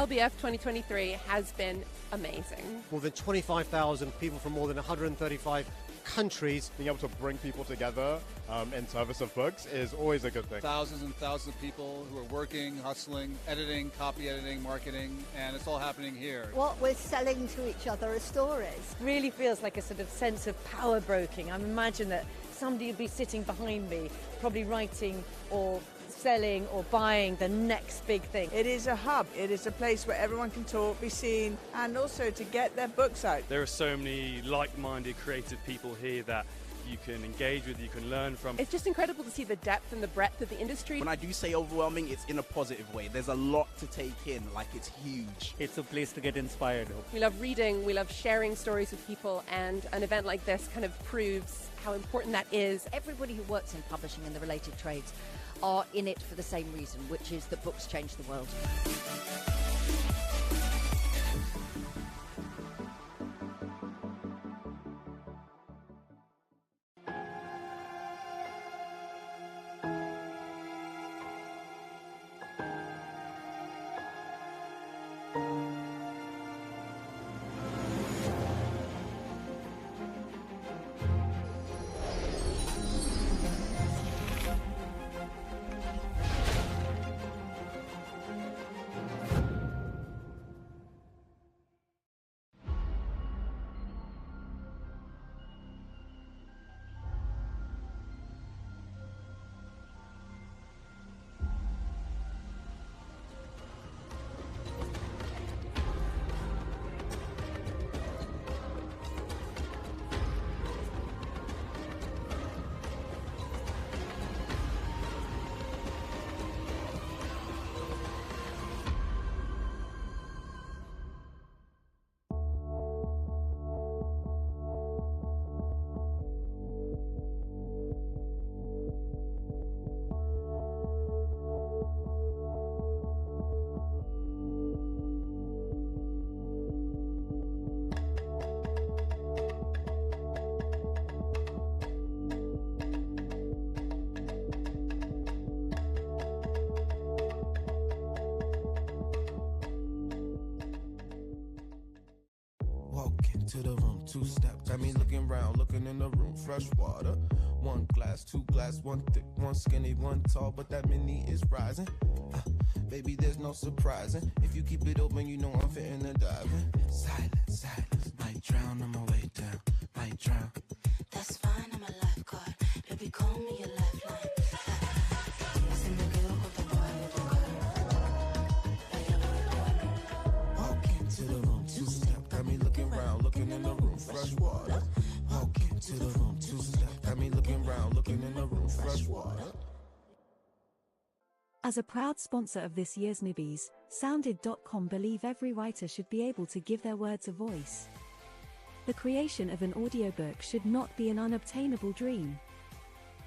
Speaker 13: LBF 2023 has been amazing.
Speaker 20: More than 25,000 people from more than 135 countries.
Speaker 24: Being able to bring people together in service of books is always a good thing.
Speaker 25: Thousands and thousands of people who are working, hustling, editing, copy editing, marketing, and it's all happening here.
Speaker 26: What we're selling to each other are stories.
Speaker 27: Really feels like a sort of sense of power broking. I imagine that somebody would be sitting behind me, probably writing or selling or buying the next big thing.
Speaker 28: It is a hub. It is a place where everyone can talk, be seen, and also to get their books out.
Speaker 29: There are so many like-minded creative people here that you can engage with, you can learn from.
Speaker 13: It's just incredible to see the depth and the breadth of the industry.
Speaker 30: When I do say overwhelming, it's in a positive way. There's a lot to take in, like it's huge.
Speaker 2: It's a place to get inspired.
Speaker 13: We love reading, we love sharing stories with people, and an event like this kind of proves how important that is.
Speaker 32: Everybody who works in publishing and the related trades are in it for the same reason, which is that books change the world.
Speaker 1: To the room, two-step, got me looking round, looking in the room, fresh water. One glass, two glass, one thick, one skinny, one tall, but that mini is rising. Baby, there's no surprising. If you keep it open, you know I'm fitting to dive in. Silence, silence, might drown on my way down, might drown.
Speaker 3: That's fine, I'm a lifeguard. Baby, call me a lifeline. Si me quedo contigo,
Speaker 1: Walk into the room, two-step, got me looking round, looking in the room, fresh water. Walk into the room, two-step, got me looking round, looking in the room, fresh water.
Speaker 4: As a proud sponsor of this year's Nibbies, Sounded.com believe every writer should be able to give their words a voice. The creation of an audiobook should not be an unobtainable dream.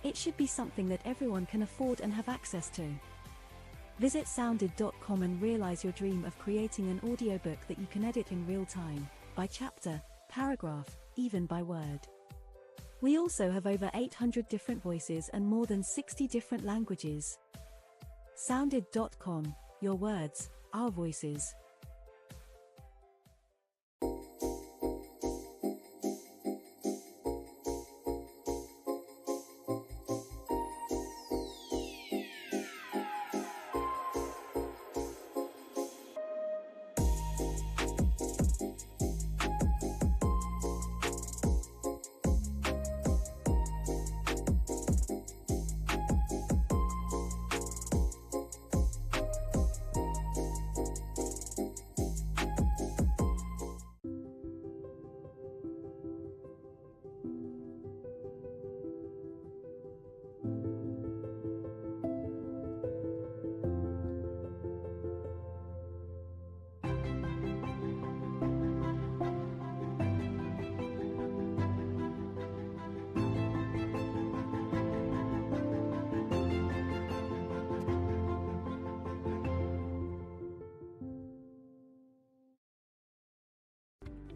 Speaker 4: It should be something that everyone can afford and have access to. Visit Sounded.com and realize your dream of creating an audiobook that you can edit in real time, by chapter, paragraph, even by word. We also have over 800 different voices and more than 60 different languages. Sounded.com, your words, our voices.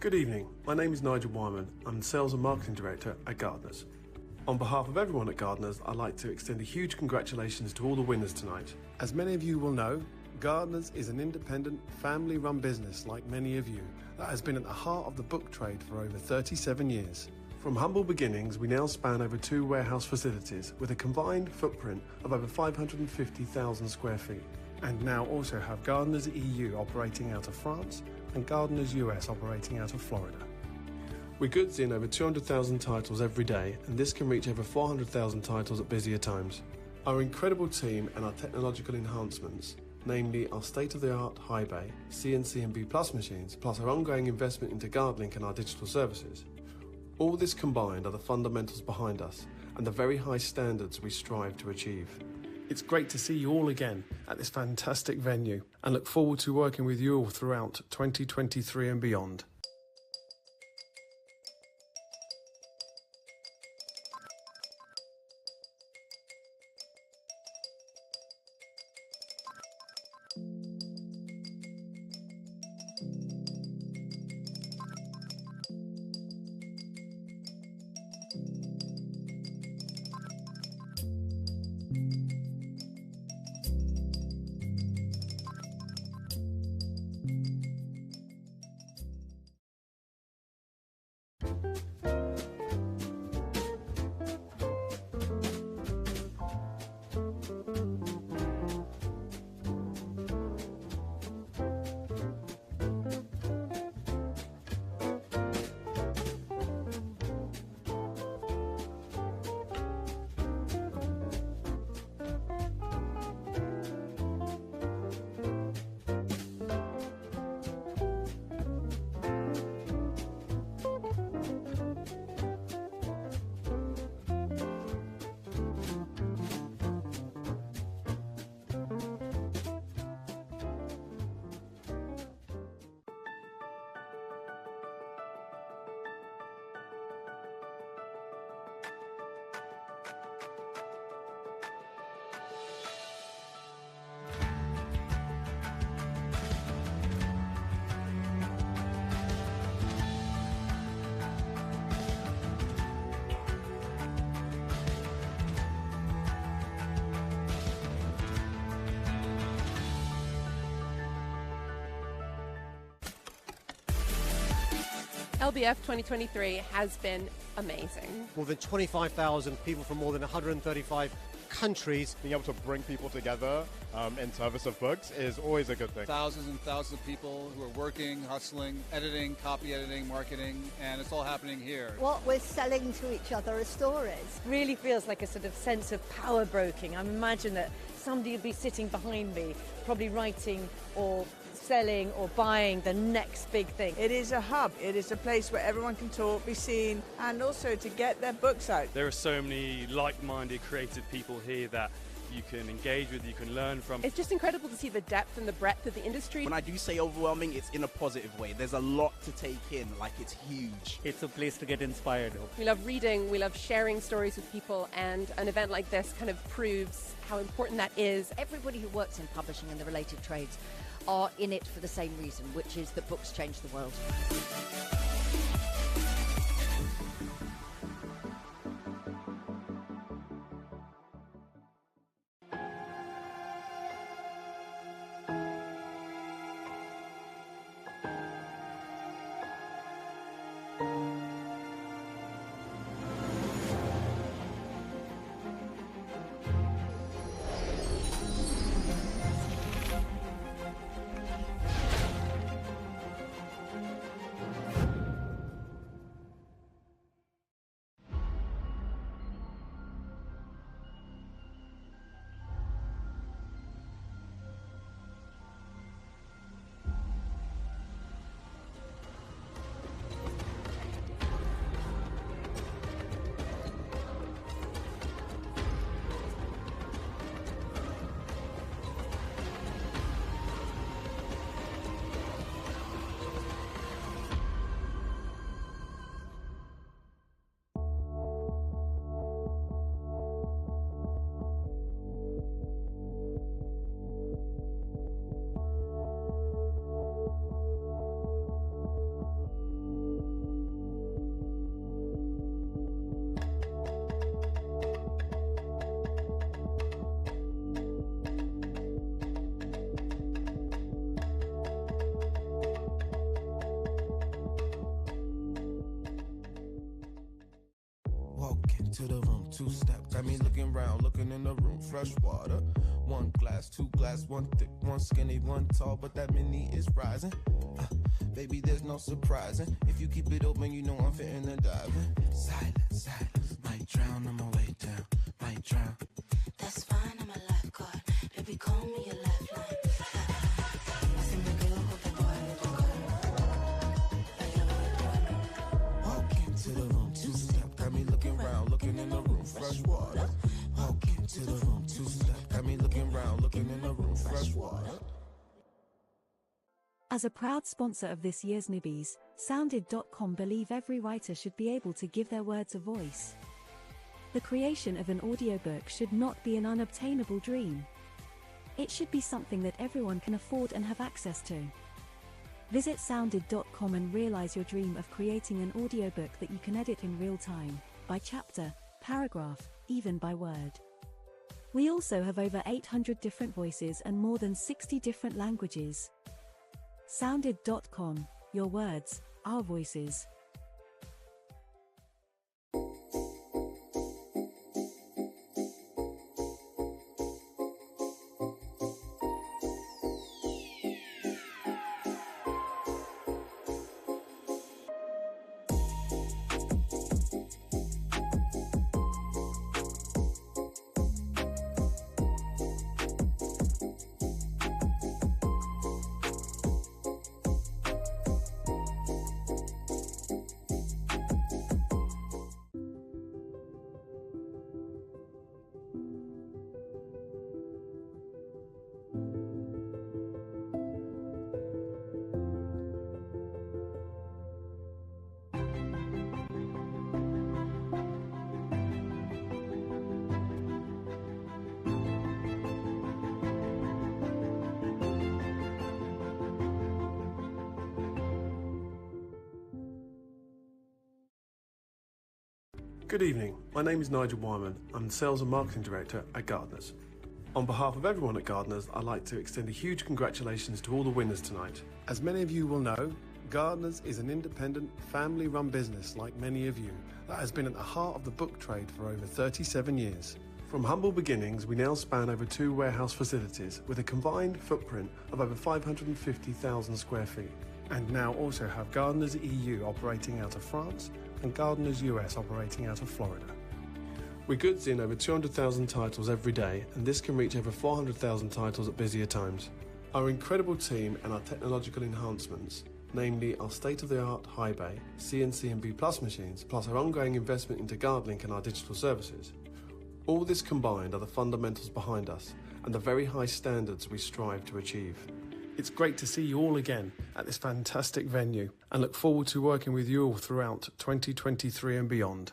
Speaker 12: Good evening, my name is Nigel Wyman. I'm the Sales and Marketing Director at Gardeners. On behalf of everyone at Gardeners, I'd like to extend a huge congratulations to all the winners tonight. As many of you will know, Gardeners is an independent, family-run business like many of you that has been at the heart of the book trade for over 37 years. From humble beginnings, we now span over 2 warehouse facilities with a combined footprint of over 550,000 square feet, and now also have Gardeners EU operating out of France and Gardeners US operating out of Florida. We goods in over 200,000 titles every day, and this can reach over 400,000 titles at busier times. Our incredible team and our technological enhancements, namely our state-of-the-art high bay, CNC and B+ machines, plus our ongoing investment into GuardLink and our digital services. All this combined are the fundamentals behind us and the very high standards we strive to achieve. It's great to see you all again at this fantastic venue and look forward to working with you all throughout 2023 and beyond.
Speaker 13: LBF 2023 has been amazing.
Speaker 20: More than 25,000 people from more than 135 countries.
Speaker 24: Being able to bring people together in service of books is always a good thing.
Speaker 25: Thousands and thousands of people who are working, hustling, editing, copy editing, marketing, and it's all happening here.
Speaker 26: What we're selling to each other are stories.
Speaker 27: Really feels like a sort of sense of power broking. I imagine that somebody would be sitting behind me, probably writing or selling or buying the next big thing.
Speaker 28: It is a hub. It is a place where everyone can talk, be seen, and also to get their books out.
Speaker 29: There are so many like-minded, creative people here that you can engage with, you can learn from.
Speaker 13: It's just incredible to see the depth and the breadth of the industry.
Speaker 30: When I do say overwhelming, it's in a positive way. There's a lot to take in, like it's huge.
Speaker 2: It's a place to get inspired.
Speaker 13: We love reading, we love sharing stories with people, and an event like this kind of proves how important that is.
Speaker 32: Everybody who works in publishing and the related trades are in it for the same reason, which is that books change the world.
Speaker 1: Walk into the room, two-step, got me looking round, looking in the room, fresh water. One glass, two glass, one thick, one skinny, one tall, but that mini is rising. Baby, there's no surprising. If you keep it open, you know I'm fitting and diving. Silence, silence, might drown on my way down, might drown.
Speaker 3: That's fine, I'm a lifeguard. Baby, call me a lifeline. Así me quedo con tu
Speaker 1: Walk into the room, two-step, got me looking round, looking in the room, fresh water. Walk into the room, two-step, got me looking round, looking in the room, fresh water.
Speaker 4: As a proud sponsor of this year's Nibbies, Sounded.com believe every writer should be able to give their words a voice. The creation of an audiobook should not be an unobtainable dream. It should be something that everyone can afford and have access to. Visit Sounded.com and realize your dream of creating an audiobook that you can edit in real time, by chapter, paragraph, even by word. We also have over 800 different voices and more than 60 different languages. Sounded.com, your words, our voices.
Speaker 12: Good evening, my name is Nigel Wyman. I'm the Sales and Marketing Director at Gardeners. On behalf of everyone at Gardeners, I'd like to extend a huge congratulations to all the winners tonight. As many of you will know, Gardeners is an independent, family-run business like many of you that has been at the heart of the book trade for over 37 years. From humble beginnings, we now span over 2 warehouse facilities with a combined footprint of over 550,000 square feet, and now also have Gardeners EU operating out of France and Gardeners US operating out of Florida. We goods in over 200,000 titles every day, and this can reach over 400,000 titles at busier times. Our incredible team and our technological enhancements, namely our state-of-the-art high bay, CNC and B+ machines, plus our ongoing investment into GuardLink and our digital services. All this combined are the fundamentals behind us and the very high standards we strive to achieve. It's great to see you all again at this fantastic venue and look forward to working with you all throughout 2023 and beyond.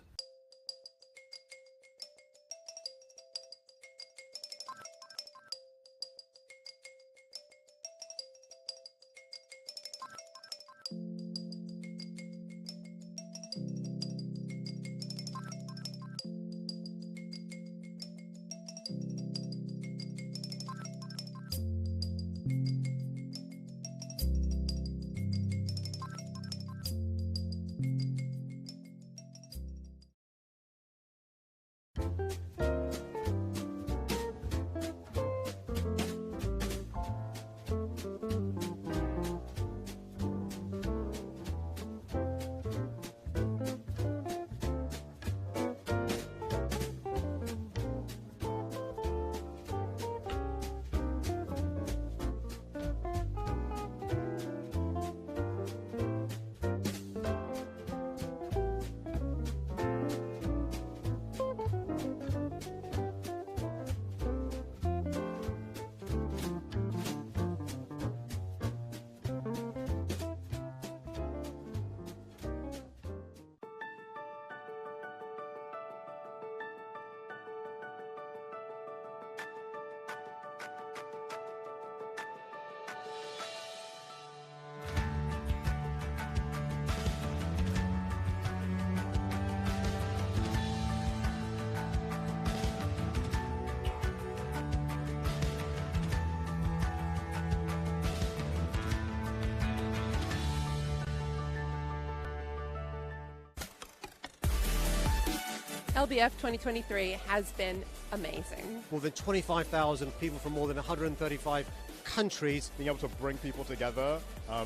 Speaker 13: LBF 2023 has been amazing.
Speaker 20: More than 25,000 people from more than 135 countries.
Speaker 24: Being able to bring people together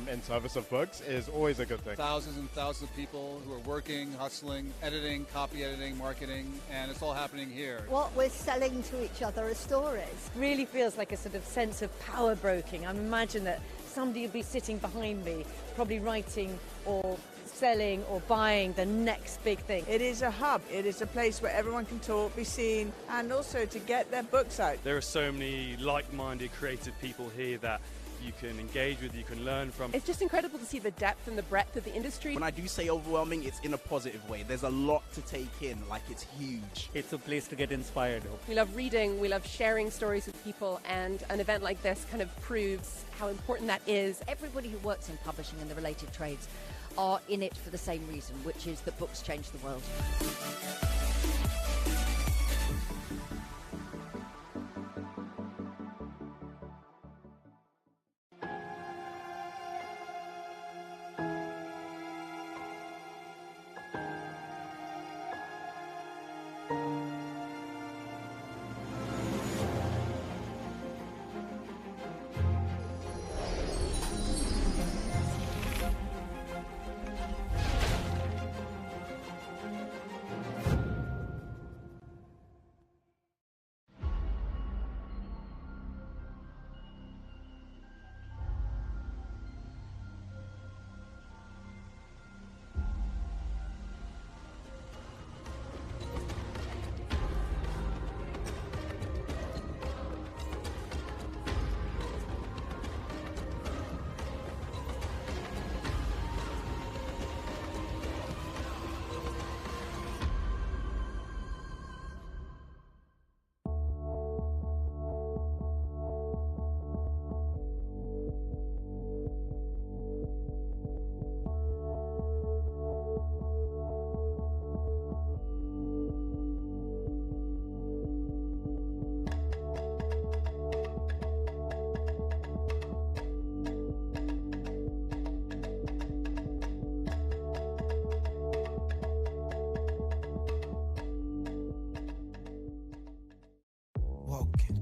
Speaker 24: in service of books is always a good thing.
Speaker 25: Thousands and thousands of people who are working, hustling, editing, copy editing, marketing, and it's all happening here.
Speaker 26: What we're selling to each other are stories.
Speaker 27: Really feels like a sort of sense of power broking. I imagine that somebody will be sitting behind me, probably writing or selling or buying the next big thing.
Speaker 28: It is a hub. It is a place where everyone can talk, be seen, and also to get their books out.
Speaker 29: There are so many like-minded creative people here that you can engage with, you can learn from.
Speaker 13: It's just incredible to see the depth and the breadth of the industry.
Speaker 30: When I do say overwhelming, it's in a positive way. There's a lot to take in, like it's huge.
Speaker 2: It's a place to get inspired.
Speaker 13: We love reading, we love sharing stories with people, and an event like this kind of proves how important that is.
Speaker 32: Everybody who works in publishing and the related trades are in it for the same reason, which is that books change the world.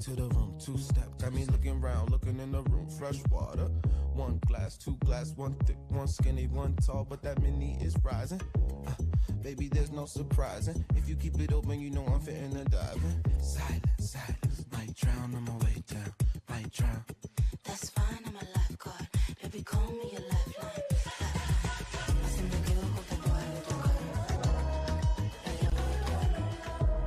Speaker 1: To the room, two-step, got me looking round, looking in the room, fresh water. One glass, two glass, one thick, one skinny, one tall, but that mini is rising. Baby, there's no surprising. If you keep it open, you know I'm fitting to dive in. Silence, silence, might drown on my way down, might drown.
Speaker 3: That's fine, I'm a lifeguard. Baby, call me a lifeline. Listen, the girl hold the boy with the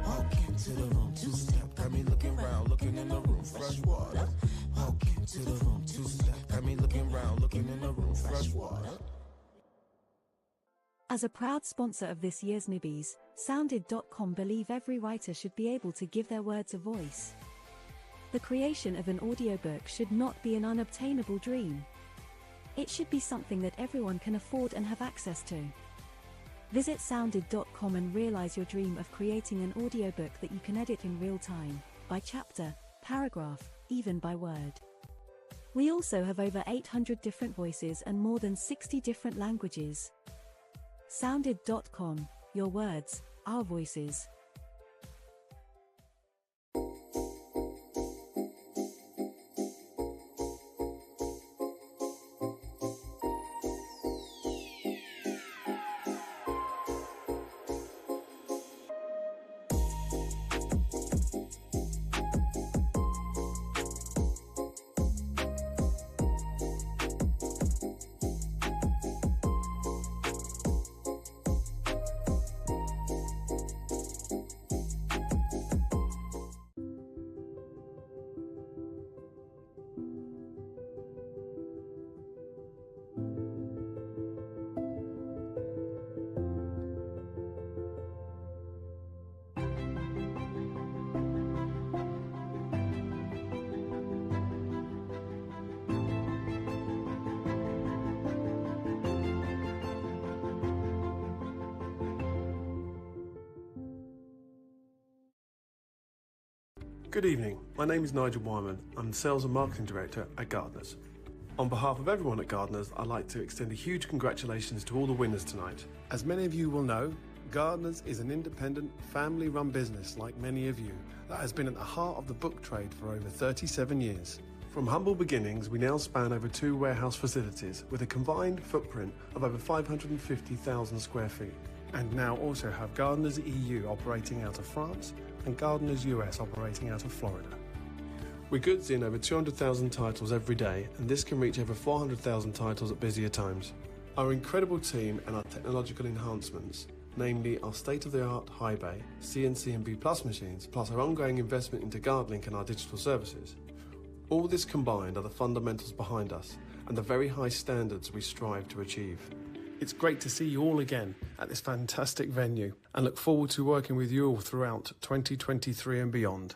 Speaker 1: Walk into the room, two-step, got me looking round, looking in the room, fresh water. Walk into the room, two-step, got me looking round, looking in the room, fresh water.
Speaker 4: As a proud sponsor of this year's Nibbies, Sounded.com believe every writer should be able to give their words a voice. The creation of an audiobook should not be an unobtainable dream. It should be something that everyone can afford and have access to. Visit Sounded.com and realize your dream of creating an audiobook that you can edit in real time, by chapter, paragraph, even by word. We also have over 800 different voices and more than 60 different languages. Sounded.com, your words, our voices.
Speaker 12: Good evening, my name is Nigel Wyman. I'm the Sales and Marketing Director at Gardeners. On behalf of everyone at Gardeners, I'd like to extend a huge congratulations to all the winners tonight. As many of you will know, Gardeners is an independent, family-run business like many of you that has been at the heart of the book trade for over 37 years. From humble beginnings, we now span over 2 warehouse facilities with a combined footprint of over 550,000 square feet, and now also have Gardeners EU operating out of France and Gardeners US operating out of Florida. We goods in over 200,000 titles every day, and this can reach over 400,000 titles at busier times. Our incredible team and our technological enhancements, namely our state-of-the-art high bay, CNC and B+ machines, plus our ongoing investment into GuardLink and our digital services. All this combined are the fundamentals behind us and the very high standards we strive to achieve. It's great to see you all again at this fantastic venue and look forward to working with you all throughout 2023 and beyond.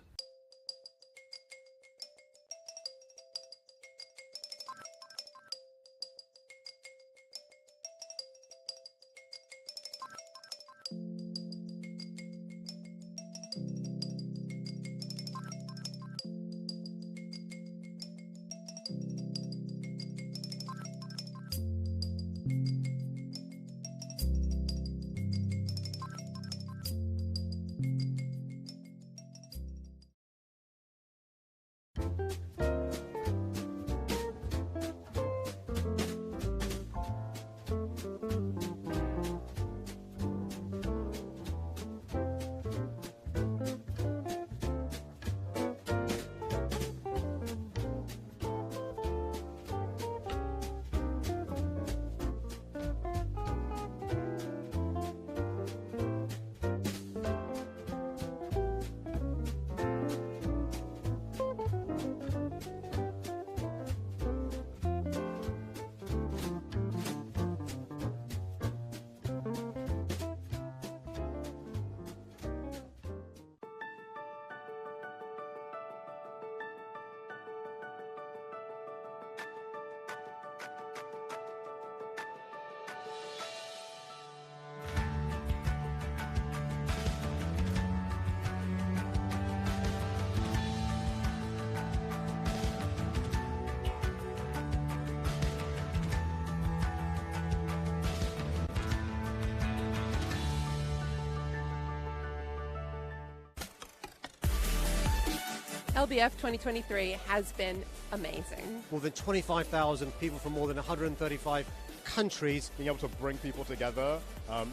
Speaker 13: LBF 2023 has been amazing.
Speaker 20: More than 25,000 people from more than 135 countries.
Speaker 24: Being able to bring people together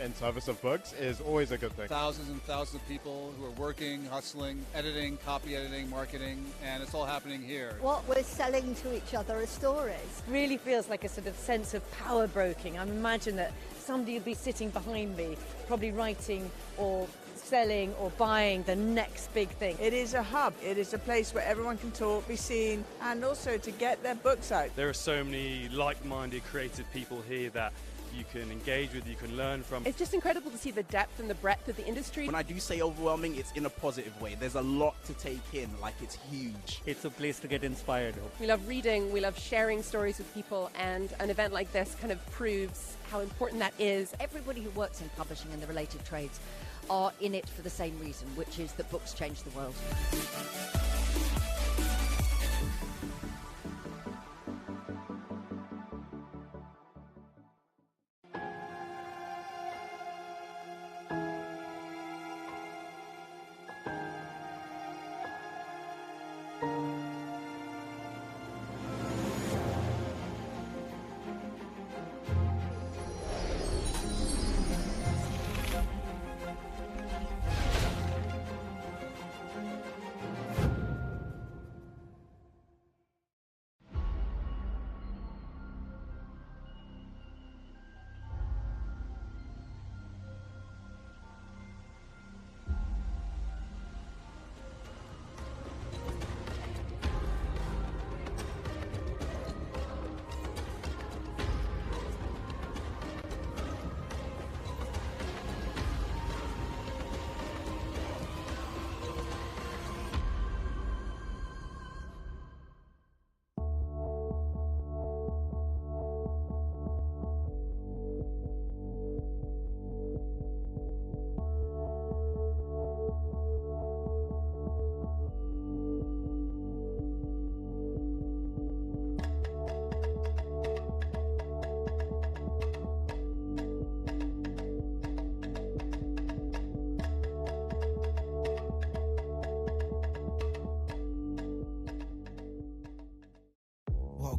Speaker 24: in service of books is always a good thing.
Speaker 25: Thousands and thousands of people who are working, hustling, editing, copy editing, marketing, and it's all happening here.
Speaker 26: What we're selling to each other are stories.
Speaker 27: Really feels like a sort of sense of power broking. I imagine that somebody would be sitting behind me, probably writing or selling or buying the next big thing.
Speaker 28: It is a hub. It is a place where everyone can talk, be seen, and also to get their books out.
Speaker 29: There are so many like-minded creative people here that you can engage with, you can learn from.
Speaker 13: It's just incredible to see the depth and the breadth of the industry.
Speaker 30: When I do say overwhelming, it's in a positive way. There's a lot to take in, like it's huge.
Speaker 2: It's a place to get inspired.
Speaker 13: We love reading, we love sharing stories with people, and an event like this kind of proves how important that is.
Speaker 32: Everybody who works in publishing and the related trades are in it for the same reason, which is that books change the world.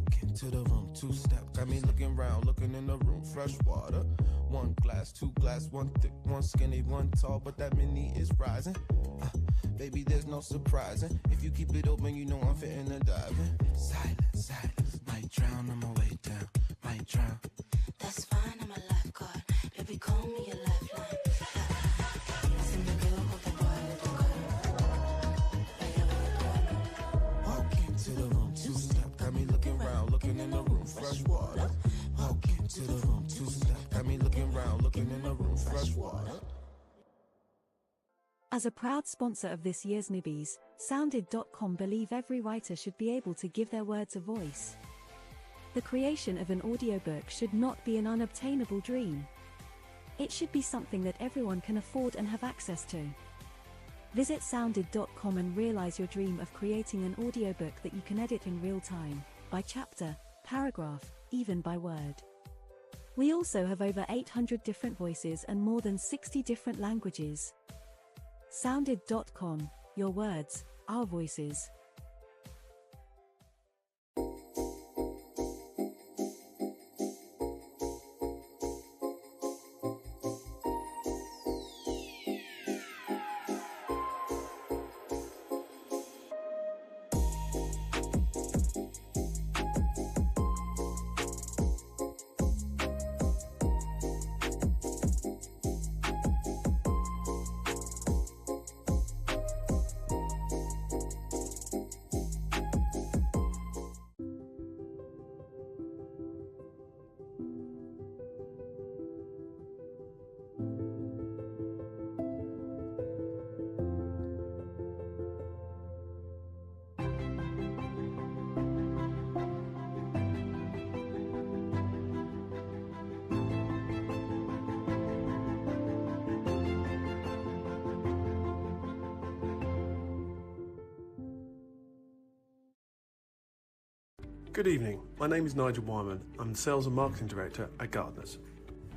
Speaker 1: Walk into the room, two-step, got me looking round, looking in the room, fresh water. One glass, two glass, one thick, one skinny, one tall, but that mini is rising. Baby, there's no surprising. If you keep it open, you know I'm fitting and diving. Silence, silence, might drown on my way down, might drown.
Speaker 3: That's fine, I'm a lifeguard. Baby, call me a lifeline. Listen, the girl of the
Speaker 1: Walk into the room, two-step, got me looking round, looking in the room, fresh water. Walk into the room, two-step, got me looking round, looking in the room, fresh water.
Speaker 4: As a proud sponsor of this year's Nibbies, Sounded.com believe every writer should be able to give their words a voice. The creation of an audiobook should not be an unobtainable dream. It should be something that everyone can afford and have access to. Visit Sounded.com and realize your dream of creating an audiobook that you can edit in real time, by chapter, paragraph, even by word. We also have over 800 different voices and more than 60 different languages. Sounded.com, your words, our voices.
Speaker 12: Good evening, my name is Nigel Wyman. I'm the Sales and Marketing Director at Gardeners.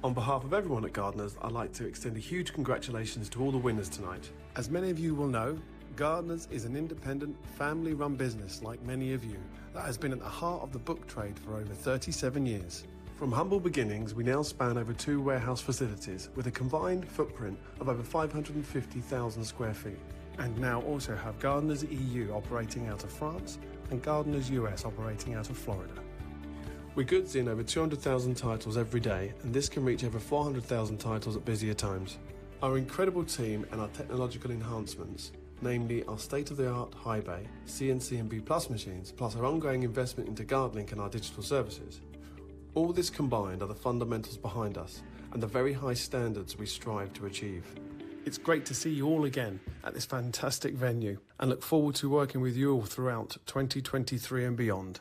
Speaker 12: On behalf of everyone at Gardeners, I'd like to extend a huge congratulations to all the winners tonight. As many of you will know, Gardeners is an independent, family-run business like many of you that has been at the heart of the book trade for over 37 years. From humble beginnings, we now span over 2 warehouse facilities with a combined footprint of over 550,000 square feet, and now also have Gardeners EU operating out of France and Gardeners US operating out of Florida. We goods in over 200,000 titles every day, and this can reach over 400,000 titles at busier times. Our incredible team and our technological enhancements, namely our state-of-the-art high bay, CNC and B+ machines, plus our ongoing investment into GuardLink and our digital services. All this combined are the fundamentals behind us and the very high standards we strive to achieve. It's great to see you all again at this fantastic venue and look forward to working with you all throughout 2023 and beyond.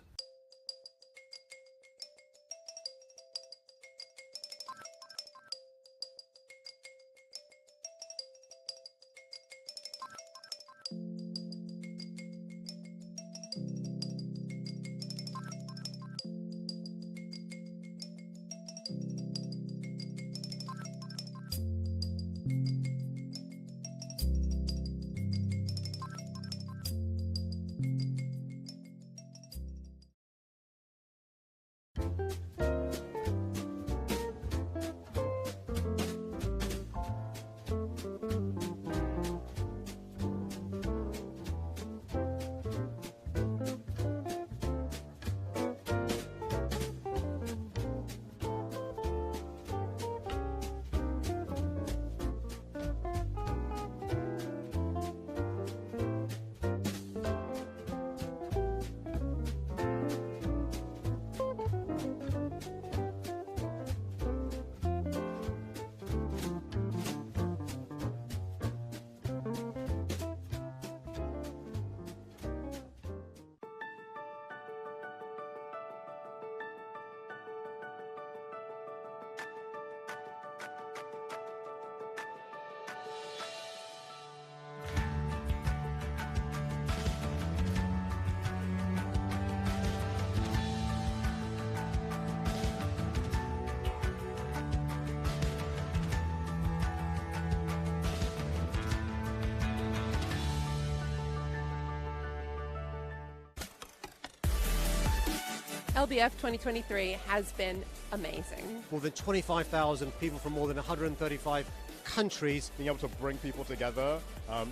Speaker 13: LBF 2023 has been amazing.
Speaker 20: More than 25,000 people from more than 135 countries.
Speaker 24: Being able to bring people together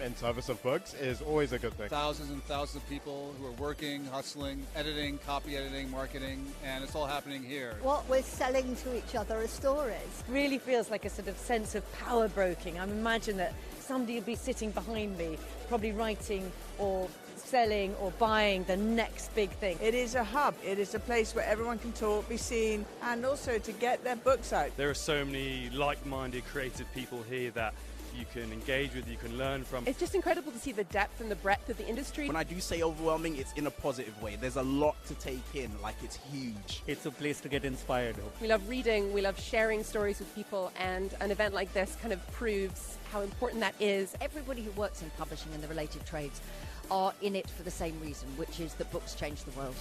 Speaker 24: in service of books is always a good thing.
Speaker 25: Thousands and thousands of people who are working, hustling, editing, copy editing, marketing, and it's all happening here.
Speaker 26: What we're selling to each other are stories.
Speaker 27: Really feels like a sort of sense of power broking. I imagine that somebody will be sitting behind me, probably writing or selling or buying the next big thing.
Speaker 28: It is a hub. It is a place where everyone can talk, be seen, and also to get their books out.
Speaker 29: There are so many like-minded creative people here that you can engage with, you can learn from.
Speaker 13: It's just incredible to see the depth and the breadth of the industry.
Speaker 30: When I do say overwhelming, it's in a positive way. There's a lot to take in, like it's huge.
Speaker 2: It's a place to get inspired.
Speaker 13: We love reading, we love sharing stories with people, and an event like this kind of proves how important that is.
Speaker 32: Everybody who works in publishing and the related trades are in it for the same reason, which is that books change the world.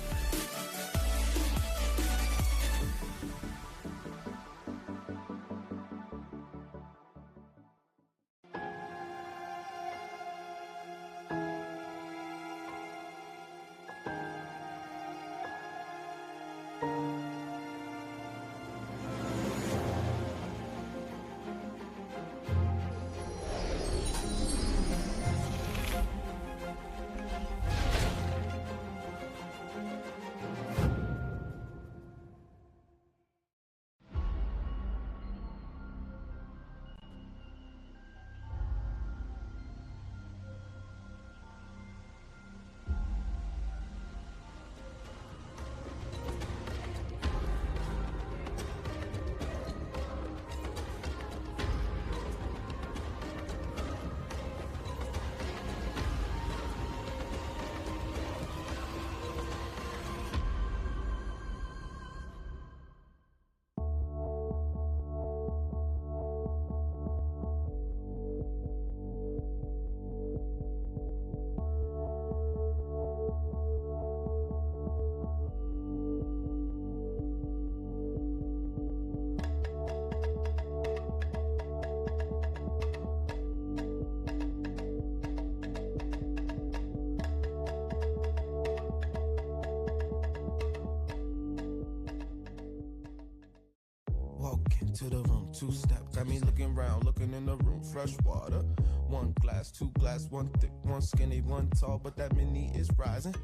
Speaker 1: To the room, two-step, got me looking round, looking in the room, fresh water. One glass, two glass, one thick, one skinny, one tall, but that mini is rising.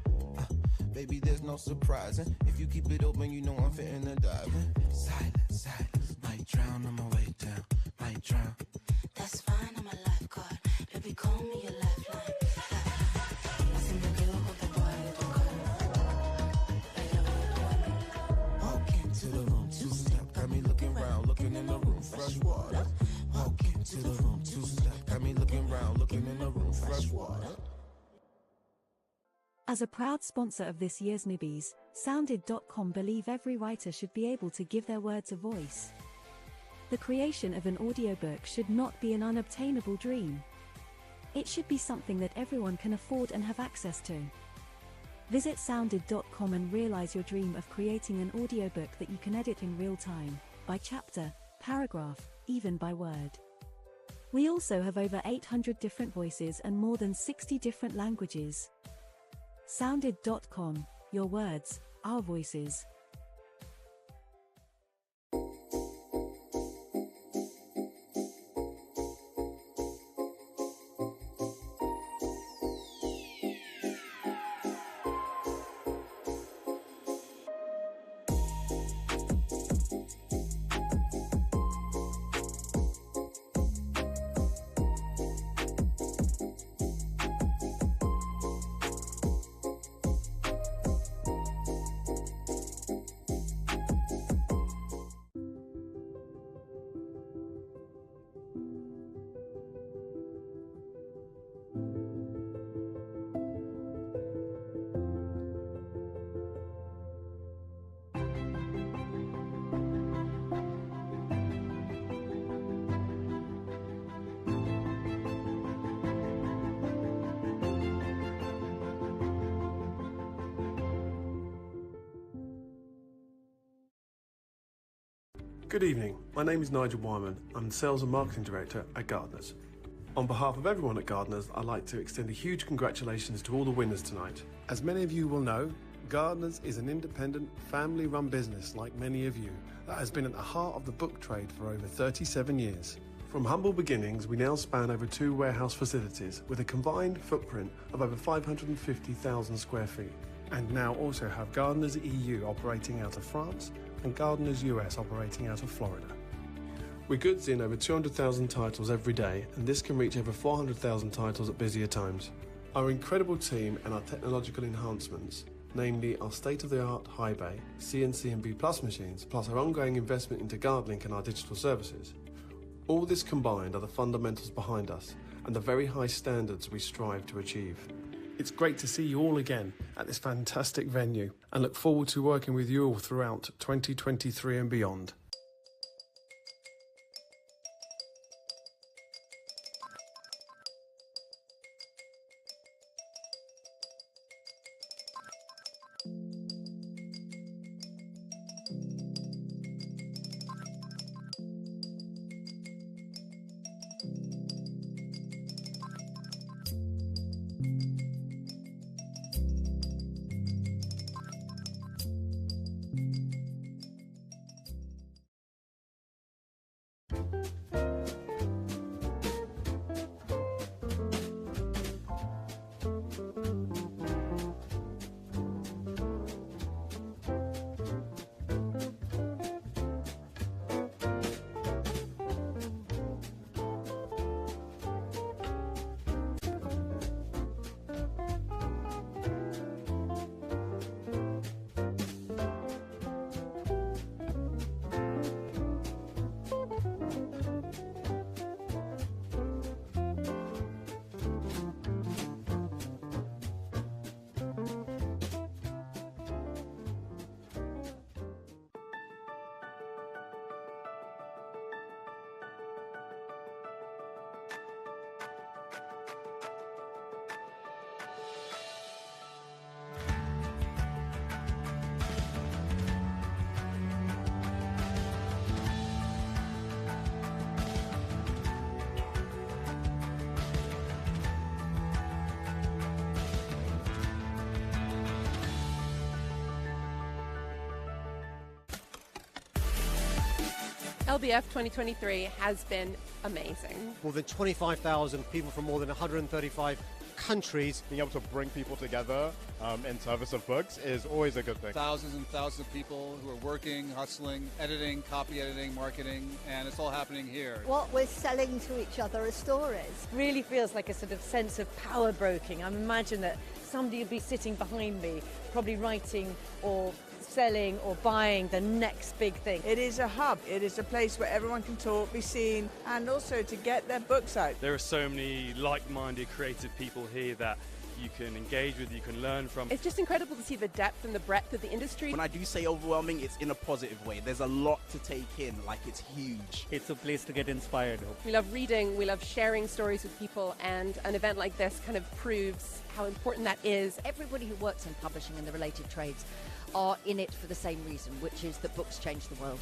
Speaker 1: Baby, there's no surprising. If you keep it open, you know I'm fitting to dive in. Silence, silence, might drown on my way down, might drown.
Speaker 3: That's fine, I'm a lifeguard. Baby, call me a lifeline. Listen, the girl with the
Speaker 1: Walk into the room, two-step, got me looking round, looking in the room, fresh water. Walk into the room, two-step, got me looking round, looking in the room, fresh water.
Speaker 4: As a proud sponsor of this year's Nibbies, Sounded.com believe every writer should be able to give their words a voice. The creation of an audiobook should not be an unobtainable dream. It should be something that everyone can afford and have access to. Visit Sounded.com and realize your dream of creating an audiobook that you can edit in real time, by chapter, paragraph, even by word. We also have over 800 different voices and more than 60 different languages. Sounded.com, your words, our voices.
Speaker 12: Good evening, my name is Nigel Wyman. I'm the Sales and Marketing Director at Gardeners. On behalf of everyone at Gardeners, I'd like to extend a huge congratulations to all the winners tonight. As many of you will know, Gardeners is an independent, family-run business like many of you that has been at the heart of the book trade for over 37 years. From humble beginnings, we now span over 2 warehouse facilities with a combined footprint of over 550,000 square feet, and now also have Gardeners EU operating out of France and Gardeners US operating out of Florida. We're goods in over 200,000 titles every day, and this can reach over 400,000 titles at busier times. Our incredible team and our technological enhancements, namely our state-of-the-art high bay, CNC and B+ machines, plus our ongoing investment into GuardLink and our digital services. All this combined are the fundamentals behind us and the very high standards we strive to achieve. It's great to see you all again at this fantastic venue and look forward to working with you all throughout 2023 and beyond.
Speaker 13: LBF 2023 has been amazing.
Speaker 20: More than 25,000 people from more than 135 countries.
Speaker 24: Being able to bring people together in service of books is always a good thing.
Speaker 25: Thousands and thousands of people who are working, hustling, editing, copy editing, marketing, and it's all happening here.
Speaker 26: What we're selling to each other are stories.
Speaker 27: Really feels like a sort of sense of power broking. I imagine that somebody would be sitting behind me, probably writing or selling or buying the next big thing.
Speaker 28: It is a hub. It is a place where everyone can talk, be seen, and also to get their books out.
Speaker 29: There are so many like-minded creative people here that you can engage with, you can learn from.
Speaker 13: It's just incredible to see the depth and the breadth of the industry.
Speaker 30: When I do say overwhelming, it's in a positive way. There's a lot to take in, like it's huge.
Speaker 2: It's a place to get inspired.
Speaker 13: We love reading, we love sharing stories with people, and an event like this kind of proves how important that is.
Speaker 32: Everybody who works in publishing and the related trades are in it for the same reason, which is that books change the world.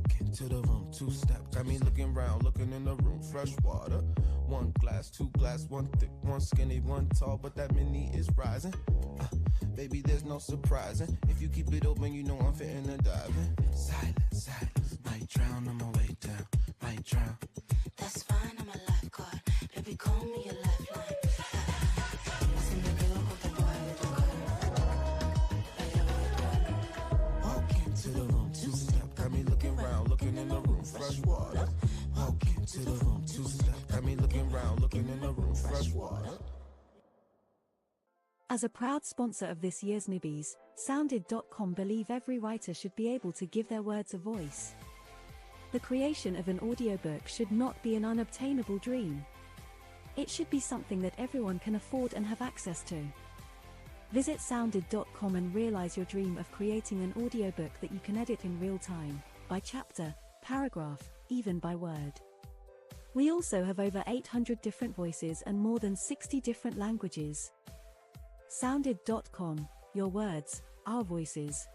Speaker 1: Walk into the room, two-step, got me looking round, looking in the room, fresh water. One glass, two glass, one thick, one skinny, one tall, but that mini is rising. Baby, there's no surprising. If you keep it open, you know I'm fitting to dive in. Silence, silence, might drown on my way down, might drown.
Speaker 3: That's fine, I'm a lifeguard. Baby, call me a lifeline. Listen, the girl hold the boy with the car.
Speaker 1: Walk into the room, two-step, got me looking round, looking in the room, fresh water. Walk into the room, two-step, got me looking round, looking in the room, fresh water.
Speaker 4: As a proud sponsor of this year's Nibbies, Sounded.com believe every writer should be able to give their words a voice. The creation of an audiobook should not be an unobtainable dream. It should be something that everyone can afford and have access to. Visit Sounded.com and realize your dream of creating an audiobook that you can edit in real time, by chapter, paragraph, even by word. We also have over 800 different voices and more than 60 different languages. Sounded.com, your words, our voices.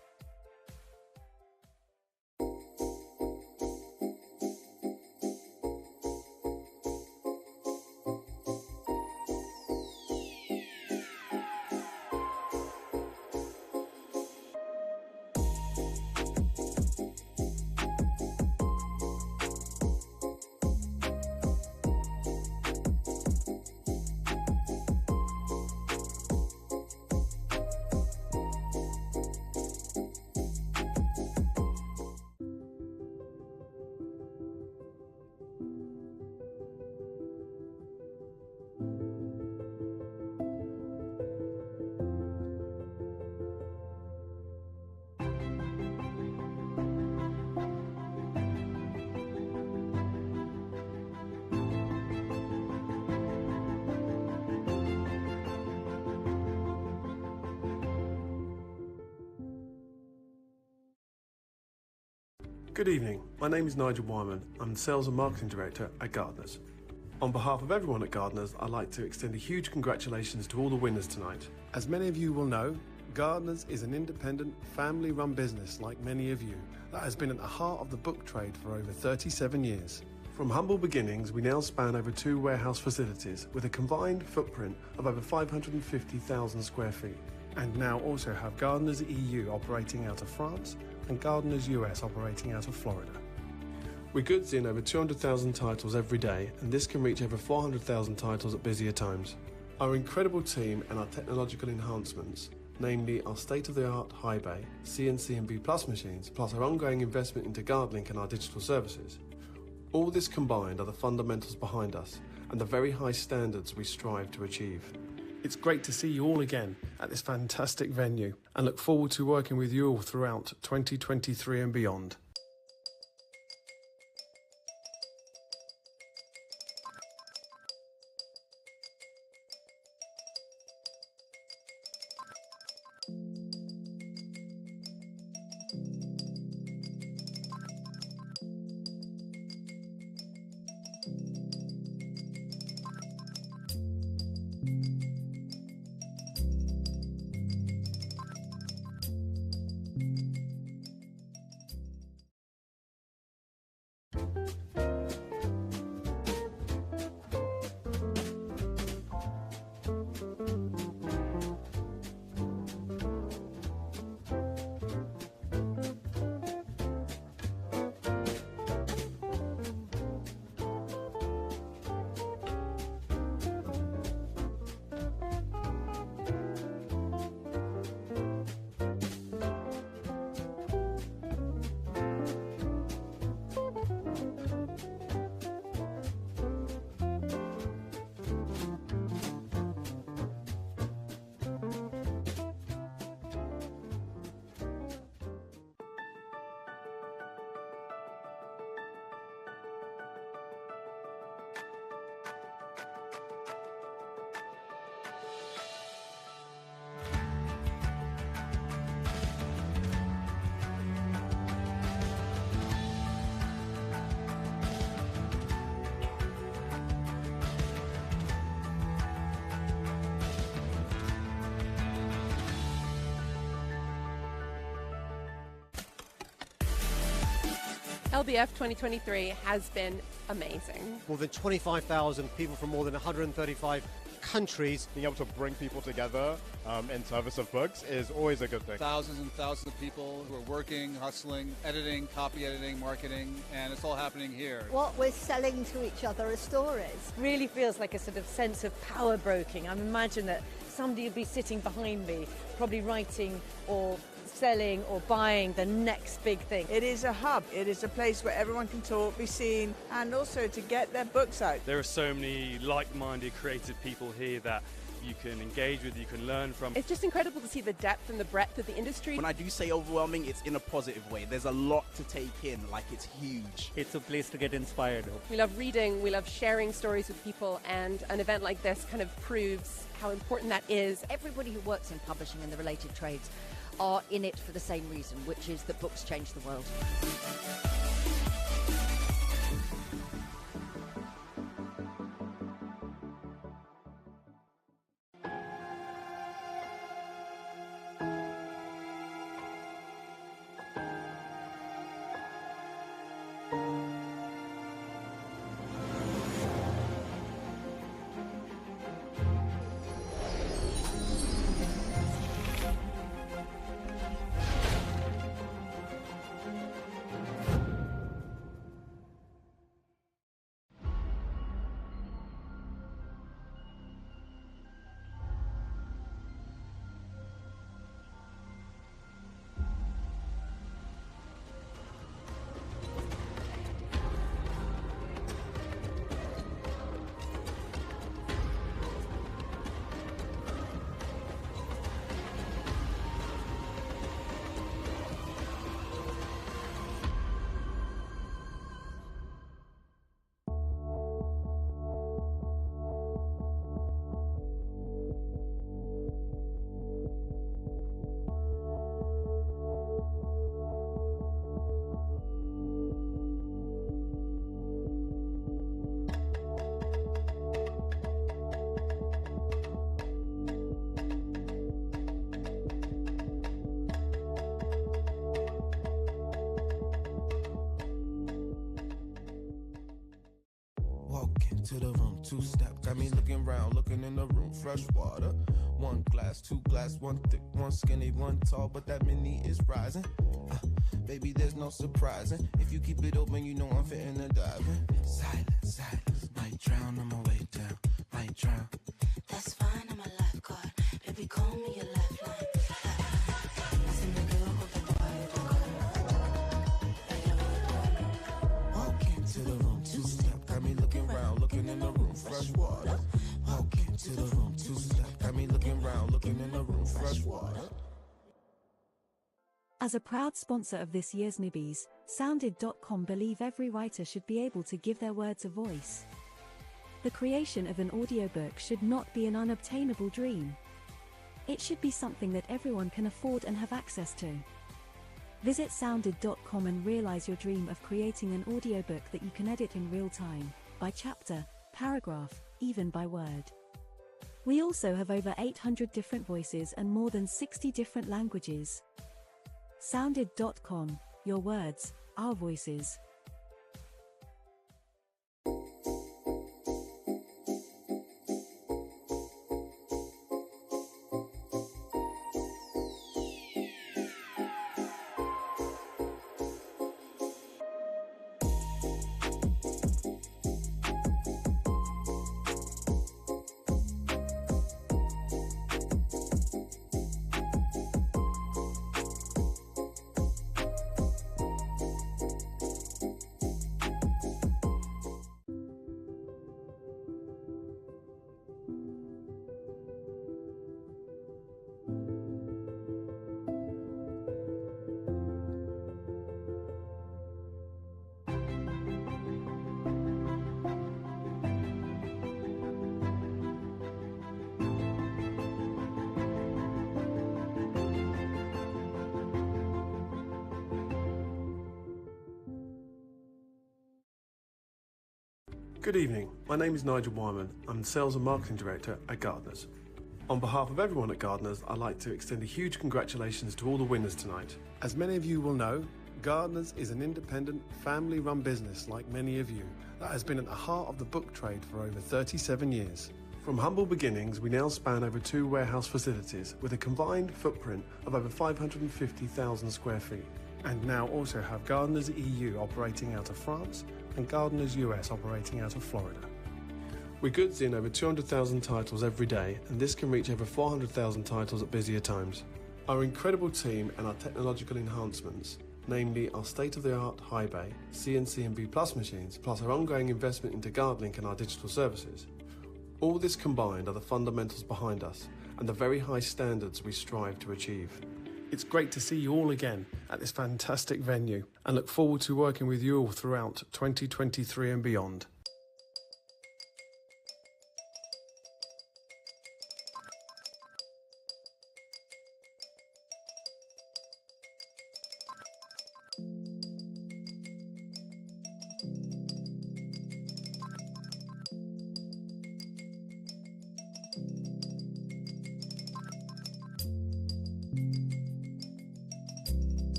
Speaker 12: Good evening, my name is Nigel Wyman. I'm Sales and Marketing Director at Gardeners. On behalf of everyone at Gardeners, I'd like to extend a huge congratulations to all the winners tonight. As many of you will know, Gardeners is an independent, family-run business like many of you that has been at the heart of the book trade for over 37 years. From humble beginnings, we now span over 2 warehouse facilities with a combined footprint of over 550,000 square feet, and now also have Gardeners EU operating out of France and Gardeners US operating out of Florida. We goods in over 200,000 titles every day, and this can reach over 400,000 titles at busier times. Our incredible team and our technological enhancements, namely our state-of-the-art high bay, CNC and B+ machines, plus our ongoing investment into GuardLink and our digital services. All this combined are the fundamentals behind us and the very high standards we strive to achieve. It's great to see you all again at this fantastic venue and look forward to working with you all throughout 2023 and beyond.
Speaker 13: LBF 2023 has been amazing.
Speaker 20: More than 25,000 people from more than 135 countries.
Speaker 24: Being able to bring people together in service of books is always a good thing.
Speaker 25: Thousands and thousands of people who are working, hustling, editing, copy editing, marketing, and it's all happening here.
Speaker 26: What we're selling to each other are stories.
Speaker 27: Really feels like a sort of sense of power broking. I imagine that somebody would be sitting behind me, probably writing or selling or buying the next big thing.
Speaker 28: It is a hub. It is a place where everyone can talk, be seen, and also to get their books out.
Speaker 29: There are so many like-minded creative people here that you can engage with, you can learn from.
Speaker 13: It's just incredible to see the depth and the breadth of the industry.
Speaker 30: When I do say overwhelming, it's in a positive way. There's a lot to take in, like it's huge.
Speaker 2: It's a place to get inspired.
Speaker 13: We love reading, we love sharing stories with people, and an event like this kind of proves how important that is.
Speaker 32: Everybody who works in publishing and the related trades are in it for the same reason, which is that books change the world.
Speaker 1: To the room, two-step, got me looking round, looking in the room, fresh water. One glass, two glass, one thick, one skinny, one tall, but that mini is rising. Baby, there's no surprising. If you keep it open, you know I'm fitting to dive in. Silence, silence, might drown on my way down, might drown.
Speaker 3: That's fine, I'm a lifeguard. Baby, call me your lifeline. I seen the girl over
Speaker 1: Walk into the room, two-step, got me looking round, looking in the room, fresh water. Walk into the room, two-step, got me looking round, looking in the room, fresh water.
Speaker 4: As a proud sponsor of this year's Nibbies, Sounded.com believe every writer should be able to give their words a voice. The creation of an audiobook should not be an unobtainable dream. It should be something that everyone can afford and have access to. Visit Sounded.com and realize your dream of creating an audiobook that you can edit in real time, by chapter, paragraph, even by word. We also have over 800 different voices and more than 60 different languages. Sounded.com, your words, our voices.
Speaker 12: Good evening, my name is Nigel Wyman. I'm the Sales and Marketing Director at Gardeners. On behalf of everyone at Gardeners, I'd like to extend a huge congratulations to all the winners tonight. As many of you will know, Gardeners is an independent, family-run business like many of you that has been at the heart of the book trade for over 37 years. From humble beginnings, we now span over 2 warehouse facilities with a combined footprint of over 550,000 square feet, and now also have Gardeners EU operating out of France and Gardeners US operating out of Florida. We goods in over 200,000 titles every day, and this can reach over 400,000 titles at busier times. Our incredible team and our technological enhancements, namely our state-of-the-art high bay, CNC and B+ machines, plus our ongoing investment into GuardLink and our digital services. All this combined are the fundamentals behind us and the very high standards we strive to achieve. It's great to see you all again at this fantastic venue and look forward to working with you all throughout 2023 and beyond.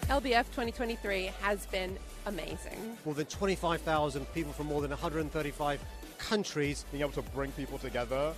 Speaker 13: LBF 2023 has been amazing.
Speaker 20: More than 25,000 people from more than 135 countries.
Speaker 24: Being able to bring people together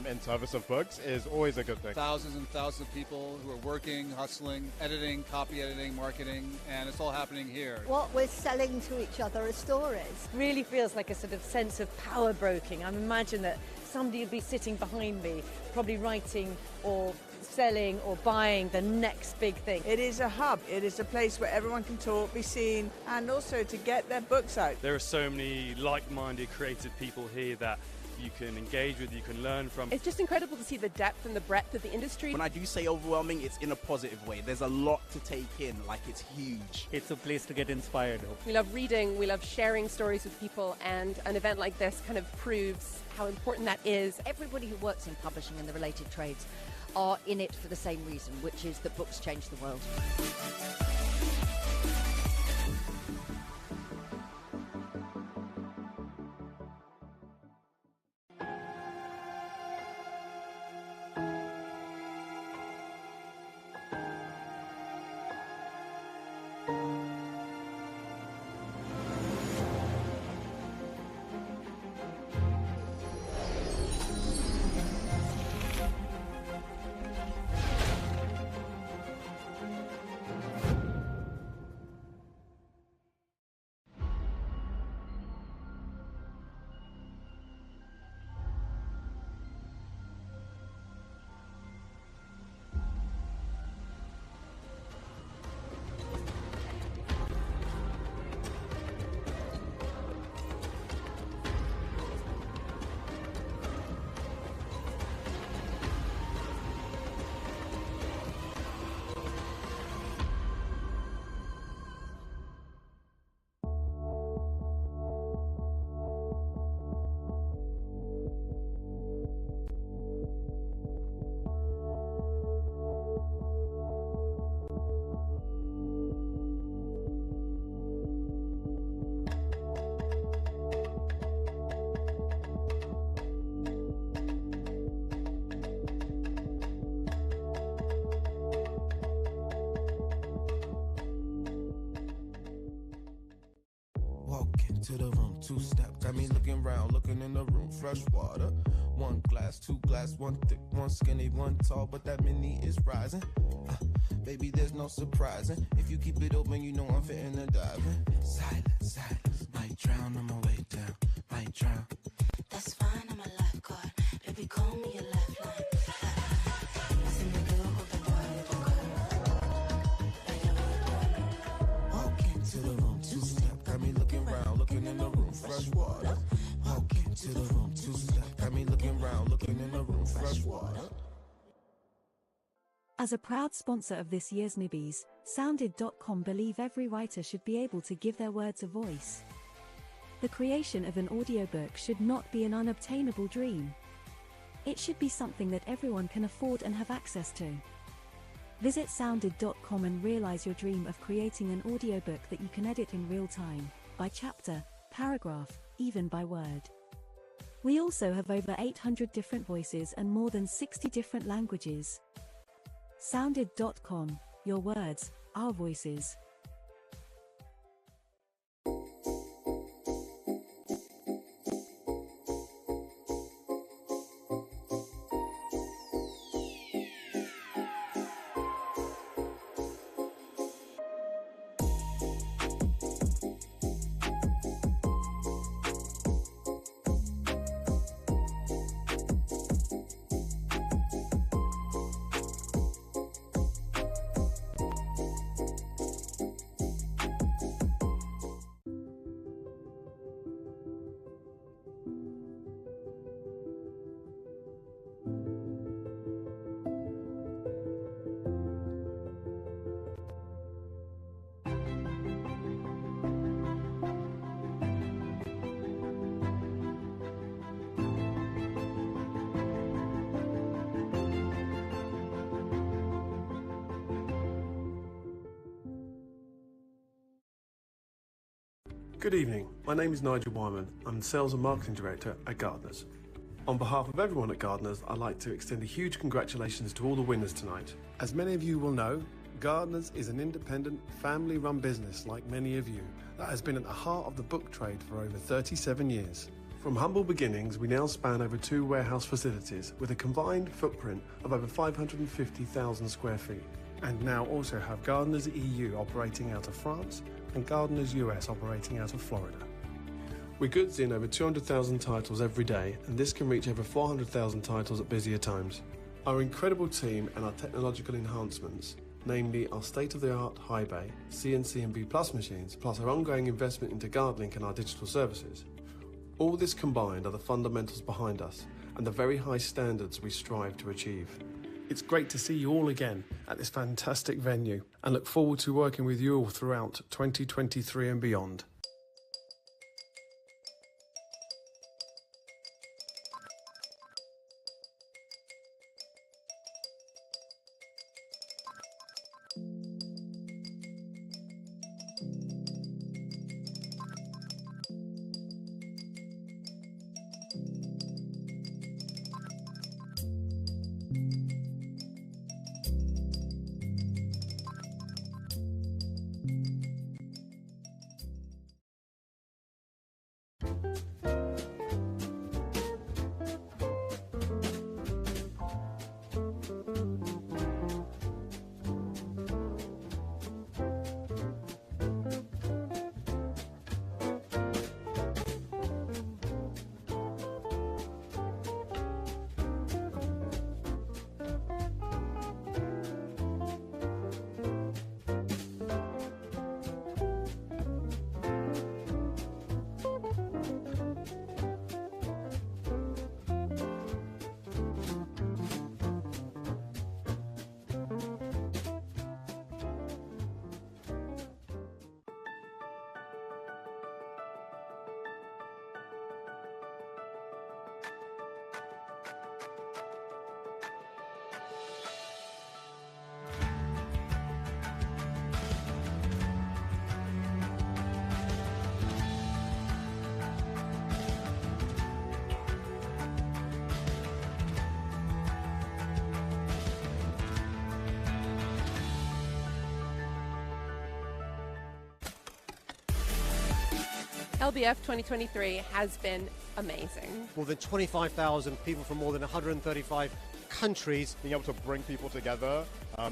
Speaker 24: in service of books is always a good thing.
Speaker 25: Thousands and thousands of people who are working, hustling, editing, copy editing, marketing, and it's all happening here.
Speaker 26: What we're selling to each other are stories.
Speaker 27: Really feels like a sort of sense of power broking. I imagine that somebody would be sitting behind me, probably writing or selling or buying the next big thing.
Speaker 28: It is a hub. It is a place where everyone can talk, be seen, and also to get their books out.
Speaker 29: There are so many like-minded creative people here that you can engage with, you can learn from.
Speaker 13: It's just incredible to see the depth and the breadth of the industry.
Speaker 30: When I do say overwhelming, it's in a positive way. There's a lot to take in, like it's huge.
Speaker 2: It's a place to get inspired.
Speaker 13: We love reading, we love sharing stories with people, and an event like this kind of proves how important that is.
Speaker 32: Everybody who works in publishing and the related trades are in it for the same reason, which is that books change the world.
Speaker 1: into the room, two-step. Got me looking round, looking in the room, fresh water. One glass, two glass, one thick, one skinny, one tall, but that mini is rising. Baby, there's no surprising. If you keep it open, you know I'm fitting to dive in. Silence, silence, might drown on my way down, might drown.
Speaker 3: That's fine, I'm a lifeguard. Baby, call me a lifeline. Listen, the girl, hold the
Speaker 1: Walk into the room, two-step. Got me looking round, looking in the room, fresh water. Walk into the room, two-step. Got me looking round, looking in the room, fresh water.
Speaker 4: As a proud sponsor of this year's Nibbies, Sounded.com believe every writer should be able to give their words a voice. The creation of an audiobook should not be an unobtainable dream. It should be something that everyone can afford and have access to. Visit Sounded.com and realize your dream of creating an audiobook that you can edit in real time, by chapter, paragraph, even by word. We also have over 800 different voices and more than 60 different languages. Sounded.com, your words, our voices.
Speaker 12: Good evening, my name is Nigel Wyman. I'm Sales and Marketing Director at Gardeners. On behalf of everyone at Gardeners, I'd like to extend a huge congratulations to all the winners tonight. As many of you will know, Gardeners is an independent, family-run business like many of you that has been at the heart of the book trade for over 37 years. From humble beginnings, we now span over 2 warehouse facilities with a combined footprint of over 550,000 square feet, and now also have Gardeners EU operating out of France and Gardeners US operating out of Florida. We goods in over 200,000 titles every day, and this can reach over 400,000 titles at busier times. Our incredible team and our technological enhancements, namely our state-of-the-art high bay, CNC and B+ machines, plus our ongoing investment into GuardLink and our digital services. All this combined are the fundamentals behind us and the very high standards we strive to achieve. It's great to see you all again at this fantastic venue and look forward to working with you all throughout 2023 and beyond.
Speaker 13: LBF 2023 has been amazing.
Speaker 20: More than 25,000 people from more than 135 countries.
Speaker 24: Being able to bring people together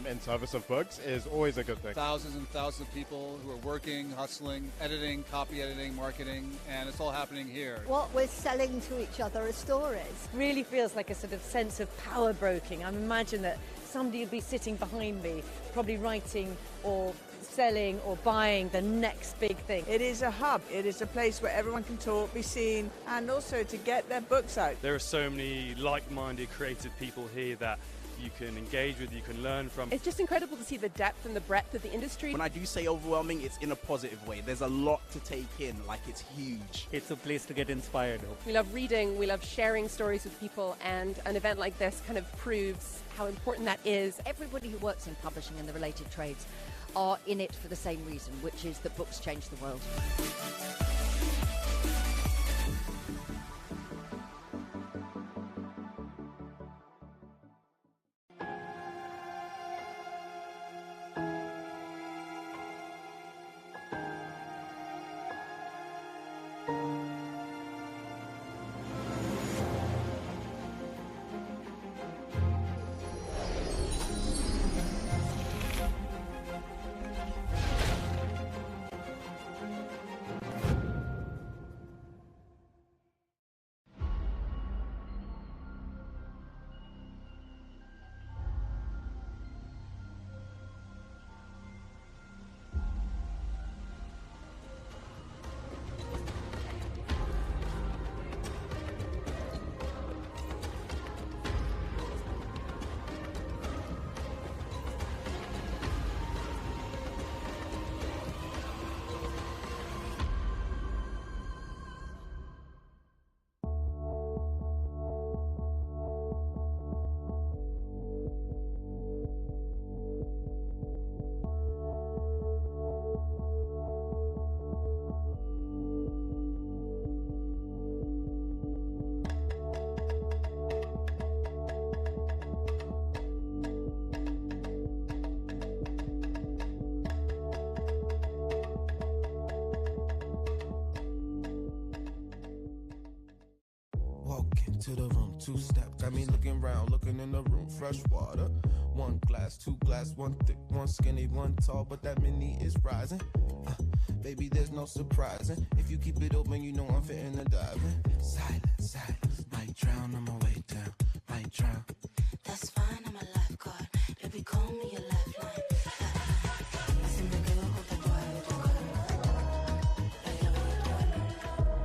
Speaker 24: in service of books is always a good thing.
Speaker 25: Thousands and thousands of people who are working, hustling, editing, copy editing, marketing, and it's all happening here.
Speaker 26: What we're selling to each other are stories.
Speaker 27: Really feels like a sort of sense of power broking. I imagine that somebody would be sitting behind me, probably writing or selling or buying the next big thing.
Speaker 28: It is a hub. It is a place where everyone can talk, be seen, and also to get their books out.
Speaker 29: There are so many like-minded creative people here that you can engage with, you can learn from.
Speaker 13: It's just incredible to see the depth and the breadth of the industry.
Speaker 30: When I do say overwhelming, it's in a positive way. There's a lot to take in, like it's huge.
Speaker 2: It's a place to get inspired.
Speaker 13: We love reading, we love sharing stories with people, and an event like this kind of proves how important that is.
Speaker 32: Everybody who works in publishing and the related trades are in it for the same reason, which is that books change the world.
Speaker 1: To the room, two-step, got me looking round, looking in the room, fresh water. One glass, two glass, one thick, one skinny, one tall, but that mini is rising. Baby, there's no surprising. If you keep it open, you know I'm fitting to dive in. Silence, silence, might drown on my way down, might drown.
Speaker 3: That's fine, I'm a lifeguard. Baby, call me a lifeline. Listen, the girl, hold the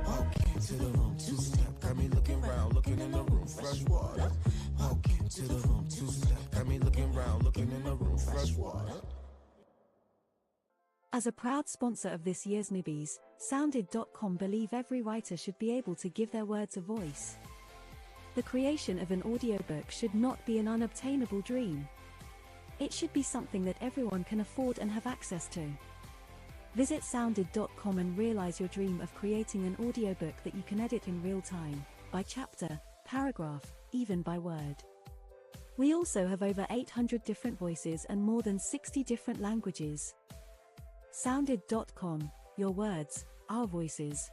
Speaker 1: Walk into the room, two-step, got me looking round, looking in the room, fresh water. Walk into the room, two-step, got me looking round, looking in the room, fresh water.
Speaker 4: As a proud sponsor of this year's Nibbies, Sounded.com believe every writer should be able to give their words a voice. The creation of an audiobook should not be an unobtainable dream. It should be something that everyone can afford and have access to. Visit Sounded.com and realize your dream of creating an audiobook that you can edit in real time, by chapter, paragraph, even by word. We also have over 800 different voices and more than 60 different languages. Sounded.com, your words, our voices.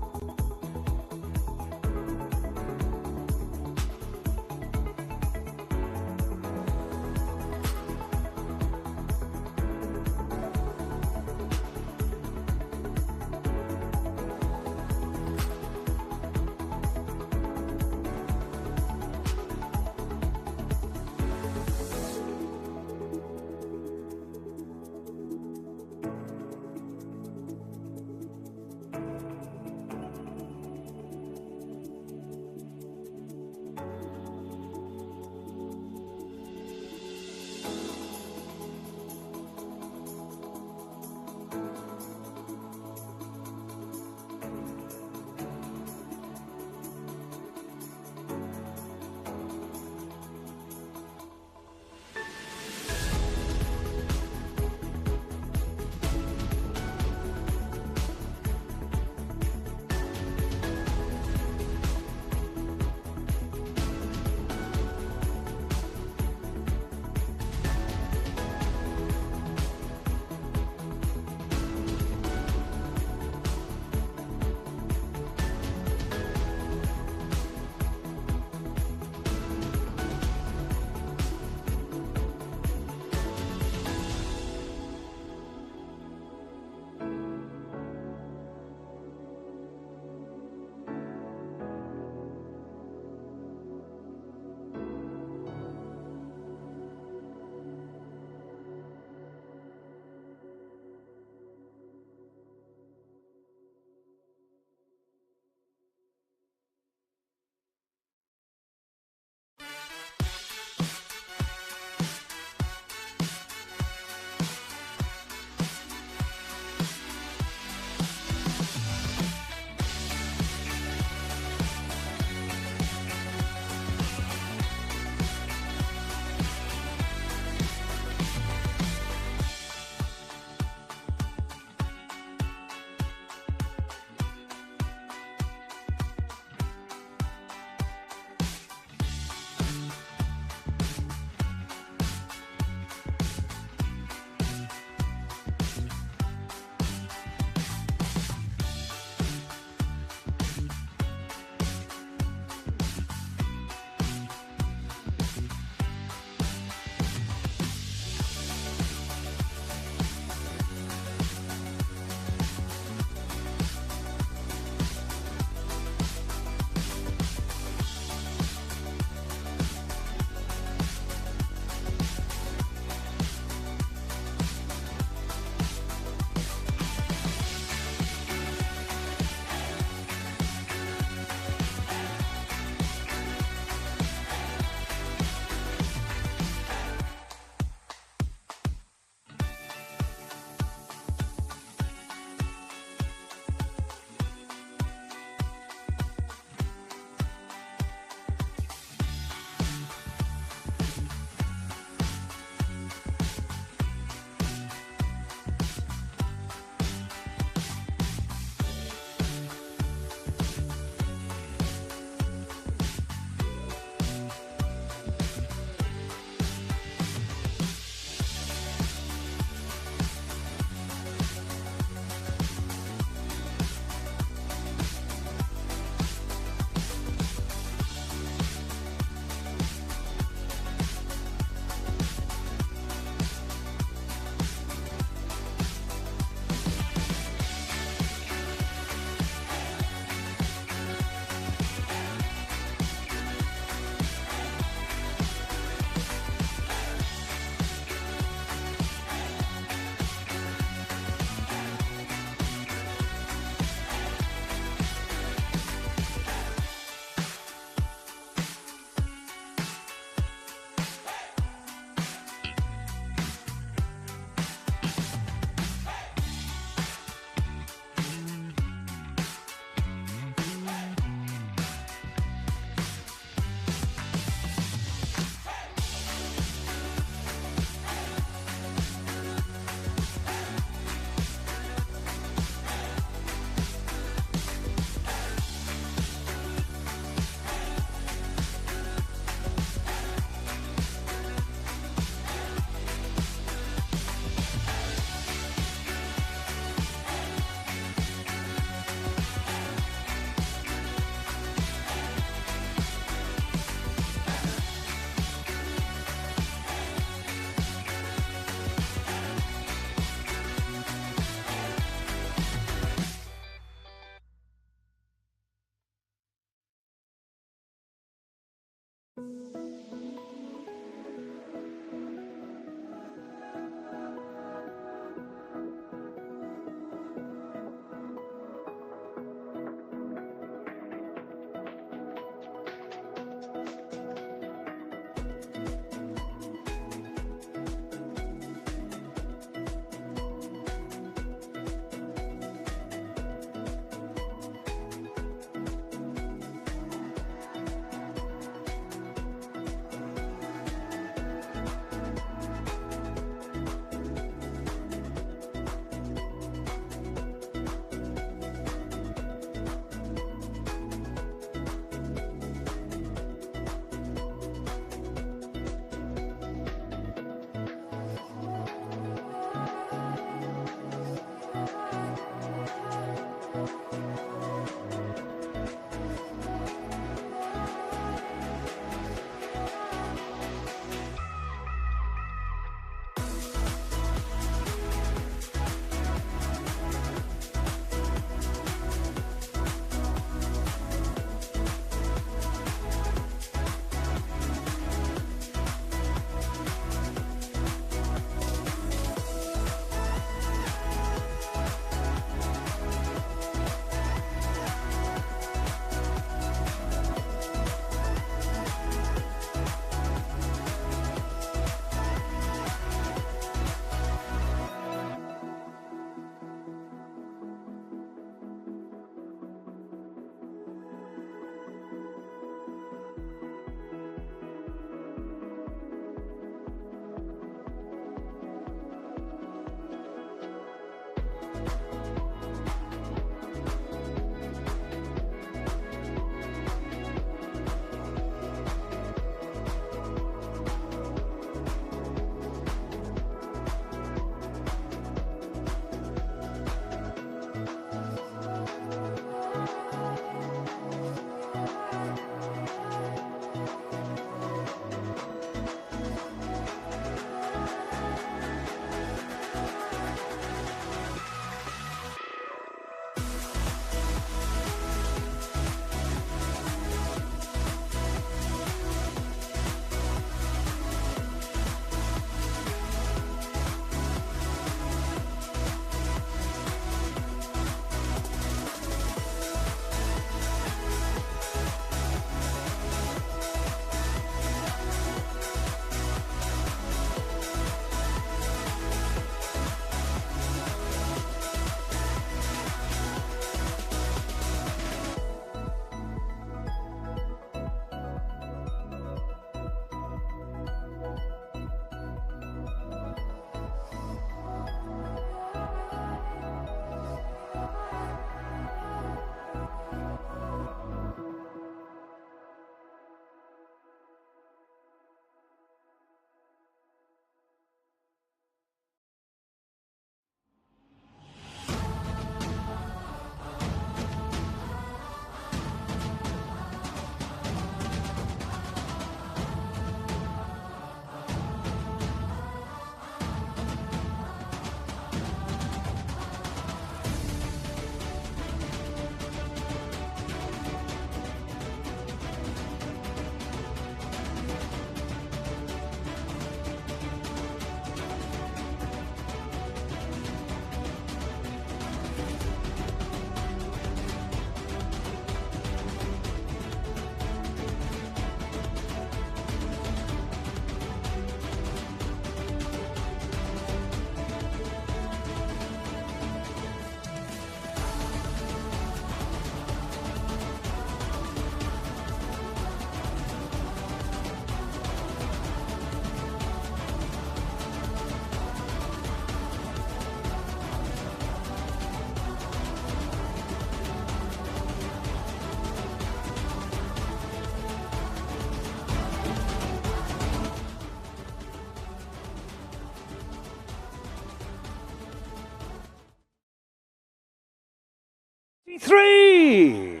Speaker 15: 3.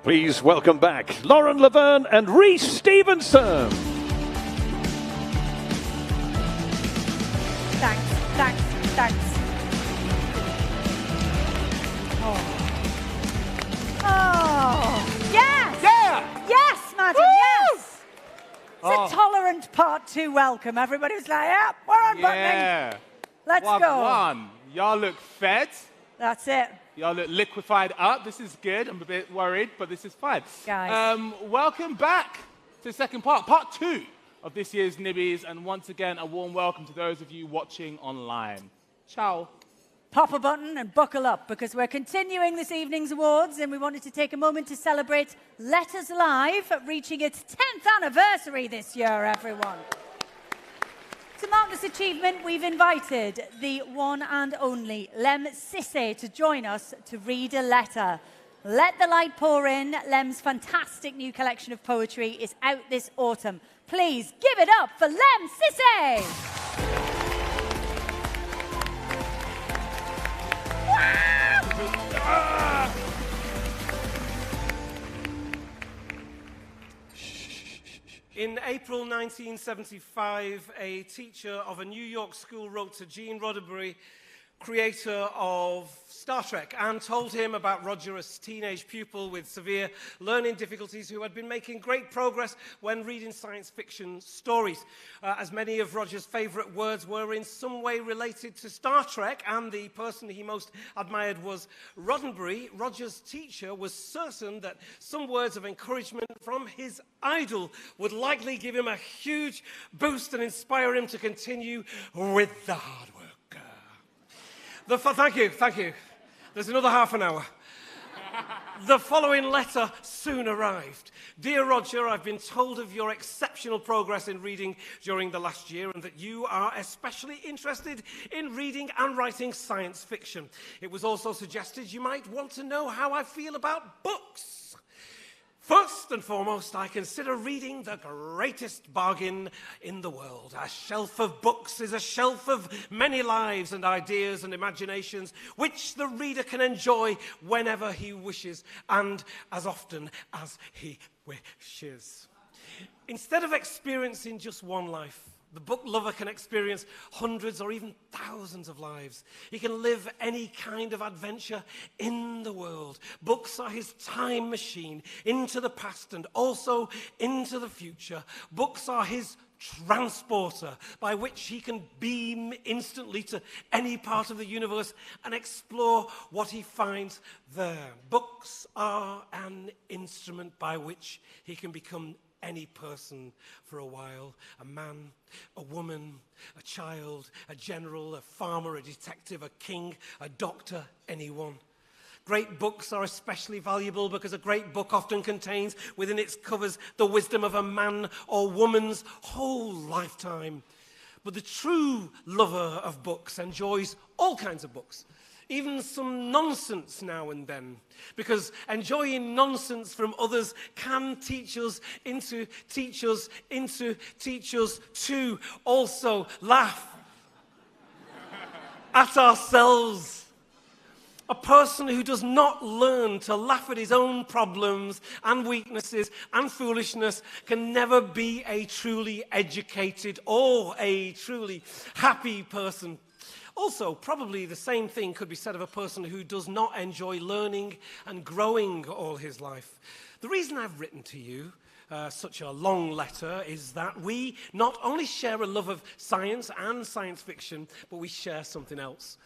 Speaker 15: Please welcome back Lauren Laverne and Rhys Stevenson.
Speaker 6: Thanks. Oh, yes!
Speaker 18: Yeah!
Speaker 6: Yes, madam, yes! It's a tolerant part 2 welcome. Everybody was like, yeah, we're on buttoning. Let's go.
Speaker 18: One. Y'all look fed.
Speaker 6: That's it.
Speaker 18: Y'all look liquefied up. This is good. I'm a bit worried, but this is fine.
Speaker 6: Guys.
Speaker 18: Welcome back to the second part 2 of this year's Nibbies. And once again, a warm welcome to those of you watching online. Ciao.
Speaker 6: Pop a button and buckle up, because we're continuing this evening's awards, and we wanted to take a moment to celebrate Letters Live reaching its 10th anniversary this year, everyone. To mark this achievement, we've invited the one and only Lem Sisse to join us to read a letter. Let the light pour in. Lem's fantastic new collection of poetry is out this autumn. Please give it up for Lem Sisse!
Speaker 2: In April 1975, a teacher of a New York school wrote to Gene Roddenberry, creator of Star Trek, and told him about Roger, a teenage pupil with severe learning difficulties who had been making great progress when reading science fiction stories. As many of Roger's favorite words were in some way related to Star Trek, and the person he most admired was Roddenberry, Roger's teacher was certain that some words of encouragement from his idol would likely give him a huge boost and inspire him to continue with the hard work. Thank you. There's another half an hour. The following letter soon arrived. Dear Roger, I've been told of your exceptional progress in reading during the last year, and that you are especially interested in reading and writing science fiction. It was also suggested you might want to know how I feel about books. First and foremost, I consider reading the greatest bargain in the world. A shelf of books is a shelf of many lives and ideas and imaginations, which the reader can enjoy whenever he wishes and as often as he wishes. Instead of experiencing just one life, the book lover can experience hundreds or even thousands of lives. He can live any kind of adventure in the world. Books are his time machine into the past and also into the future. Books are his transporter by which he can beam instantly to any part of the universe and explore what he finds there. Books are an instrument by which he can become any person for a while. A man, a woman, a child, a general, a farmer, a detective, a king, a doctor, anyone. Great books are especially valuable because a great book often contains within its covers the wisdom of a man or woman's whole lifetime. But the true lover of books enjoys all kinds of books, even some nonsense now and then, because enjoying nonsense from others can teach us to also laugh at ourselves. A person who does not learn to laugh at his own problems and weaknesses and foolishness can never be a truly educated or a truly happy person. Also, probably the same thing could be said of a person who does not enjoy learning and growing all his life. The reason I've written to you such a long letter is that we not only share a love of science and science fiction, but we share something else.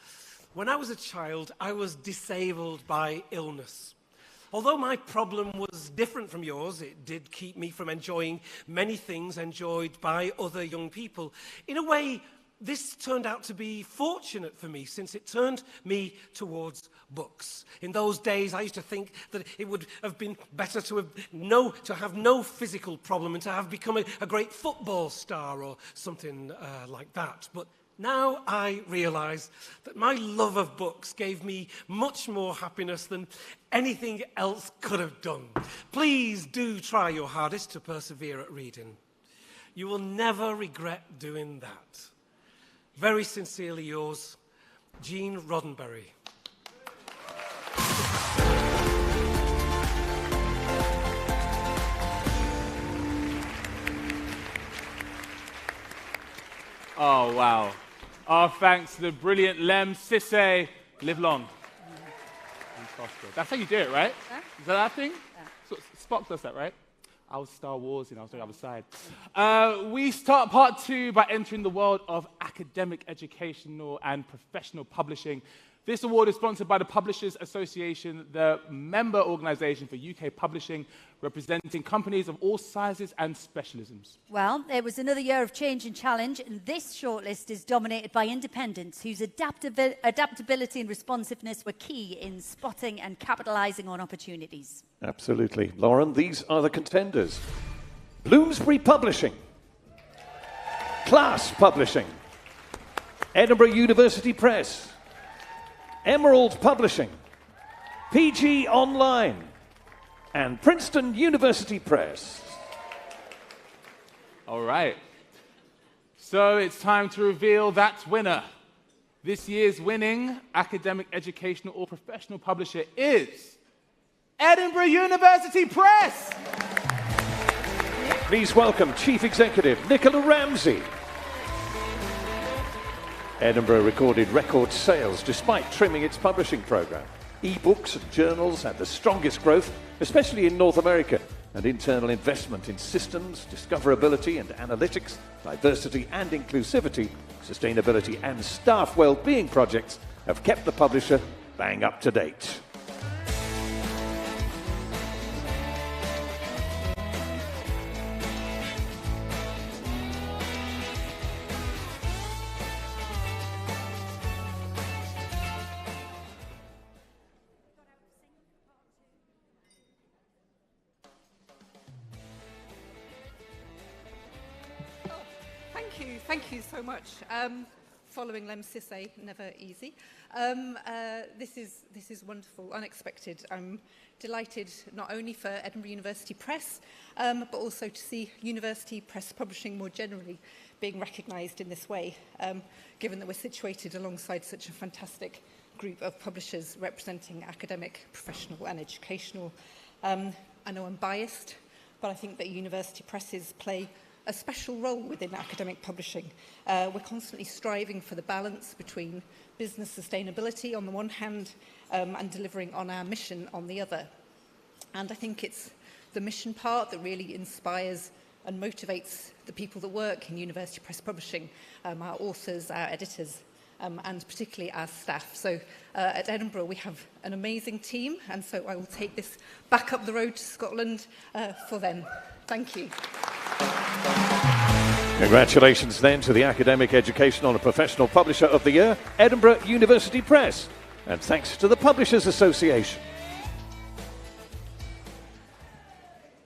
Speaker 2: When I was a child, I was disabled by illness. Although my problem was different from yours, it did keep me from enjoying many things enjoyed by other young people. In a way, this turned out to be fortunate for me, since it turned me towards books. In those days, I used to think that it would have been better to have no physical problem and to have become a great football star or something like that. But now I realize that my love of books gave me much more happiness than anything else could have done. Please do try your hardest to persevere at reading. You will never regret doing that. Very sincerely yours, Gene Roddenberry.
Speaker 18: Oh, wow. Our thanks to the brilliant Lem Sisse. Live long and prosper. That's how you do it, right?
Speaker 6: Yeah.
Speaker 18: Is that thing? Yeah. Spock does that, right? I was Star Wars, I was on the other side. We start part 2 by entering the world of academic, educational, and professional publishing. This award is sponsored by the Publishers Association, the member organisation for UK publishing, representing companies of all sizes and specialisms.
Speaker 6: Well, it was another year of change and challenge, and this shortlist is dominated by independents whose adaptability and responsiveness were key in spotting and capitalising on opportunities.
Speaker 15: Absolutely. Lauren, these are the contenders. Bloomsbury Publishing, Class Publishing, Edinburgh University Press, Emerald Publishing, PG Online, and Princeton University Press.
Speaker 18: All right. So it's time to reveal that winner. This year's winning academic, educational, or professional publisher is Edinburgh University Press.
Speaker 15: Please welcome Chief Executive Nicola Ramsey. Edinburgh recorded record sales despite trimming its publishing program. E-books and journals had the strongest growth, especially in North America, and internal investment in systems, discoverability and analytics, diversity and inclusivity, sustainability and staff well-being projects have kept the publisher bang up to date.
Speaker 5: Thank you so much. Following Lem Sisse, never easy. This is wonderful, unexpected. I'm delighted not only for Edinburgh University Press, but also to see university press publishing more generally being recognised in this way, given that we're situated alongside such a fantastic group of publishers representing academic, professional and educational. I know I'm biased, but I think that university presses play a special role within academic publishing. We're constantly striving for the balance between business sustainability on the one hand and delivering on our mission on the other. And I think it's the mission part that really inspires and motivates the people that work in university press publishing, our authors, our editors, and particularly our staff. So at Edinburgh we have an amazing team, and so I will take this back up the road to Scotland for them. Thank you.
Speaker 15: Congratulations then to the Academic, Educational and Professional Publisher of the Year, Edinburgh University Press, and thanks to the Publishers Association.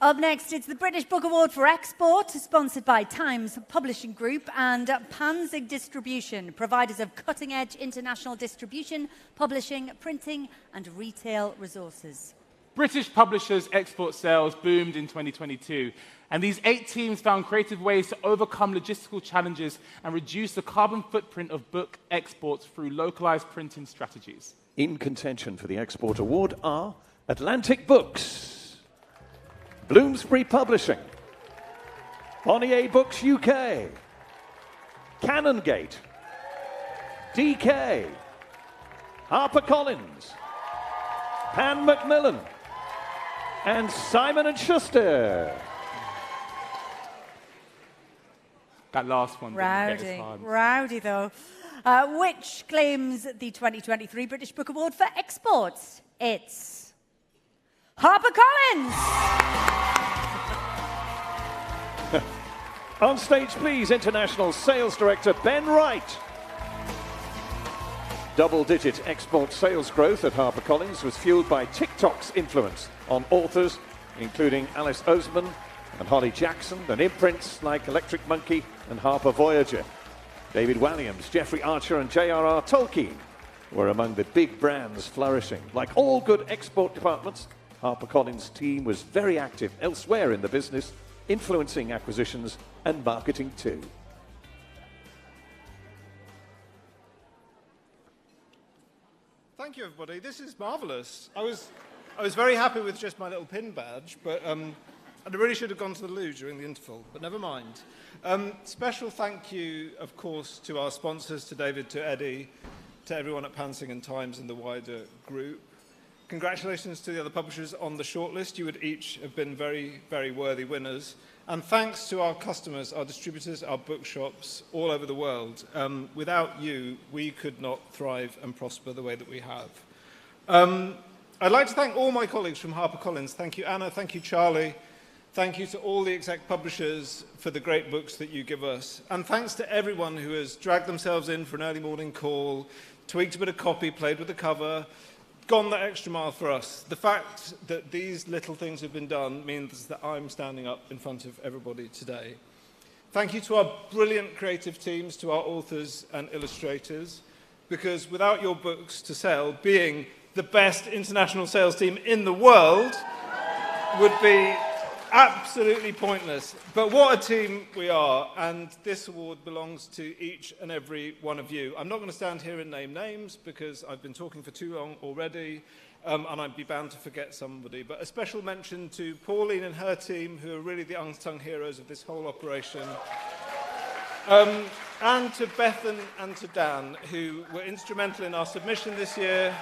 Speaker 6: Up next, it's the British Book Award for Export, sponsored by Times Publishing Group and Panzig Distribution, providers of cutting-edge international distribution, publishing, printing and retail resources.
Speaker 18: British publishers' export sales boomed in 2022, and these 8 teams found creative ways to overcome logistical challenges and reduce the carbon footprint of book exports through localized printing strategies.
Speaker 15: In contention for the Export Award are Atlantic Books, Bloomsbury Publishing, Bonnier Books UK, Canongate, DK, HarperCollins, Pan Macmillan, and Simon & Schuster.
Speaker 18: That last one didn't get as hard.
Speaker 6: Rowdy though. Which claims the 2023 British Book Award for Exports? It's HarperCollins!
Speaker 15: On stage, please, International Sales Director Ben Wright. Double-digit export sales growth at HarperCollins was fueled by TikTok's influence on authors, including Alice Oseman and Holly Jackson, and imprints like Electric Monkey and Harper Voyager. David Walliams, Jeffrey Archer and J.R.R. Tolkien were among the big brands flourishing. Like all good export departments, HarperCollins' team was very active elsewhere in the business, influencing acquisitions and marketing too.
Speaker 20: Thank you, everybody. This is marvellous. I was very happy with just my little pin badge, but
Speaker 7: And I really should have gone to the loo during the interval, but never mind. Special thank you, of course, to our sponsors, to David, to Eddie, to everyone at Pansing Times and the wider group. Congratulations to the other publishers on the shortlist. You would each have been very, very worthy winners. And thanks to our customers, our distributors, our bookshops all over the world. Without you, we could not thrive and prosper the way that we have. I'd like to thank all my colleagues from HarperCollins. Thank you, Anna. Thank you, Charlie. Thank you to all the exec publishers for the great books that you give us. And thanks to everyone who has dragged themselves in for an early morning call, tweaked a bit of copy, played with the cover, gone that extra mile for us. The fact that these little things have been done means that I'm standing up in front of everybody today. Thank you to our brilliant creative teams, to our authors and illustrators, because without your books to sell, being the best international sales team in the world would be absolutely pointless. But what a team we are, and this award belongs to each and every one of you. I'm not going to stand here and name names because I've been talking for too long already, and I'd be bound to forget somebody. But a special mention to Pauline and her team, who are really the unsung heroes of this whole operation. And to Bethan and to Dan, who were instrumental in our submission this year,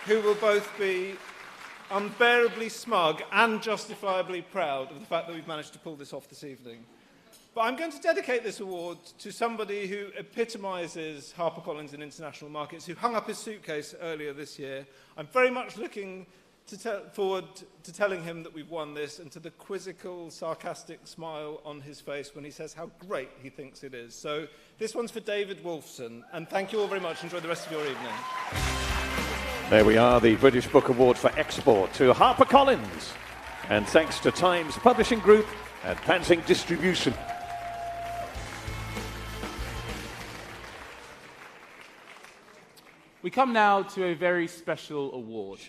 Speaker 7: who will both be unbearably smug and justifiably proud of the fact that we've managed to pull this off this evening. But I'm going to dedicate this award to somebody who epitomises HarperCollins in international markets, who hung up his suitcase earlier this year. I'm very much looking forward to telling him that we've won this, and to the quizzical, sarcastic smile on his face when he says how great he thinks it is. So this one's for David Wolfson, and thank you all very much. Enjoy the rest of your evening.
Speaker 15: There we are, the British Book Award for Export to HarperCollins. And thanks to Times Publishing Group and Pansing Distribution.
Speaker 18: We come now to a very special award.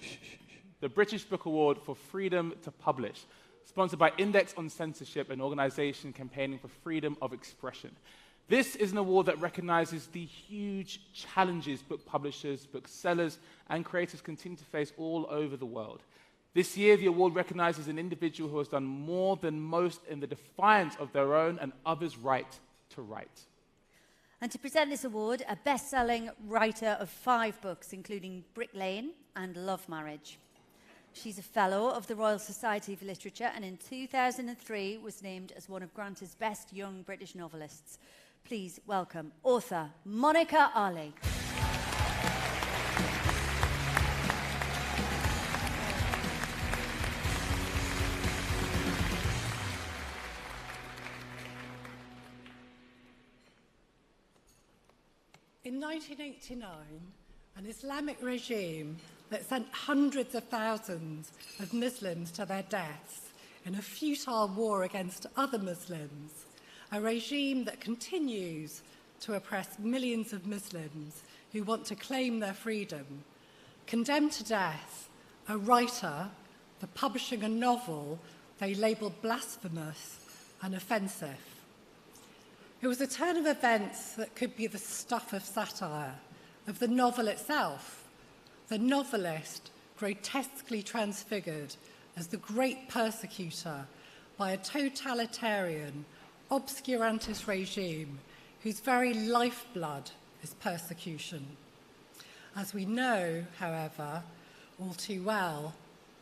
Speaker 18: The British Book Award for Freedom to Publish, sponsored by Index on Censorship, an organisation campaigning for freedom of expression. This is an award that recognises the huge challenges book publishers, booksellers, and creators continue to face all over the world. This year, the award recognises an individual who has done more than most in the defiance of their own and others' right to write.
Speaker 6: And to present this award, a best-selling writer of 5 books, including Brick Lane and Love Marriage. She's a Fellow of the Royal Society of Literature, and in 2003 was named as one of Granta's best young British novelists. Please welcome author Monica Ali.
Speaker 9: In 1989, an Islamic regime that sent hundreds of thousands of Muslims to their deaths in a futile war against other Muslims, a regime that continues to oppress millions of Muslims who want to claim their freedom, condemned to death a writer for publishing a novel they labelled blasphemous and offensive. It was a turn of events that could be the stuff of satire, of the novel itself, the novelist grotesquely transfigured as the great persecutor by a totalitarian, obscurantist regime whose very lifeblood is persecution. As we know, however, all too well,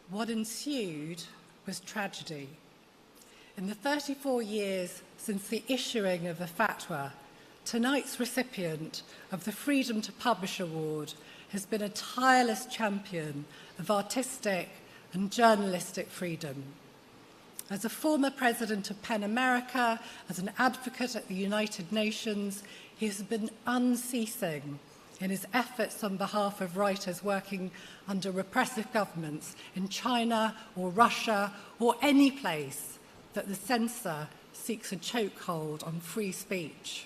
Speaker 9: what ensued was tragedy. In the 34 years since the issuing of the fatwa, tonight's recipient of the Freedom to Publish Award has been a tireless champion of artistic and journalistic freedom. As a former president of PEN America, as an advocate at the United Nations, he has been unceasing in his efforts on behalf of writers working under repressive governments in China or Russia or any place that the censor seeks a chokehold on free speech.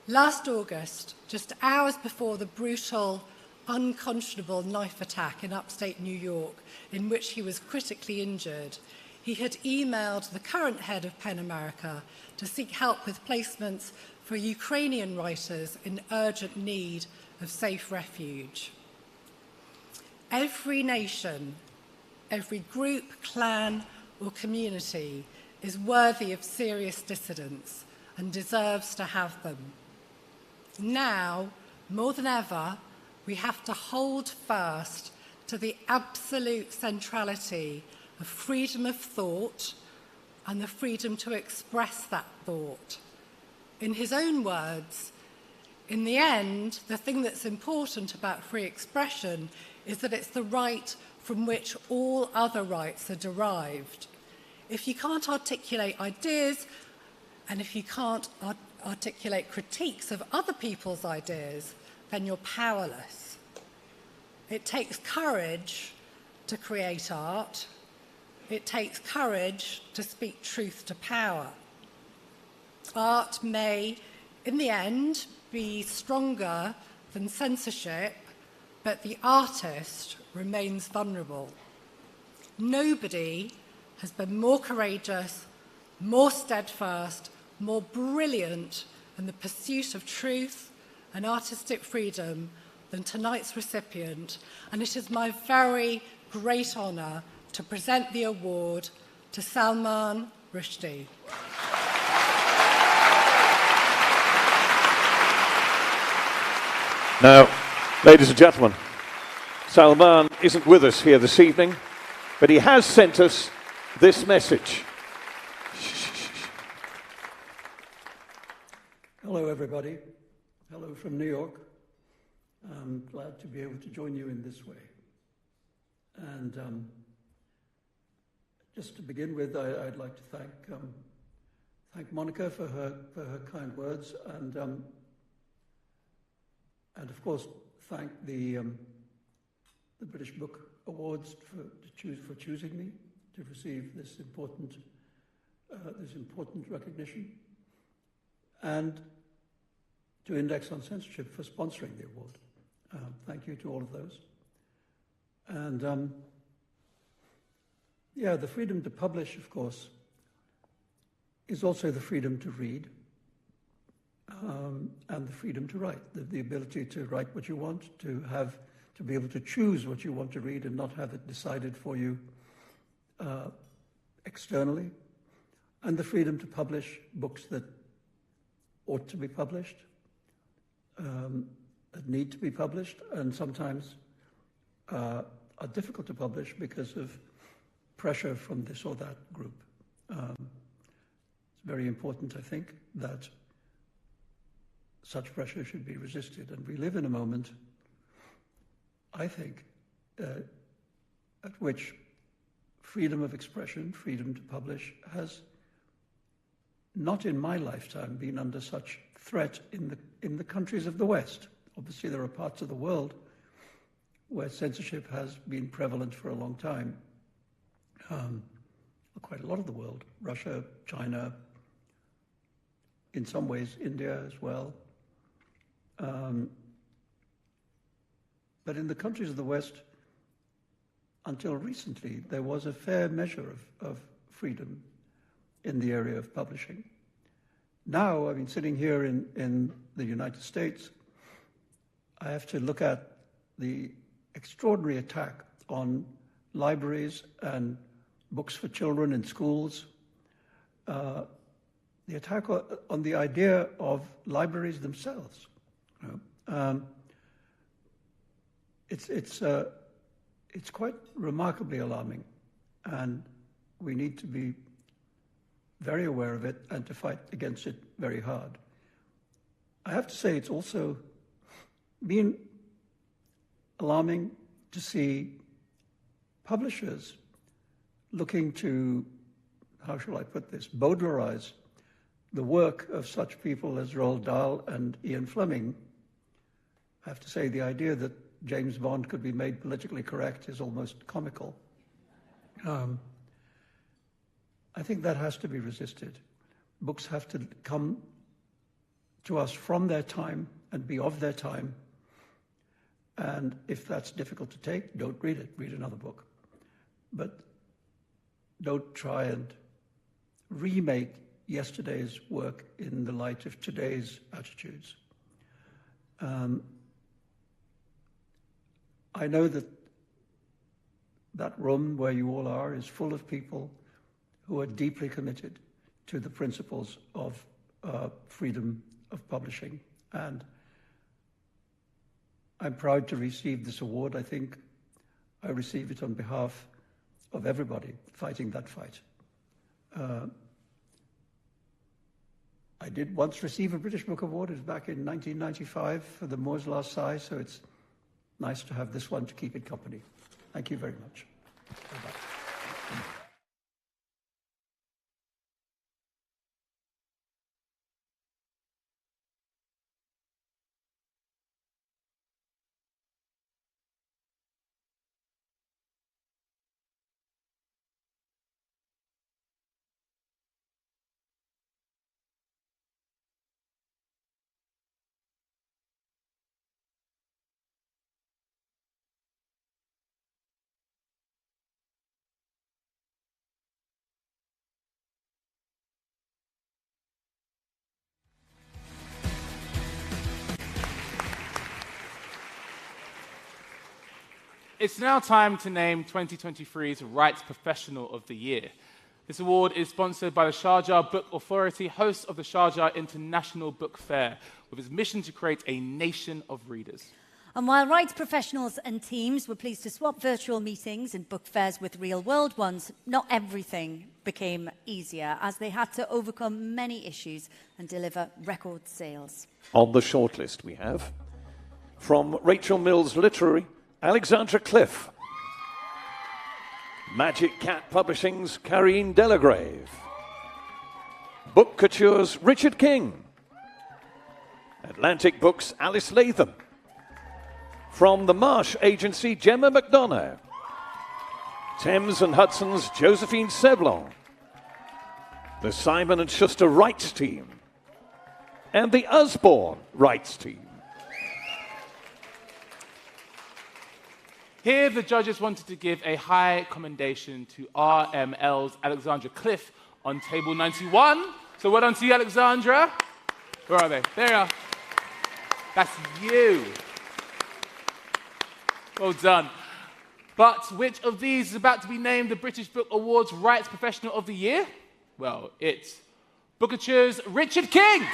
Speaker 9: Last August, just hours before the brutal, unconscionable knife attack in upstate New York, in which he was critically injured, he had emailed the current head of PEN America to seek help with placements for Ukrainian writers in urgent need of safe refuge. Every nation, every group, clan, or community is worthy of serious dissidence and deserves to have them. Now, more than ever, we have to hold fast to the absolute centrality of freedom of thought and the freedom to express that thought. In his own words, in the end, the thing that's important about free expression is that it's the right from which all other rights are derived. If you can't articulate ideas, and if you can't articulate critiques of other people's ideas, then you're powerless. It takes courage to create art. It takes courage to speak truth to power. Art may, in the end, be stronger than censorship, but the artist remains vulnerable. Nobody has been more courageous, more steadfast, more brilliant in the pursuit of truth and artistic freedom than tonight's recipient, and it is my very great honour to present the award to Salman Rushdie.
Speaker 15: Now, ladies and gentlemen, Salman isn't with us here this evening, but he has sent us this message.
Speaker 8: Hello, everybody. Hello from New York. I'm glad to be able to join you in this way. And just to begin with, I'd like to thank Monica for her kind words, and of course thank the British Book Awards for choosing me to receive this important recognition, and to Index on Censorship for sponsoring the award. Thank you to all of those. And yeah, the freedom to publish, of course, is also the freedom to read, and the freedom to write, the ability to write what you want, to be able to choose what you want to read and not have it decided for you externally, and the freedom to publish books that ought to be published, that need to be published, and sometimes are difficult to publish because of pressure from this or that group. It's very important, I think, that such pressure should be resisted. And we live in a moment, I think, at which freedom of expression, freedom to publish, has not in my lifetime been under such threat in the countries of the West. Obviously, there are parts of the world where censorship has been prevalent for a long time. Quite a lot of the world, Russia, China, in some ways India as well. But in the countries of the West, until recently, there was a fair measure of freedom in the area of publishing. Now, I mean, sitting here in the United States, I have to look at the extraordinary attack on libraries and books for children in schools, the attack on the idea of libraries themselves. It's quite remarkably alarming, and we need to be very aware of it and to fight against it very hard. I have to say it's also been alarming to see publishers looking to, how shall I put this, Baudelarize the work of such people as Roald Dahl and Ian Fleming. I have to say the idea that James Bond could be made politically correct is almost comical. I think that has to be resisted. Books have to come to us from their time and be of their time. And if that's difficult to take, don't read it. Read another book. But don't try and remake yesterday's work in the light of today's attitudes. I know that room where you all are is full of people who are deeply committed to the principles of freedom of publishing. And I'm proud to receive this award. I think I receive it on behalf of everybody fighting that fight. I did once receive a British Book Award. It was back in 1995 for The Moore's Last Sigh, so it's nice to have this one to keep it company. Thank you very much. Bye-bye.
Speaker 18: It's now time to name 2023's Rights Professional of the Year. This award is sponsored by the Sharjah Book Authority, host of the Sharjah International Book Fair, with its mission to create a nation of readers.
Speaker 6: And while rights professionals and teams were pleased to swap virtual meetings and book fairs with real-world ones, not everything became easier, as they had to overcome many issues and deliver record sales.
Speaker 15: On the shortlist we have, from Rachel Mills Literary, Alexandra Cliff. Magic Cat Publishing's Karine Delagrave. Book Couture's Richard King. Atlantic Books' Alice Latham. From the Marsh Agency, Gemma McDonough. Thames and Hudson's Josephine Seblon. The Simon & Schuster Rights Team. And the Usborne Rights Team.
Speaker 18: Here, the judges wanted to give a high commendation to RML's Alexandra Cliff on table 91. So well done to you, Alexandra. Where are they? There you are. That's you. Well done. But which of these is about to be named the British Book Awards Rights Professional of the Year? Well, it's Book Couture's Richard King.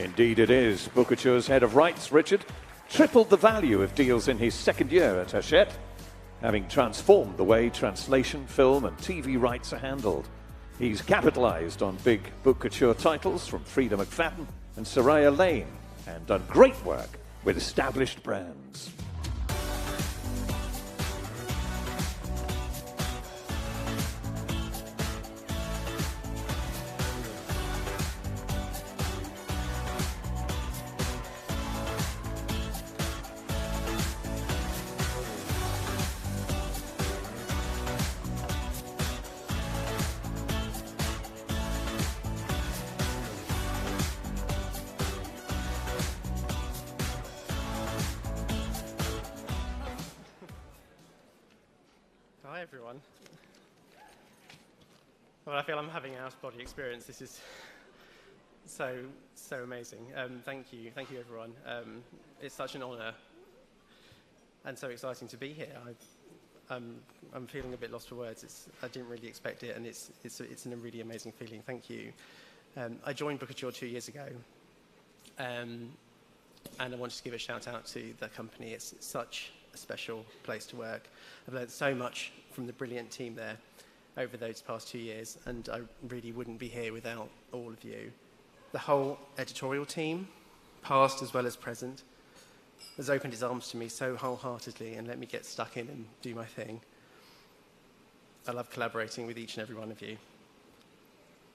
Speaker 15: Indeed it is. Book Couture's head of rights, Richard, tripled the value of deals in his second year at Hachette, having transformed the way translation, film and TV rights are handled. He's capitalised on big Book Couture titles from Frida McFadden and Soraya Lane and done great work with established brands.
Speaker 10: Hi everyone. Well, I feel I'm having an out-of-body experience. This is so amazing. Thank you everyone. It's such an honour and so exciting to be here. I'm feeling a bit lost for words. I didn't really expect it, and it's a really amazing feeling. Thank you. I joined Book Couture 2 years ago, and I wanted to give a shout out to the company. It's such a special place to work. I've learned so much from the brilliant team there over those past 2 years, and I really wouldn't be here without all of you. The whole editorial team, past as well as present, has opened its arms to me so wholeheartedly and let me get stuck in and do my thing. I love collaborating with each and every one of you.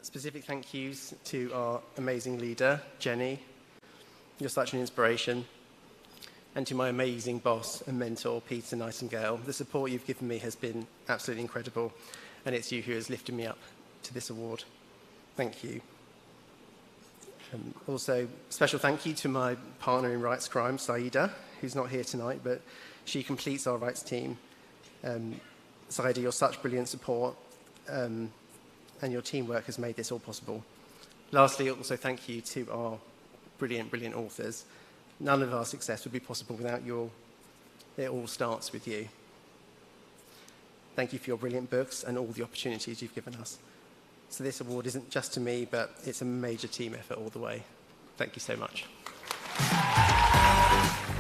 Speaker 10: Specific thank yous to our amazing leader, Jenny. You're such an inspiration. And to my amazing boss and mentor, Peter Nightingale. The support you've given me has been absolutely incredible, and it's you who has lifted me up to this award. Thank you. Also, special thank you to my partner in rights crime, Saida, who's not here tonight, but she completes our rights team. Saida, you're such brilliant support, and your teamwork has made this all possible. Lastly, also thank you to our brilliant, brilliant authors. None of our success would be possible without your It all starts with you. Thank you for your brilliant books and all the opportunities you've given us. So this award isn't just to me, but it's a major team effort all the way. Thank you so much.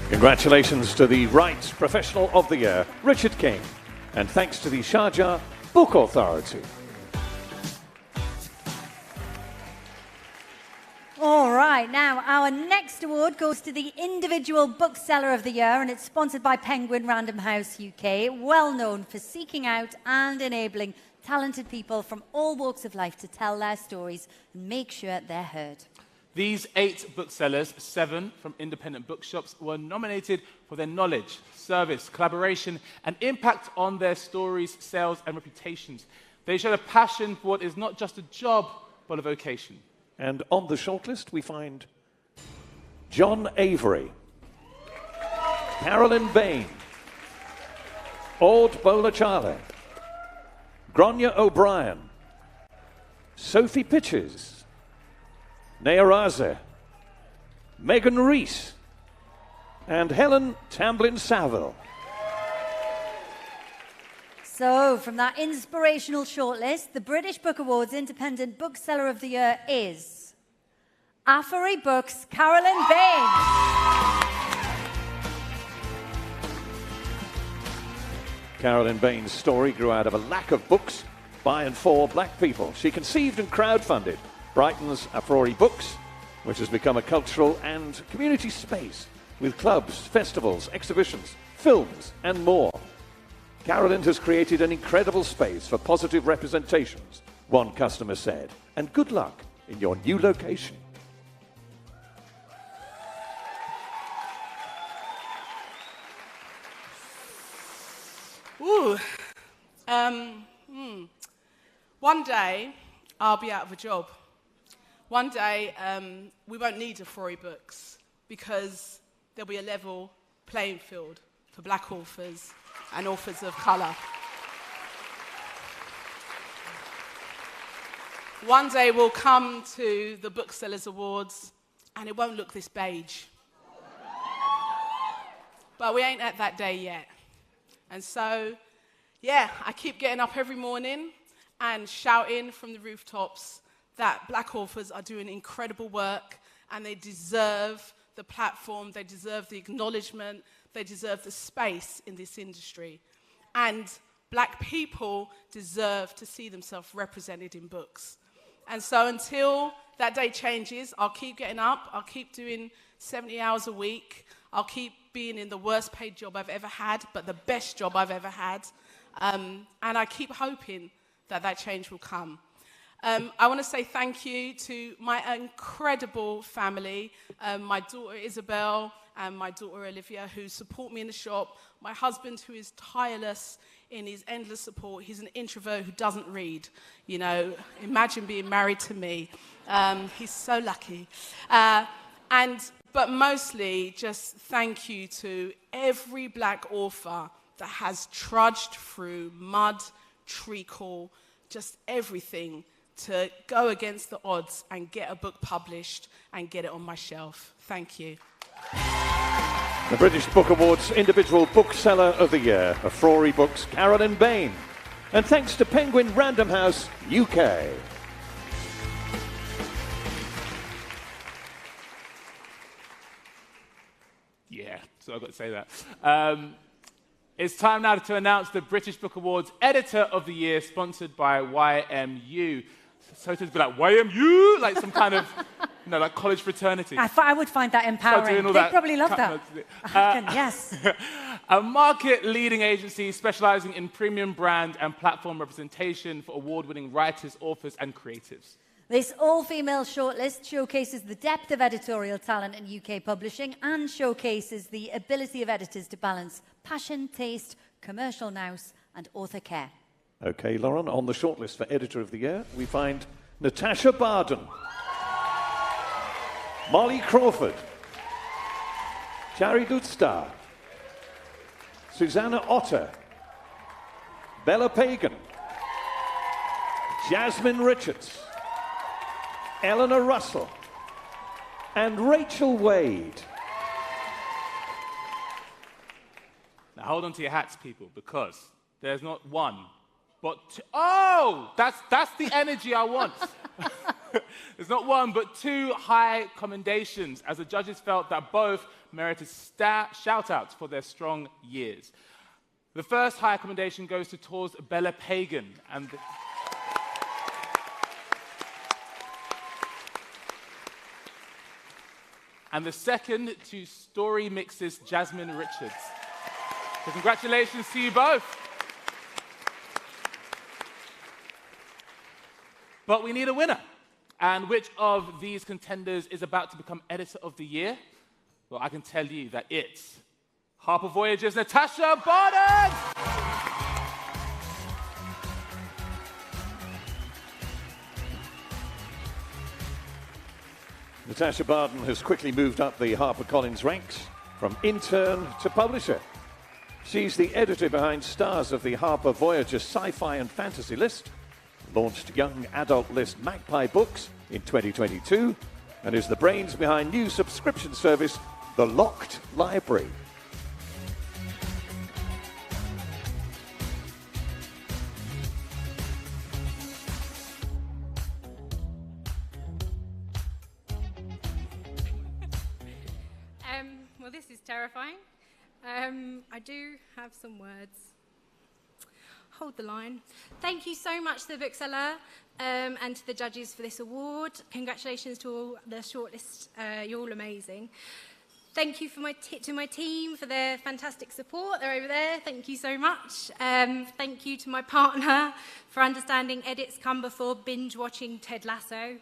Speaker 15: Congratulations to the Right Professional of the Year, Richard King. And thanks to the Sharjah Book Authority.
Speaker 6: All right, now our next award goes to the Individual Bookseller of the Year, and it's sponsored by Penguin Random House UK, well known for seeking out and enabling talented people from all walks of life to tell their stories and make sure they're heard.
Speaker 18: These 8 booksellers, 7 from independent bookshops, were nominated for their knowledge, service, collaboration, and impact on their stories, sales, and reputations. They showed a passion for what is not just a job, but a vocation.
Speaker 15: And on the shortlist, we find John Avery, Carolyn Bain, Aude Bolachale, Gronya O'Brien, Sophie Pitches, Nayaraze, Megan Rees, and Helen Tamblin-Saville.
Speaker 6: So, from that inspirational shortlist, the British Book Awards Independent Bookseller of the Year is Affery Books' Carolyn Bain.
Speaker 15: Carolyn Bain's story grew out of a lack of books by and for black people. She conceived and crowdfunded Brighton's Affery Books, which has become a cultural and community space with clubs, festivals, exhibitions, films, and more. Carolyn has created an incredible space for positive representations, one customer said, and good luck in your new location.
Speaker 11: Ooh. One day, I'll be out of a job. One day, we won't need Affery Books because there'll be a level playing field for black authors and authors of colour. One day we'll come to the Booksellers Awards and it won't look this beige. But we ain't at that day yet. And so, yeah, I keep getting up every morning and shouting from the rooftops that black authors are doing incredible work and they deserve the platform, they deserve the acknowledgement, they deserve the space in this industry. And black people deserve to see themselves represented in books. And so until that day changes, I'll keep getting up, I'll keep doing 70 hours a week, I'll keep being in the worst paid job I've ever had, but the best job I've ever had. And I keep hoping that that change will come. I want to say thank you to my incredible family, my daughter Isabel and my daughter Olivia, who support me in the shop, my husband, who is tireless in his endless support. He's an introvert who doesn't read. You know, imagine being married to me. He's so lucky. But mostly, just thank you to every black author that has trudged through mud, treacle, just everything to go against the odds and get a book published and get it on my shelf. Thank you.
Speaker 15: The British Book Awards Individual Bookseller of the Year, Affery Books' Carolyn Bain. And thanks to Penguin Random House UK.
Speaker 18: Yeah, so I've got to say that. It's time now to announce the British Book Awards Editor of the Year, sponsored by YMU. So to be like, YMU? Like some kind of, you know, like college fraternity.
Speaker 6: I would find that empowering. They'd probably love that. I reckon, yes.
Speaker 18: A market-leading agency specializing in premium brand and platform representation for award-winning writers, authors, and creatives.
Speaker 6: This all-female shortlist showcases the depth of editorial talent in UK publishing and showcases the ability of editors to balance passion, taste, commercial nous, and author care.
Speaker 15: OK, Lauren, on the shortlist for Editor of the Year, we find Natasha Barden, Molly Crawford, Chari Dutstar, Susanna Otter, Bella Pagan, Jasmine Richards, Eleanor Russell, and Rachel Wade.
Speaker 18: Now hold on to your hats, people, because there's not one, but two. Oh, that's the energy I want. There's not one, but two high commendations, as the judges felt that both merited shout-outs for their strong years. The first high commendation goes to Tours Bella Pagan, and the second to Story Mix's Jasmine Richards. So congratulations to you both. But we need a winner. And which of these contenders is about to become Editor of the Year? Well, I can tell you that it's Harper Voyager's Natasha Barden!
Speaker 15: Natasha Barden has quickly moved up the HarperCollins ranks from intern to publisher. She's the editor behind stars of the Harper Voyager sci-fi and fantasy list, launched young adult list Magpie Books in 2022, and is the brains behind new subscription service, The Locked Library.
Speaker 12: Well, this is terrifying. I do have some words. Hold the line. Thank you so much to the bookseller and to the judges for this award. Congratulations to all the shortlist. You're all amazing. Thank you for to my team for their fantastic support. They're over there. Thank you so much. Thank you to my partner for understanding edits come before binge watching Ted Lasso.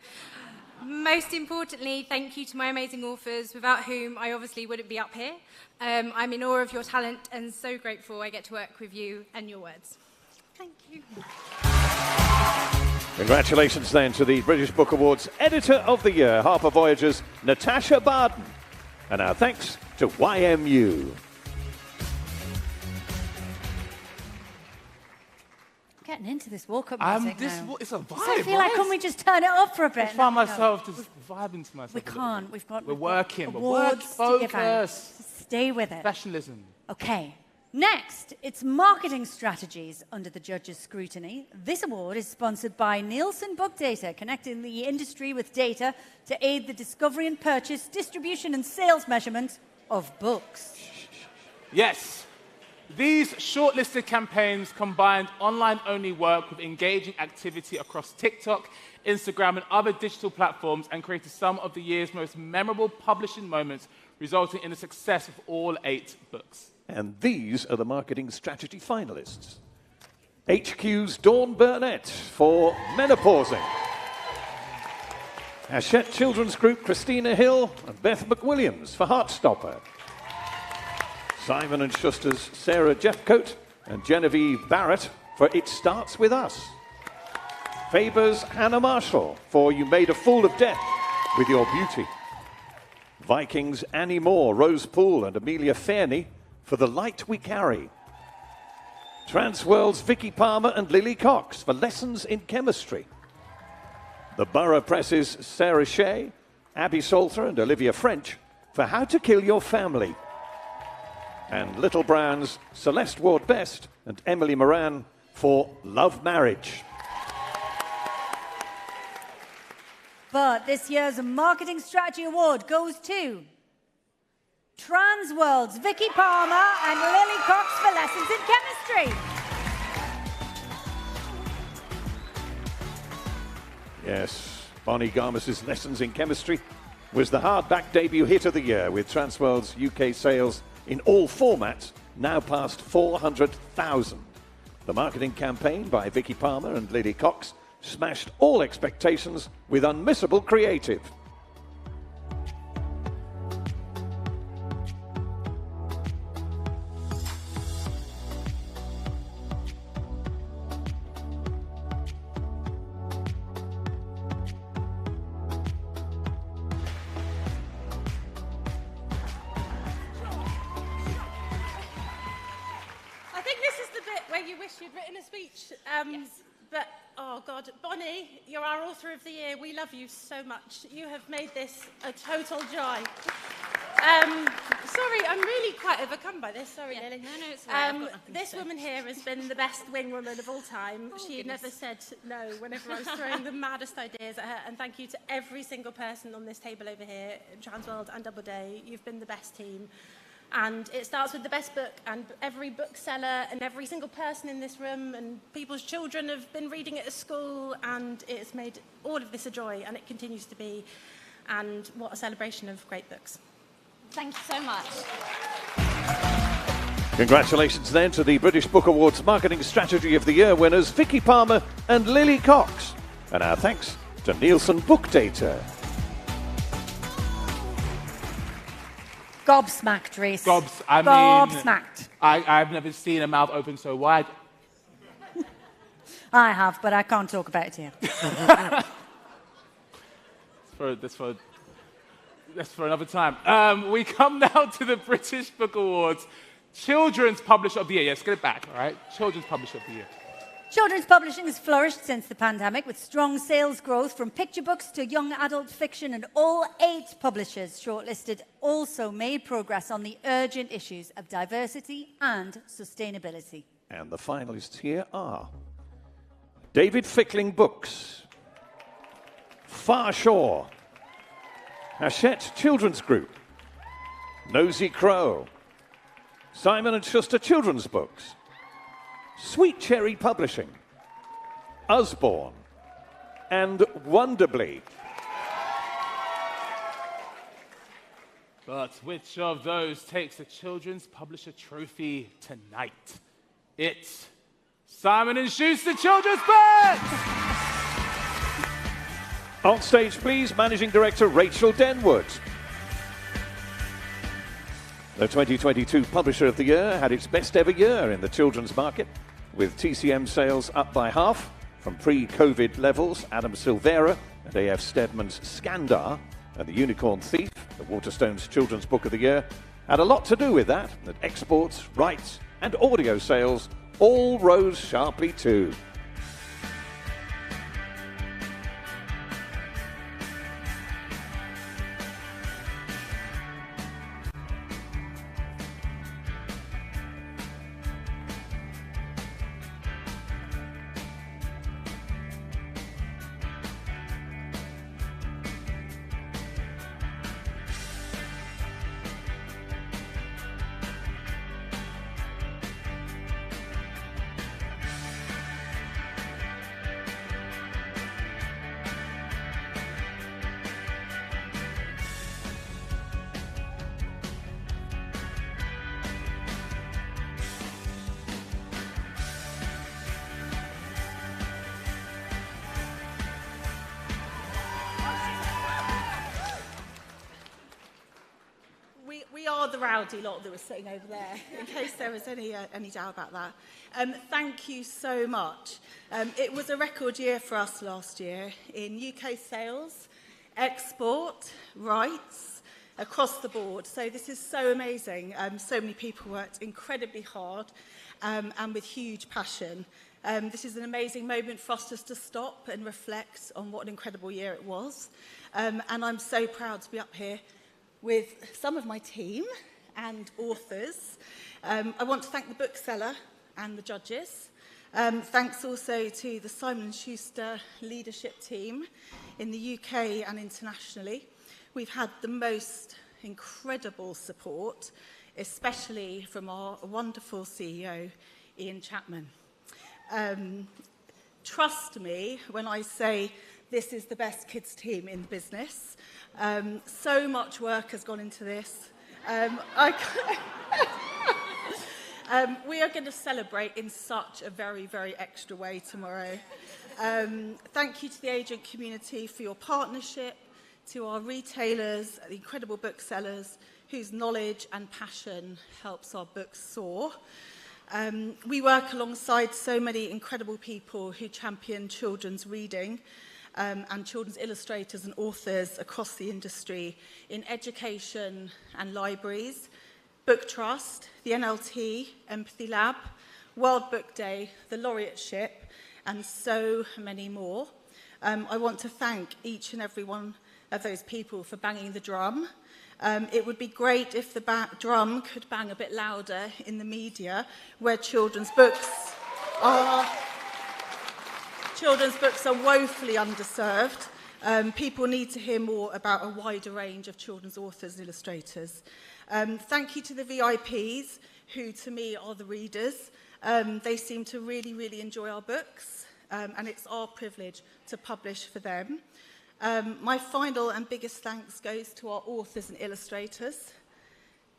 Speaker 12: Most importantly, thank you to my amazing authors, without whom I obviously wouldn't be up here. I'm in awe of your talent and so grateful I get to work with you and your words. Thank you.
Speaker 15: Congratulations then to the British Book Awards Editor of the Year, Harper Voyager's Natasha Barden. And our thanks to YMU.
Speaker 6: Getting into this walk-up music now.
Speaker 18: It's a vibe.
Speaker 6: I feel like, can we just turn it up for a bit?
Speaker 18: I find myself just vibing to myself.
Speaker 6: We can't.
Speaker 18: We're working.
Speaker 6: Awards
Speaker 18: We're
Speaker 6: to give out.
Speaker 18: focused.
Speaker 6: Stay with it.
Speaker 18: Professionalism.
Speaker 6: Okay. Next, it's marketing strategies under the judges' scrutiny. This award is sponsored by Nielsen Book Data, connecting the industry with data to aid the discovery and purchase, distribution and sales measurement of books.
Speaker 18: Yes. These shortlisted campaigns combined online-only work with engaging activity across TikTok, Instagram, and other digital platforms, and created some of the year's most memorable publishing moments, resulting in the success of all 8 books.
Speaker 15: And these are the marketing strategy finalists. HQ's Dawn Burnett for Menopausing. Hachette Children's Group Christina Hill and Beth McWilliams for Heartstopper. Simon & Schuster's Sarah Jeffcoat and Genevieve Barrett for It Starts With Us. Faber's Hannah Marshall for You Made a Fool of Death with Your Beauty. Vikings' Annie Moore, Rose Poole and Amelia Fairney for The Light We Carry. Transworld's Vicky Palmer and Lily Cox for Lessons in Chemistry. The Borough Press's Sarah Shea, Abby Salter and Olivia French for How to Kill Your Family. And Little Brown's Celeste Ward-Best and Emily Moran for Love Marriage.
Speaker 6: But this year's Marketing Strategy Award goes to Transworld's Vicky Palmer and Lily Cox for Lessons in Chemistry.
Speaker 15: Yes, Bonnie Garmus's Lessons in Chemistry was the hardback debut hit of the year, with Transworld's UK sales in all formats now past 400,000. The marketing campaign by Vicky Palmer and Lily Cox smashed all expectations with unmissable creative.
Speaker 14: You'd written a speech, but oh God, Bonnie, you're our author of the year. We love you so much. You have made this a total joy. So sorry, I'm really quite overcome by this. Sorry, Lily.
Speaker 12: No, it's all right. I've got nothing to
Speaker 14: This
Speaker 12: say.
Speaker 14: woman here has been the best wing woman of all time. She never said no whenever I was throwing the maddest ideas at her. And thank you to every single person on this table over here, Transworld and Doubleday. You've been the best team. And it starts with the best book, and every bookseller and every single person in this room and people's children have been reading it at school, and it's made all of this a joy, and it continues to be. And what a celebration of great books.
Speaker 12: Thank you so much.
Speaker 15: Congratulations then to the British Book Awards Marketing Strategy of the Year winners Vicky Palmer and Lily Cox. And our thanks to Nielsen Book Data.
Speaker 6: Gobsmacked, Reese.
Speaker 18: I mean,
Speaker 6: Gobsmacked.
Speaker 18: I've never seen a mouth open so wide.
Speaker 6: I have, but I can't talk about it here.
Speaker 18: That's for another time. We come now to the British Book Awards Children's Publisher of the Year. Yes, get it back, all right? Children's Publisher of the Year.
Speaker 6: Children's publishing has flourished since the pandemic with strong sales growth from picture books to young adult fiction, and all 8 publishers shortlisted also made progress on the urgent issues of diversity and sustainability.
Speaker 15: And the finalists here are David Fickling Books, Far Shore, Hachette Children's Group, Nosy Crow, Simon & Schuster Children's Books, Sweet Cherry Publishing, Usborne, and Wonderbly.
Speaker 18: But which of those takes the Children's Publisher Trophy tonight? It's Simon & Schuster Children's Books!
Speaker 15: On stage, please, Managing Director Rachel Denwood. The 2022 Publisher of the Year had its best ever year in the children's market, with TCM sales up by half from pre-COVID levels. Adam Silvera and A.F. Stedman's Skandar and The Unicorn Thief, the Waterstones Children's Book of the Year, had a lot to do with that exports, rights and audio sales all rose sharply too.
Speaker 14: We are the rowdy lot that was sitting over there, in case there was any doubt about that. Thank you so much. It was a record year for us last year in UK sales, export, rights, across the board. So this is so amazing. So many people worked incredibly hard and with huge passion. This is an amazing moment for us just to stop and reflect on what an incredible year it was. And I'm so proud to be up here with some of my team and authors. I want to thank the bookseller and the judges. Thanks also to the Simon & Schuster leadership team in the UK and internationally. We've had the most incredible support, especially from our wonderful CEO, Ian Chapman. Trust me when I say this is the best kids team in the business. So much work has gone into this. We are going to celebrate in such a very, very extra way tomorrow. Thank you to the agent community for your partnership, to our retailers, the incredible booksellers whose knowledge and passion helps our books soar. We work alongside so many incredible people who champion children's reading and children's illustrators and authors across the industry in education and libraries, Book Trust, the NLT, Empathy Lab, World Book Day, the Laureateship, and so many more. I want to thank each and every one of those people for banging the drum, It would be great if the drum could bang a bit louder in the media where children's books are woefully underserved. People need to hear more about a wider range of children's authors and illustrators. Thank you to the VIPs, who to me are the readers. They seem to really, really enjoy our books, and it's our privilege to publish for them. My final and biggest thanks goes to our authors and illustrators,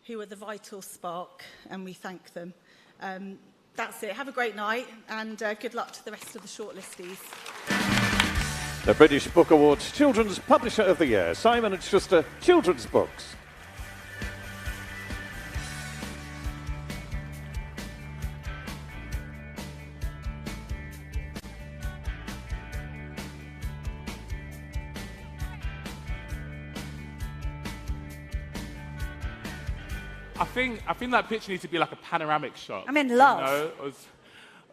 Speaker 14: who are the vital spark, and we thank them. That's it. Have a great night, and good luck to the rest of the shortlistees.
Speaker 15: The British Book Awards Children's Publisher of the Year, Simon & Schuster Children's Books.
Speaker 18: I think that picture needs to be like a panoramic shot.
Speaker 6: I'm in love.
Speaker 18: You know,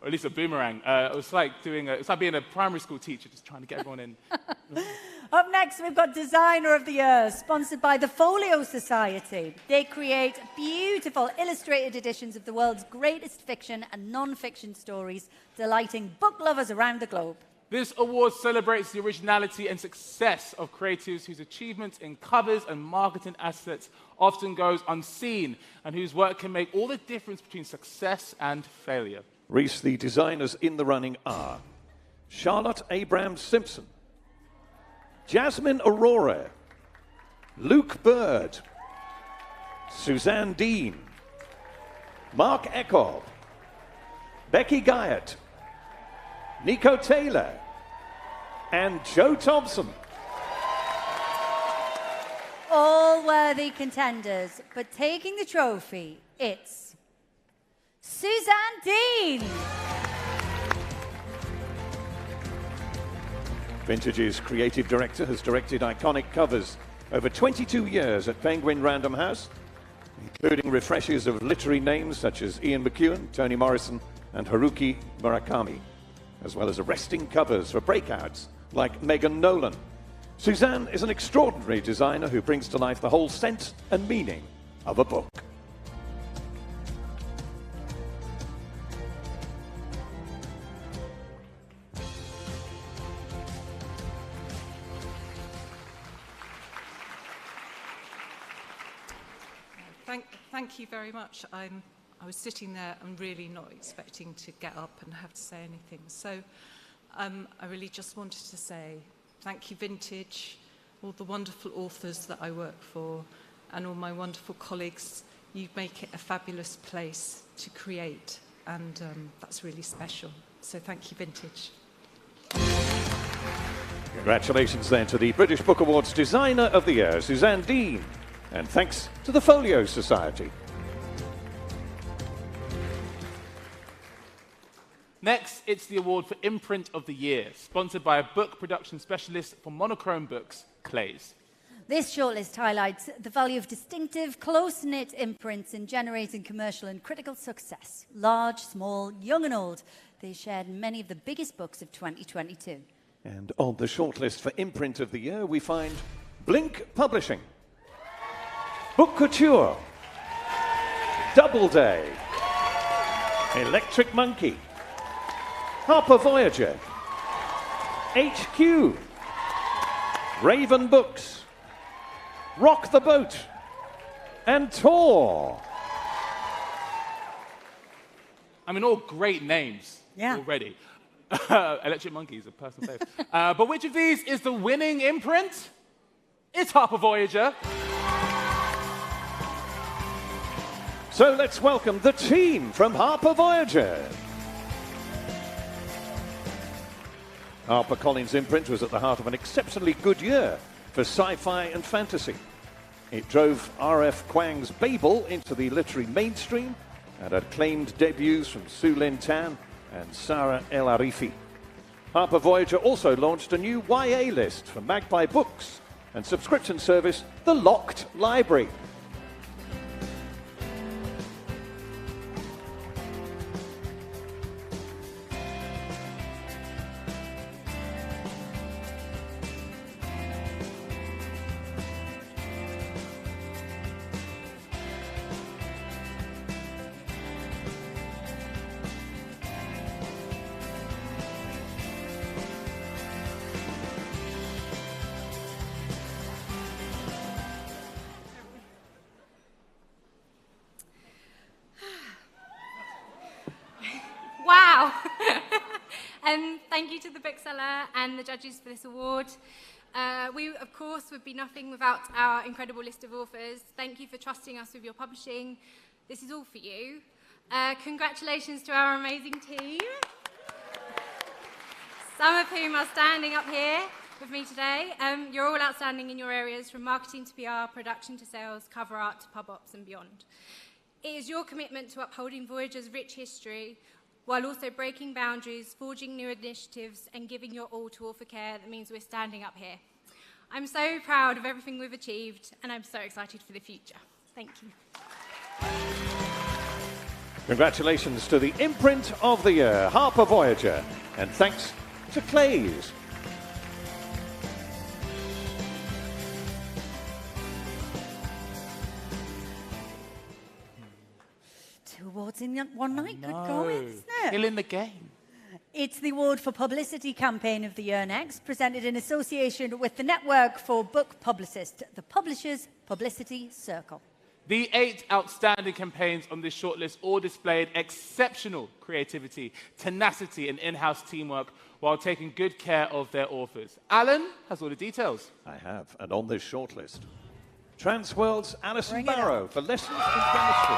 Speaker 18: or at least a boomerang. It was like it's like being a primary school teacher, just trying to get everyone in.
Speaker 6: Up next, we've got Designer of the Year, sponsored by the Folio Society. They create beautiful illustrated editions of the world's greatest fiction and non-fiction stories, delighting book lovers around the globe.
Speaker 18: This award celebrates the originality and success of creatives whose achievements in covers and marketing assets often goes unseen, and whose work can make all the difference between success and failure.
Speaker 15: Reese, the designers in the running are Charlotte Abrams-Simpson, Jasmine Aurora, Luke Bird, Suzanne Dean, Mark Eckold, Becky Guyot, Nico Taylor, and Joe Thompson.
Speaker 6: All worthy contenders, but taking the trophy, it's Suzanne Dean.
Speaker 15: Vintage's creative director has directed iconic covers over 22 years at Penguin Random House, including refreshes of literary names such as Ian McEwan, Toni Morrison, and Haruki Murakami, as well as arresting covers for breakouts like Megan Nolan. Suzanne is an extraordinary designer who brings to life the whole sense and meaning of a book.
Speaker 16: Thank you very much. I was sitting there and really not expecting to get up and have to say anything. So I really just wanted to say thank you, Vintage, all the wonderful authors that I work for, and all my wonderful colleagues. You make it a fabulous place to create, and that's really special. So thank you, Vintage.
Speaker 15: Congratulations then to the British Book Awards Designer of the Year, Suzanne Dean. And thanks to the Folio Society.
Speaker 18: Next, it's the award for Imprint of the Year, sponsored by a book production specialist for monochrome books, Clays.
Speaker 6: This shortlist highlights the value of distinctive, close-knit imprints in generating commercial and critical success. Large, small, young and old, they shared many of the biggest books of 2022.
Speaker 15: And on the shortlist for Imprint of the Year, we find Blink Publishing, Book Couture, Doubleday, Electric Monkey, Harper Voyager, HQ, Raven Books, Rock the Boat, and Tor.
Speaker 18: I mean, all great names already. Electric Monkey is a personal favourite. But which of these is the winning imprint? It's Harper Voyager.
Speaker 15: So let's welcome the team from Harper Voyager. HarperCollins imprint was at the heart of an exceptionally good year for sci-fi and fantasy. It drove R.F. Kuang's Babel into the literary mainstream and acclaimed debuts from Su Lin Tan and Sarah El Arifi. Harper Voyager also launched a new YA list for Magpie Books and subscription service The Locked Library.
Speaker 12: wow. Thank you to the bookseller and the judges for this award. We, of course, would be nothing without our incredible list of authors. Thank you for trusting us with your publishing. This is all for you. Congratulations to our amazing team, some of whom are standing up here with me today. You're all outstanding in your areas, from marketing to PR, production to sales, cover art to pub ops and beyond. It is your commitment to upholding Voyager's rich history while also breaking boundaries, forging new initiatives and giving your all to author care that means we're standing up here. I'm so proud of everything we've achieved and I'm so excited for the future. Thank you.
Speaker 15: Congratulations to the imprint of the year, Harper Voyager, and thanks to Clays.
Speaker 6: 2 awards in one night. Good going, isn't it?
Speaker 18: Killing the game.
Speaker 6: It's the award for Publicity Campaign of the Year next, presented in association with the Network for Book Publicists, the Publishers Publicity Circle.
Speaker 18: The 8 outstanding campaigns on this shortlist all displayed exceptional creativity, tenacity, and in-house teamwork while taking good care of their authors. Alan has all the details.
Speaker 15: I have, and on this shortlist, Transworld's Alison Barrow for Lessons in Chemistry.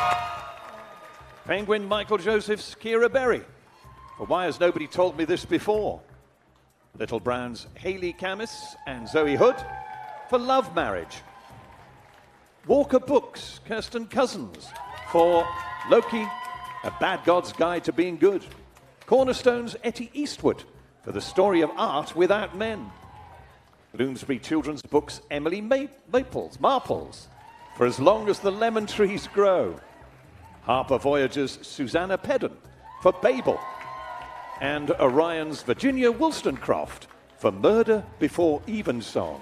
Speaker 15: Penguin Michael Joseph's Kira Berry for Why Has Nobody Told Me This Before? Little Brown's Hayley Camis and Zoe Hood for Love Marriage. Walker Books' Kirsten Cousins for Loki, A Bad God's Guide to Being Good. Cornerstone's Etty Eastwood for The Story of Art Without Men. Bloomsbury Children's Books' Emily Marples for As Long as the Lemon Trees Grow. Harper Voyager's Susanna Pedden for Babel. And Orion's Virginia Wollstonecraft for Murder Before Evensong.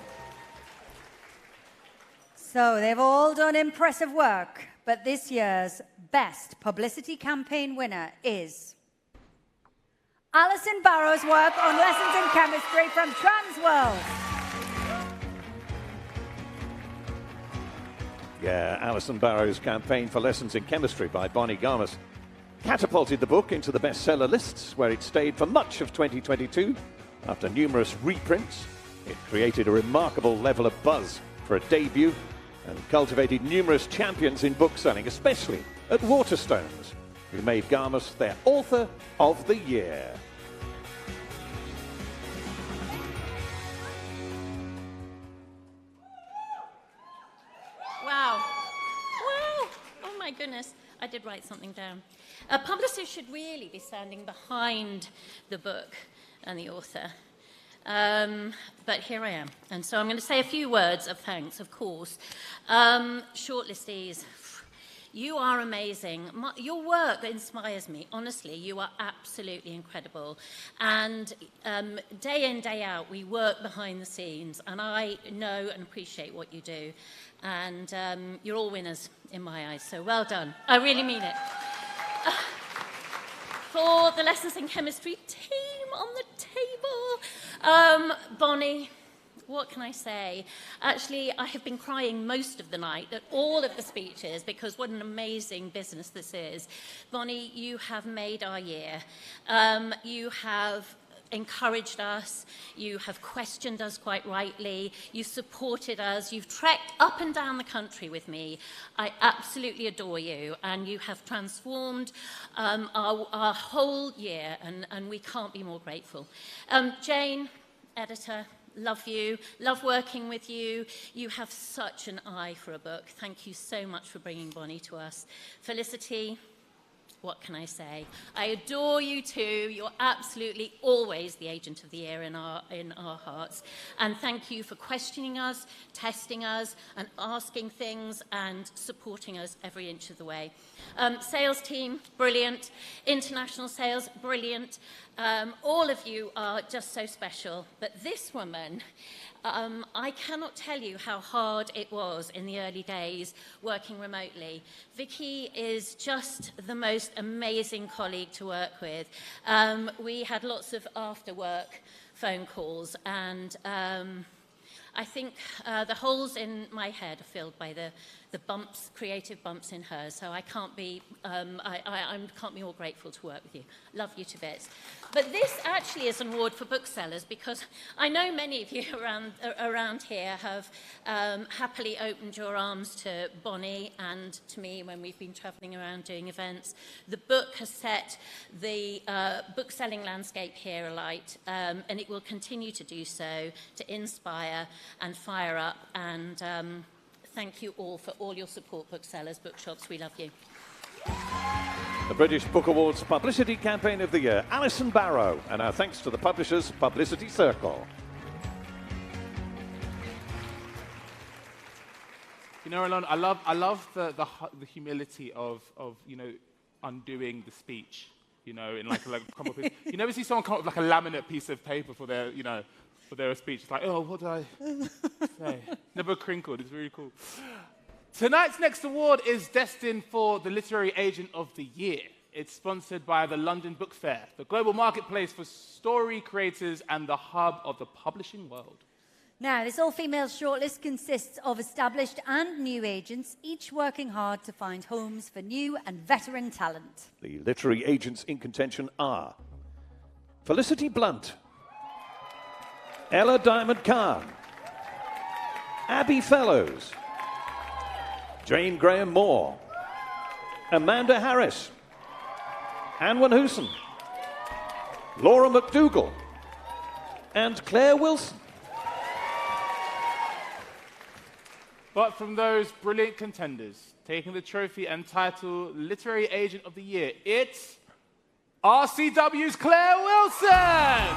Speaker 6: So they've all done impressive work, but this year's Best Publicity Campaign winner is Alison Barrow's work on Lessons in Chemistry from Transworld.
Speaker 15: Yeah, Alison Barrow's campaign for Lessons in Chemistry by Bonnie Garmus catapulted the book into the bestseller lists, where it stayed for much of 2022. After numerous reprints, it created a remarkable level of buzz for a debut and cultivated numerous champions in book selling, especially at Waterstones, who made Garmus their Author of the Year.
Speaker 17: Wow. Wow. Oh my goodness. I did write something down. A publisher should really be standing behind the book and the author. But here I am. And so I'm going to say a few words of thanks, of course. Shortlistees, you are amazing. Your work inspires me. Honestly, you are absolutely incredible. And day in, day out, we work behind the scenes. And I know and appreciate what you do. And you're all winners in my eyes. So well done. I really mean it. For the Lessons in Chemistry team on the table, Bonnie, what can I say? Actually, I have been crying most of the night at all of the speeches because what an amazing business this is. Bonnie, you have made our year. You have encouraged us, you have questioned us quite rightly, you've supported us, you've trekked up and down the country with me. I absolutely adore you, and you have transformed our whole year, and we can't be more grateful. Jane, editor, love you, love working with you. You have such an eye for a book. Thank you so much for bringing Bonnie to us. Felicity, what can I say? I adore you too. You're absolutely always the agent of the year in our hearts. And thank you for questioning us, testing us, and asking things and supporting us every inch of the way. Sales team, brilliant. International sales, brilliant. All of you are just so special. But this woman, I cannot tell you how hard it was in the early days working remotely. Vicky is just the most amazing colleague to work with. We had lots of after-work phone calls, and I think the holes in my head are filled by the the bumps, creative bumps in hers. So I can't be, I can't be more grateful to work with you. Love you to bits. But this actually is an award for booksellers, because I know many of you around here have happily opened your arms to Bonnie and to me when we've been travelling around doing events. The book has set the book-selling landscape here alight, and it will continue to do so, to inspire and fire up. And thank you all for all your support, booksellers, bookshops. We love you.
Speaker 15: The British Book Awards Publicity Campaign of the Year, Alison Barrow, and our thanks to the publishers, Publicity Circle.
Speaker 18: You know, Alon, I love the humility of you know, undoing the speech. You know, in like come up with, you never see someone come up with like a laminate piece of paper for their, you know, for their speech. It's like, oh, what did I say? Never crinkled. It's really cool. Tonight's next award is destined for the Literary Agent of the Year. It's sponsored by the London Book Fair, the global marketplace for story creators and the hub of the publishing world.
Speaker 6: Now, this all-female shortlist consists of established and new agents, each working hard to find homes for new and veteran talent.
Speaker 15: The literary agents in contention are Felicity Blunt, Ella Diamond Khan, Abby Fellows, Jane Graham Moore, Amanda Harris, Anwen Hooson, Laura McDougall, and Claire Wilson.
Speaker 18: But from those brilliant contenders, taking the trophy and title Literary Agent of the Year, it's RCW's Claire Wilson!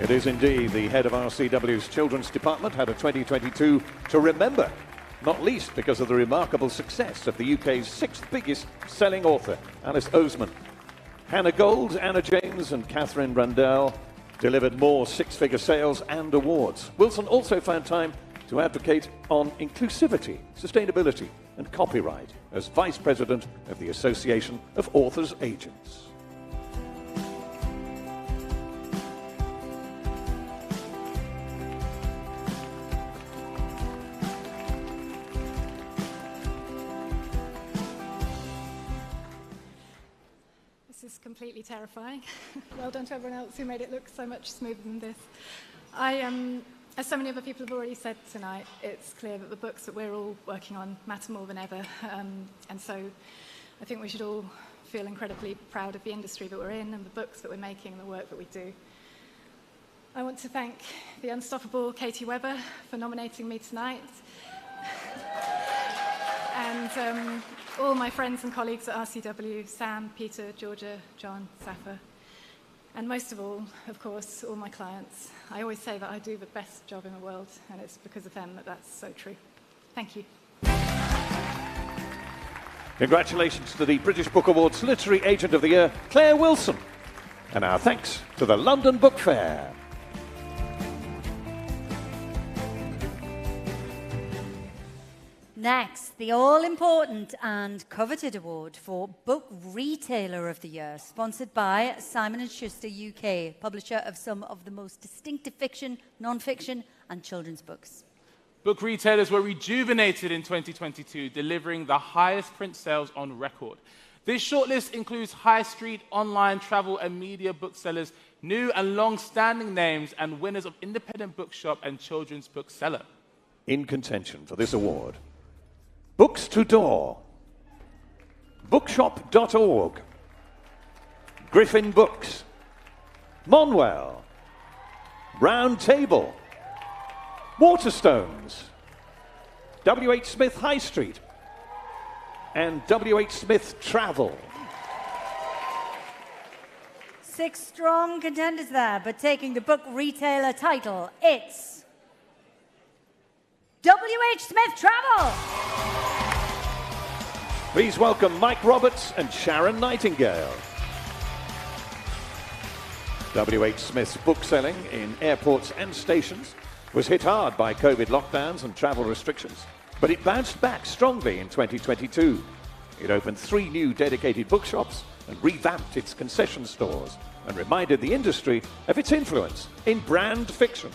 Speaker 15: It is indeed. The head of RCW's Children's Department had a 2022 to remember, not least because of the remarkable success of the UK's sixth biggest selling author, Alice Oseman. Hannah Gold, Anna James and Catherine Randell delivered more six-figure sales and awards. Wilson also found time to advocate on inclusivity, sustainability and copyright as Vice President of the Association of Authors Agents.
Speaker 19: This is completely terrifying. Well done to everyone else who made it look so much smoother than this. As so many other people have already said tonight, it's clear that the books that we're all working on matter more than ever. And so I think we should all feel incredibly proud of the industry that we're in and the books that we're making and the work that we do. I want to thank the unstoppable Katie Webber for nominating me tonight. And all my friends and colleagues at RCW, Sam, Peter, Georgia, John, Safa, and most of all, of course, all my clients. I always say that I do the best job in the world, and it's because of them that that's so true. Thank you.
Speaker 15: Congratulations to the British Book Awards Literary Agent of the Year, Claire Wilson. And our thanks to the London Book Fair.
Speaker 6: Next, the all-important and coveted award for Book Retailer of the Year, sponsored by Simon & Schuster UK, publisher of some of the most distinctive fiction, non-fiction and children's books.
Speaker 18: Book retailers were rejuvenated in 2022, delivering the highest print sales on record. This shortlist includes high street, online, travel and media booksellers, new and long-standing names, and winners of Independent Bookshop and Children's Bookseller.
Speaker 15: In contention for this award, Books to Door, Bookshop.org, Griffin Books, Monwell, Round Table, Waterstones, W.H. Smith High Street, and W.H. Smith Travel.
Speaker 6: 6 strong contenders there, but taking the book retailer title, it's W.H. Smith Travel.
Speaker 15: Please welcome Mike Roberts and Sharon Nightingale. W.H. Smith's bookselling in airports and stations was hit hard by COVID lockdowns and travel restrictions, but it bounced back strongly in 2022. It opened 3 new dedicated bookshops and revamped its concession stores and reminded the industry of its influence in brand fiction.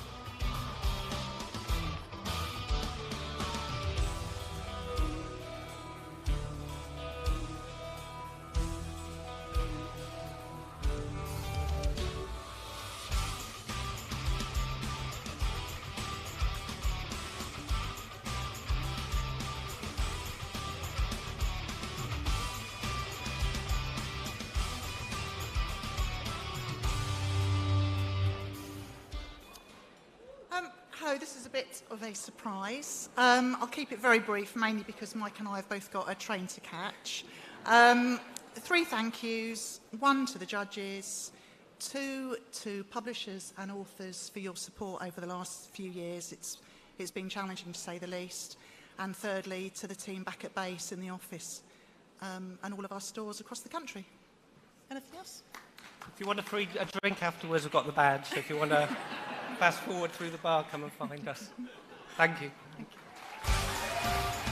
Speaker 13: So this is a bit of a surprise. I'll keep it very brief, mainly because Mike and I have both got a train to catch. 3 thank yous, 1 to the judges, 2 to publishers and authors for your support over the last few years. It's been challenging to say the least. And thirdly, to the team back at base in the office and all of our stores across the country. Anything else?
Speaker 2: If you want a drink afterwards, we've got the badge. If you want to fast forward through the bar, come and find us. Thank you.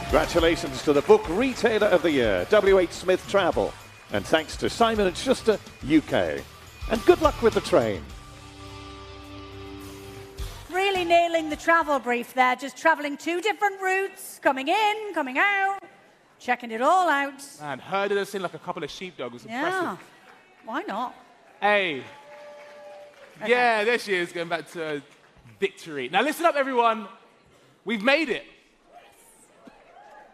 Speaker 15: Congratulations to the Book Retailer of the Year, W.H. Smith Travel. And thanks to Simon & Schuster, UK. And good luck with the train.
Speaker 6: Really nailing the travel brief there, just travelling 2 different routes, coming in, coming out, checking it all out.
Speaker 18: Man, herded us in like a couple of sheepdogs. It was
Speaker 6: Yeah,
Speaker 18: impressive.
Speaker 6: why not?
Speaker 18: Hey. Yeah, there she is, going back to victory. Now listen up, everyone. We've made it.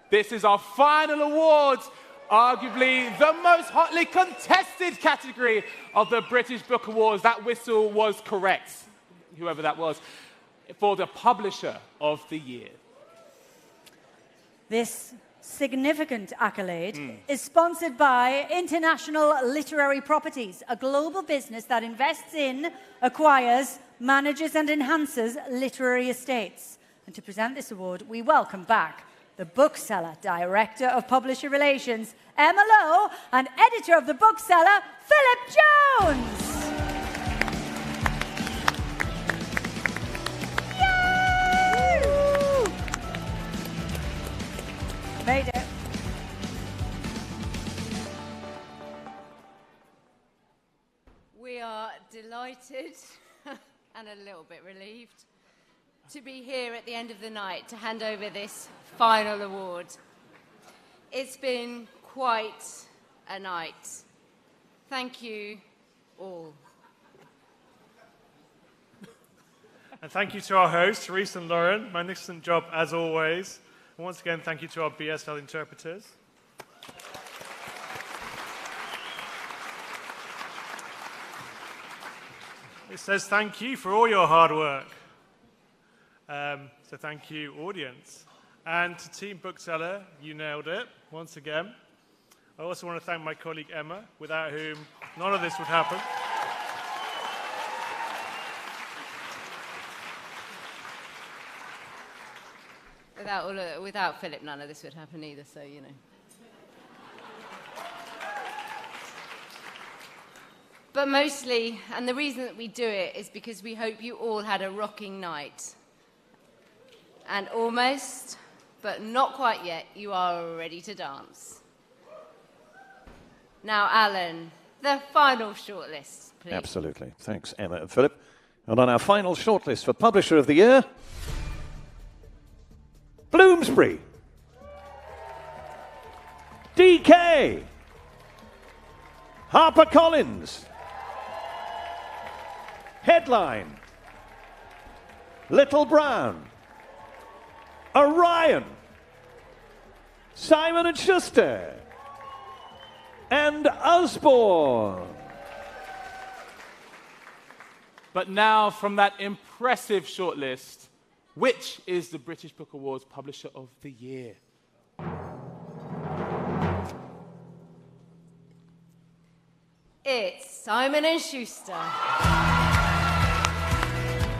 Speaker 18: This is our final awards, arguably the most hotly contested category of the British Book Awards. That whistle was correct, whoever that was, for the Publisher of the Year.
Speaker 6: This significant accolade is sponsored by International Literary Properties, a global business that invests in, acquires, manages and enhances literary estates. And to present this award, we welcome back the bookseller, Director of Publisher Relations, Emma Lowe, and Editor of the Bookseller, Philip Jones. Yay! Made it.
Speaker 21: We are delighted and a little bit relieved to be here at the end of the night to hand over this final award. It's been quite a night. Thank you all.
Speaker 22: And thank you to our hosts, Therese and Lauren. Magnificent job as always. And once again, thank you to our BSL interpreters. It says thank you for all your hard work. So thank you, audience. And to Team Bookseller, you nailed it, once again. I also want to thank my colleague Emma, without whom none of this would happen.
Speaker 21: Without Philip, none of this would happen either, so, you know. But mostly, and the reason that we do it is because we hope you all had a rocking night. And almost, but not quite yet, you are ready to dance. Now, Alan, the final shortlist, please.
Speaker 15: Absolutely. Thanks, Emma and Philip. And on our final shortlist for Publisher of the Year, Bloomsbury, DK, HarperCollins, Headline, Little Brown, Orion, Simon & Schuster, and Usborne.
Speaker 18: But now, from that impressive shortlist, which is the British Book Awards Publisher of the Year?
Speaker 21: It's Simon & Schuster.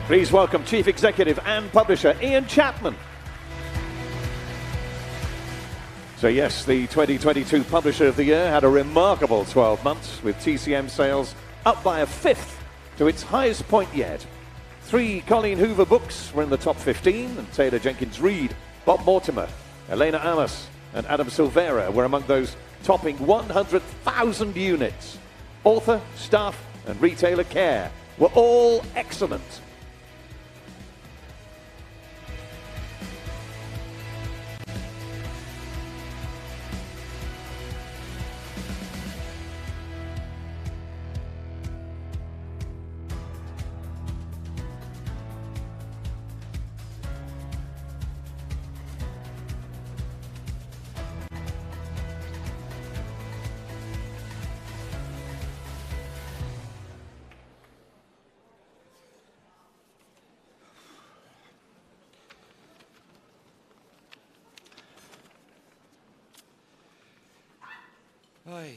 Speaker 15: Please welcome Chief Executive and Publisher Ian Chapman. So yes, the 2022 Publisher of the Year had a remarkable 12 months, with TCM sales up by 1/5 to its highest point yet. 3 Colleen Hoover books were in the top 15, and Taylor Jenkins Reid, Bob Mortimer, Elena Amos, and Adam Silvera were among those topping 100,000 units. Author, staff, and retailer care were all excellent.
Speaker 1: Hi.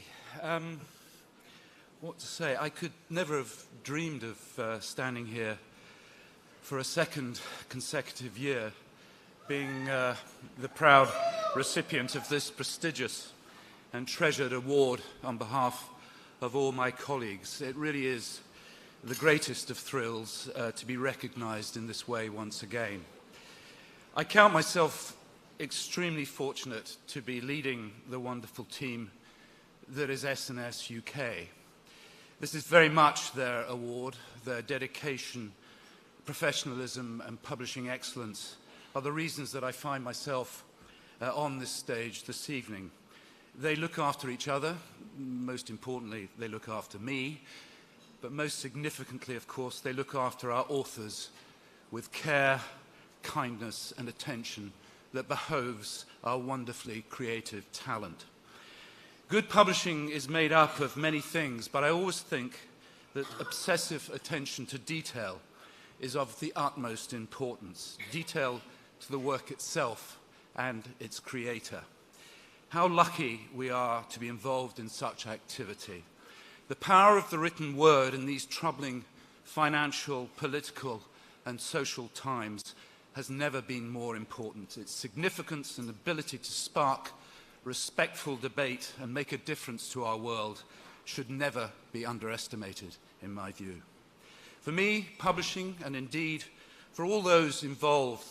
Speaker 1: What to say? I could never have dreamed of standing here for a second consecutive year, being the proud recipient of this prestigious and treasured award on behalf of all my colleagues. It really is the greatest of thrills to be recognised in this way once again. I count myself extremely fortunate to be leading the wonderful team that is S&S UK. This is very much their award. Their dedication, professionalism and publishing excellence are the reasons that I find myself on this stage this evening. They look after each other. Most importantly, they look after me. But most significantly, of course, they look after our authors with care, kindness and attention that behoves our wonderfully creative talent. Good publishing is made up of many things, but I always think that obsessive attention to detail is of the utmost importance. Detail to the work itself and its creator. How lucky we are to be involved in such activity. The power of the written word in these troubling financial, political and social times has never been more important. Its significance and ability to spark respectful debate and make a difference to our world should never be underestimated, in my view. For me, publishing, and indeed for all those involved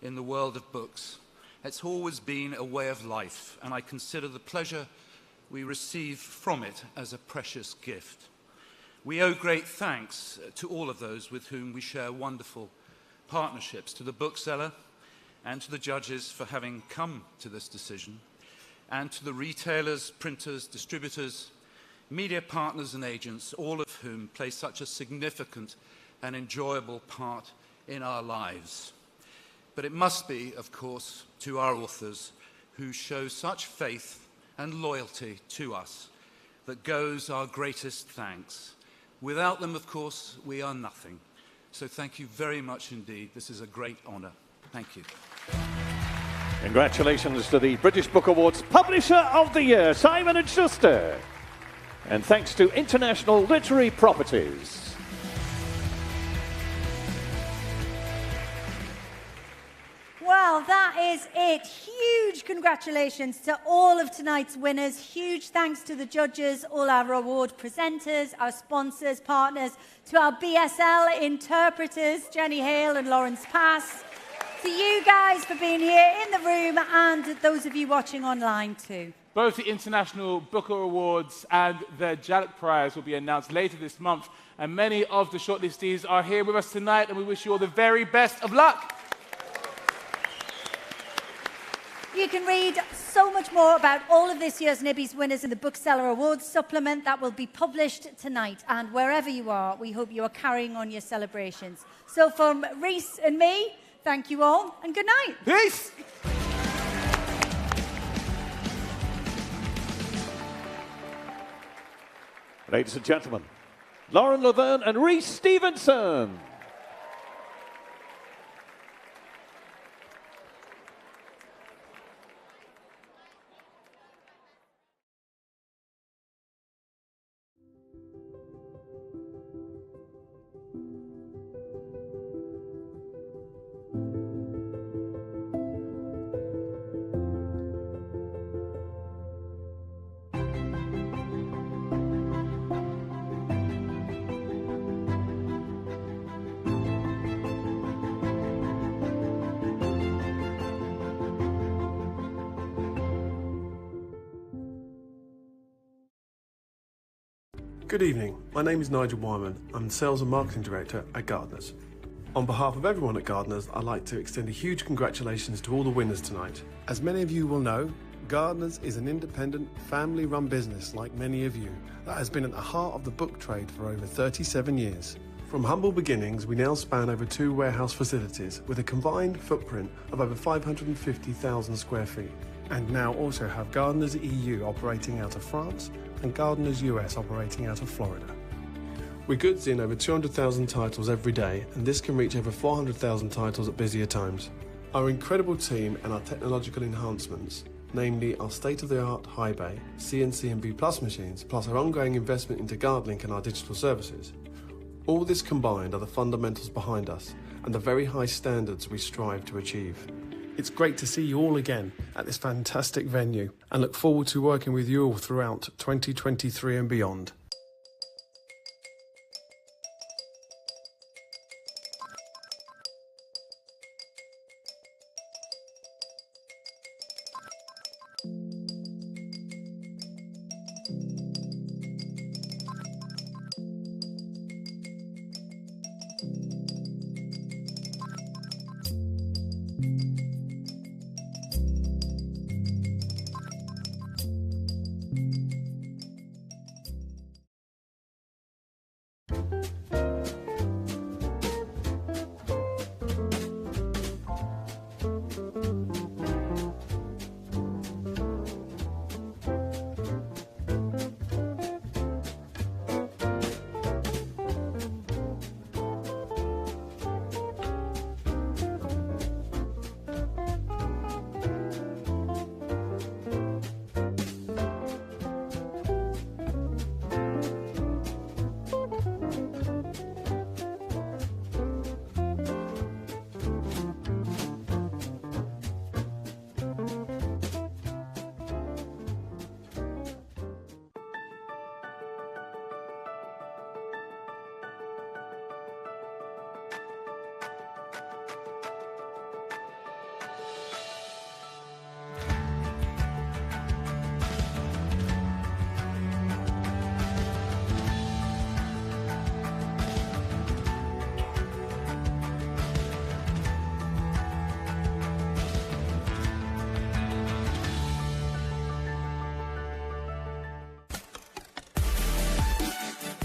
Speaker 1: in the world of books, it's always been a way of life, and I consider the pleasure we receive from it as a precious gift. We owe great thanks to all of those with whom we share wonderful partnerships, to the bookseller and to the judges for having come to this decision, and to the retailers, printers, distributors, media partners and agents, all of whom play such a significant and enjoyable part in our lives. But it must be, of course, to our authors who show such faith and loyalty to us that goes our greatest thanks. Without them, of course, we are nothing. So thank you very much indeed. This is a great honour. Thank you.
Speaker 15: Congratulations to the British Book Awards Publisher of the Year, Simon & Schuster. And thanks to International Literary Properties.
Speaker 6: Well, that is it. Huge congratulations to all of tonight's winners. Huge thanks to the judges, all our award presenters, our sponsors, partners, to our BSL interpreters, Jenny Hale and Lawrence Pass, to you guys for being here in the room, and those of you watching online too.
Speaker 18: Both the International Booker Awards and the Jalak Prize will be announced later this month, and many of the shortlistees are here with us tonight, and we wish you all the very best of luck.
Speaker 6: You can read so much more about all of this year's Nibbies winners in the Bookseller Awards supplement that will be published tonight. And wherever you are, we hope you are carrying on your celebrations. So from Reese and me, thank you all and good night.
Speaker 18: Peace.
Speaker 15: Ladies and gentlemen, Lauren Laverne and Reese Stevenson.
Speaker 3: Good evening, my name is Nigel Wyman. I'm the Sales and Marketing Director at Gardeners. On behalf of everyone at Gardeners, I'd like to extend a huge congratulations to all the winners tonight. As many of you will know, Gardeners is an independent, family-run business like many of you that has been at the heart of the book trade for over 37 years. From humble beginnings, we now span over 2 warehouse facilities with a combined footprint of over 550,000 square feet, and now also have Gardeners EU operating out of France and Gardeners US operating out of Florida. We goods in over 200,000 titles every day, and this can reach over 400,000 titles at busier times. Our incredible team and our technological enhancements namely our state-of-the-art high bay, CNC and B+ machines, plus our ongoing investment into GuardLink and our digital services. All this combined are the fundamentals behind us and the very high standards we strive to achieve. It's great to see you all again at this fantastic venue and look forward to working with you all throughout 2023 and beyond.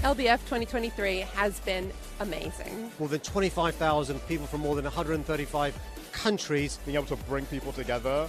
Speaker 4: LBF 2023 has been amazing.
Speaker 20: More than 25,000 people from more than 135 countries.
Speaker 5: Being able to bring people together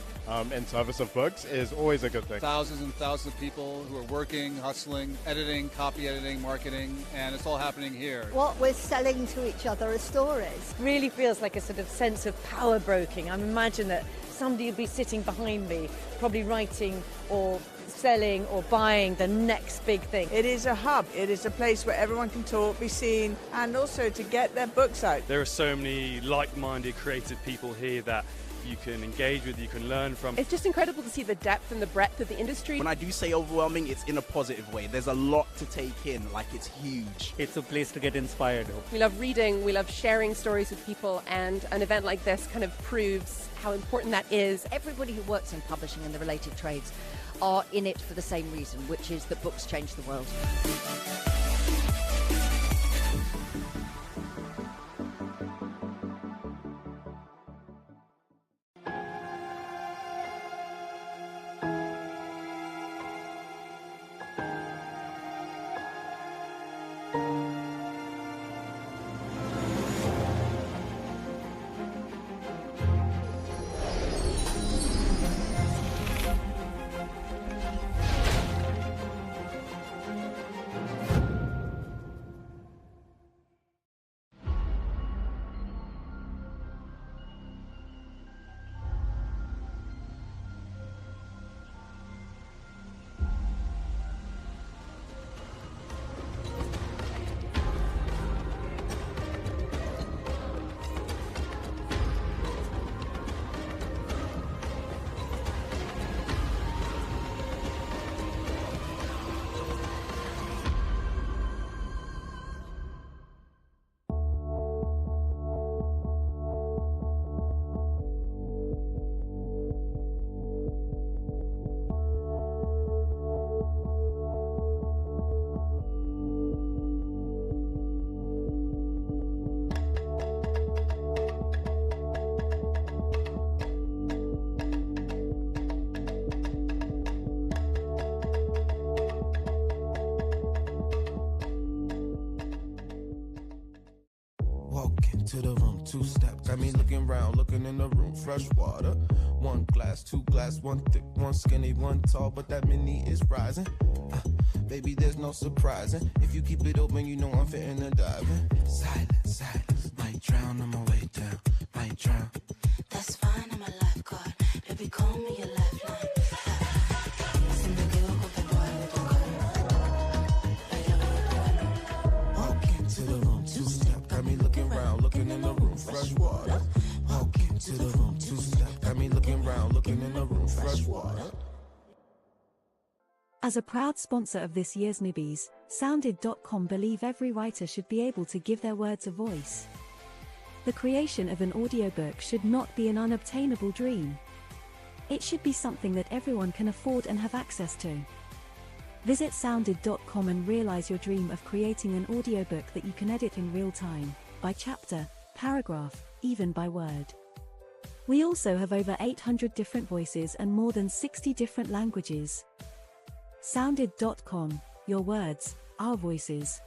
Speaker 5: in service of books is always a good thing.
Speaker 23: Thousands and thousands of people who are working, hustling, editing, copy editing, marketing, and it's all happening here.
Speaker 24: What we're selling to each other are stories.
Speaker 25: Really feels like a sort of sense of power broking. I imagine that somebody would be sitting behind me, probably writing or selling or buying the next big thing.
Speaker 26: It is a hub. It is a place where everyone can talk, be seen, and also to get their books out.
Speaker 27: There are so many like-minded creative people here that you can engage with, you can learn from.
Speaker 4: It's just incredible to see the depth and the breadth of the industry.
Speaker 28: When I do say overwhelming, it's in a positive way. There's a lot to take in, like it's huge.
Speaker 29: It's a place to get inspired.
Speaker 4: We love reading, we love sharing stories with people, and an event like this kind of proves how important that is.
Speaker 30: Everybody who works in publishing and the related trades are in it for the same reason, which is that books change the world.
Speaker 31: To the room, two-step, got me looking round, looking in the room, fresh water. One glass, two glass, one thick, one skinny, one tall, but that mini is rising. Baby, there's no surprising. If you keep it open, you know I'm fitting to dive in. Silence, silence, might drown on my way down, might drown.
Speaker 32: That's fine, I'm a lifeguard. Baby, call me a lifeline.
Speaker 7: As a proud sponsor of this year's Nibbies, Sounded.com believe every writer should be able to give their words a voice. The creation of an audiobook should not be an unobtainable dream. It should be something that everyone can afford and have access to. Visit Sounded.com and realize your dream of creating an audiobook that you can edit in real time, by chapter, paragraph, even by word. We also have over 800 different voices and more than 60 different languages. Sounded.com, your words, our voices.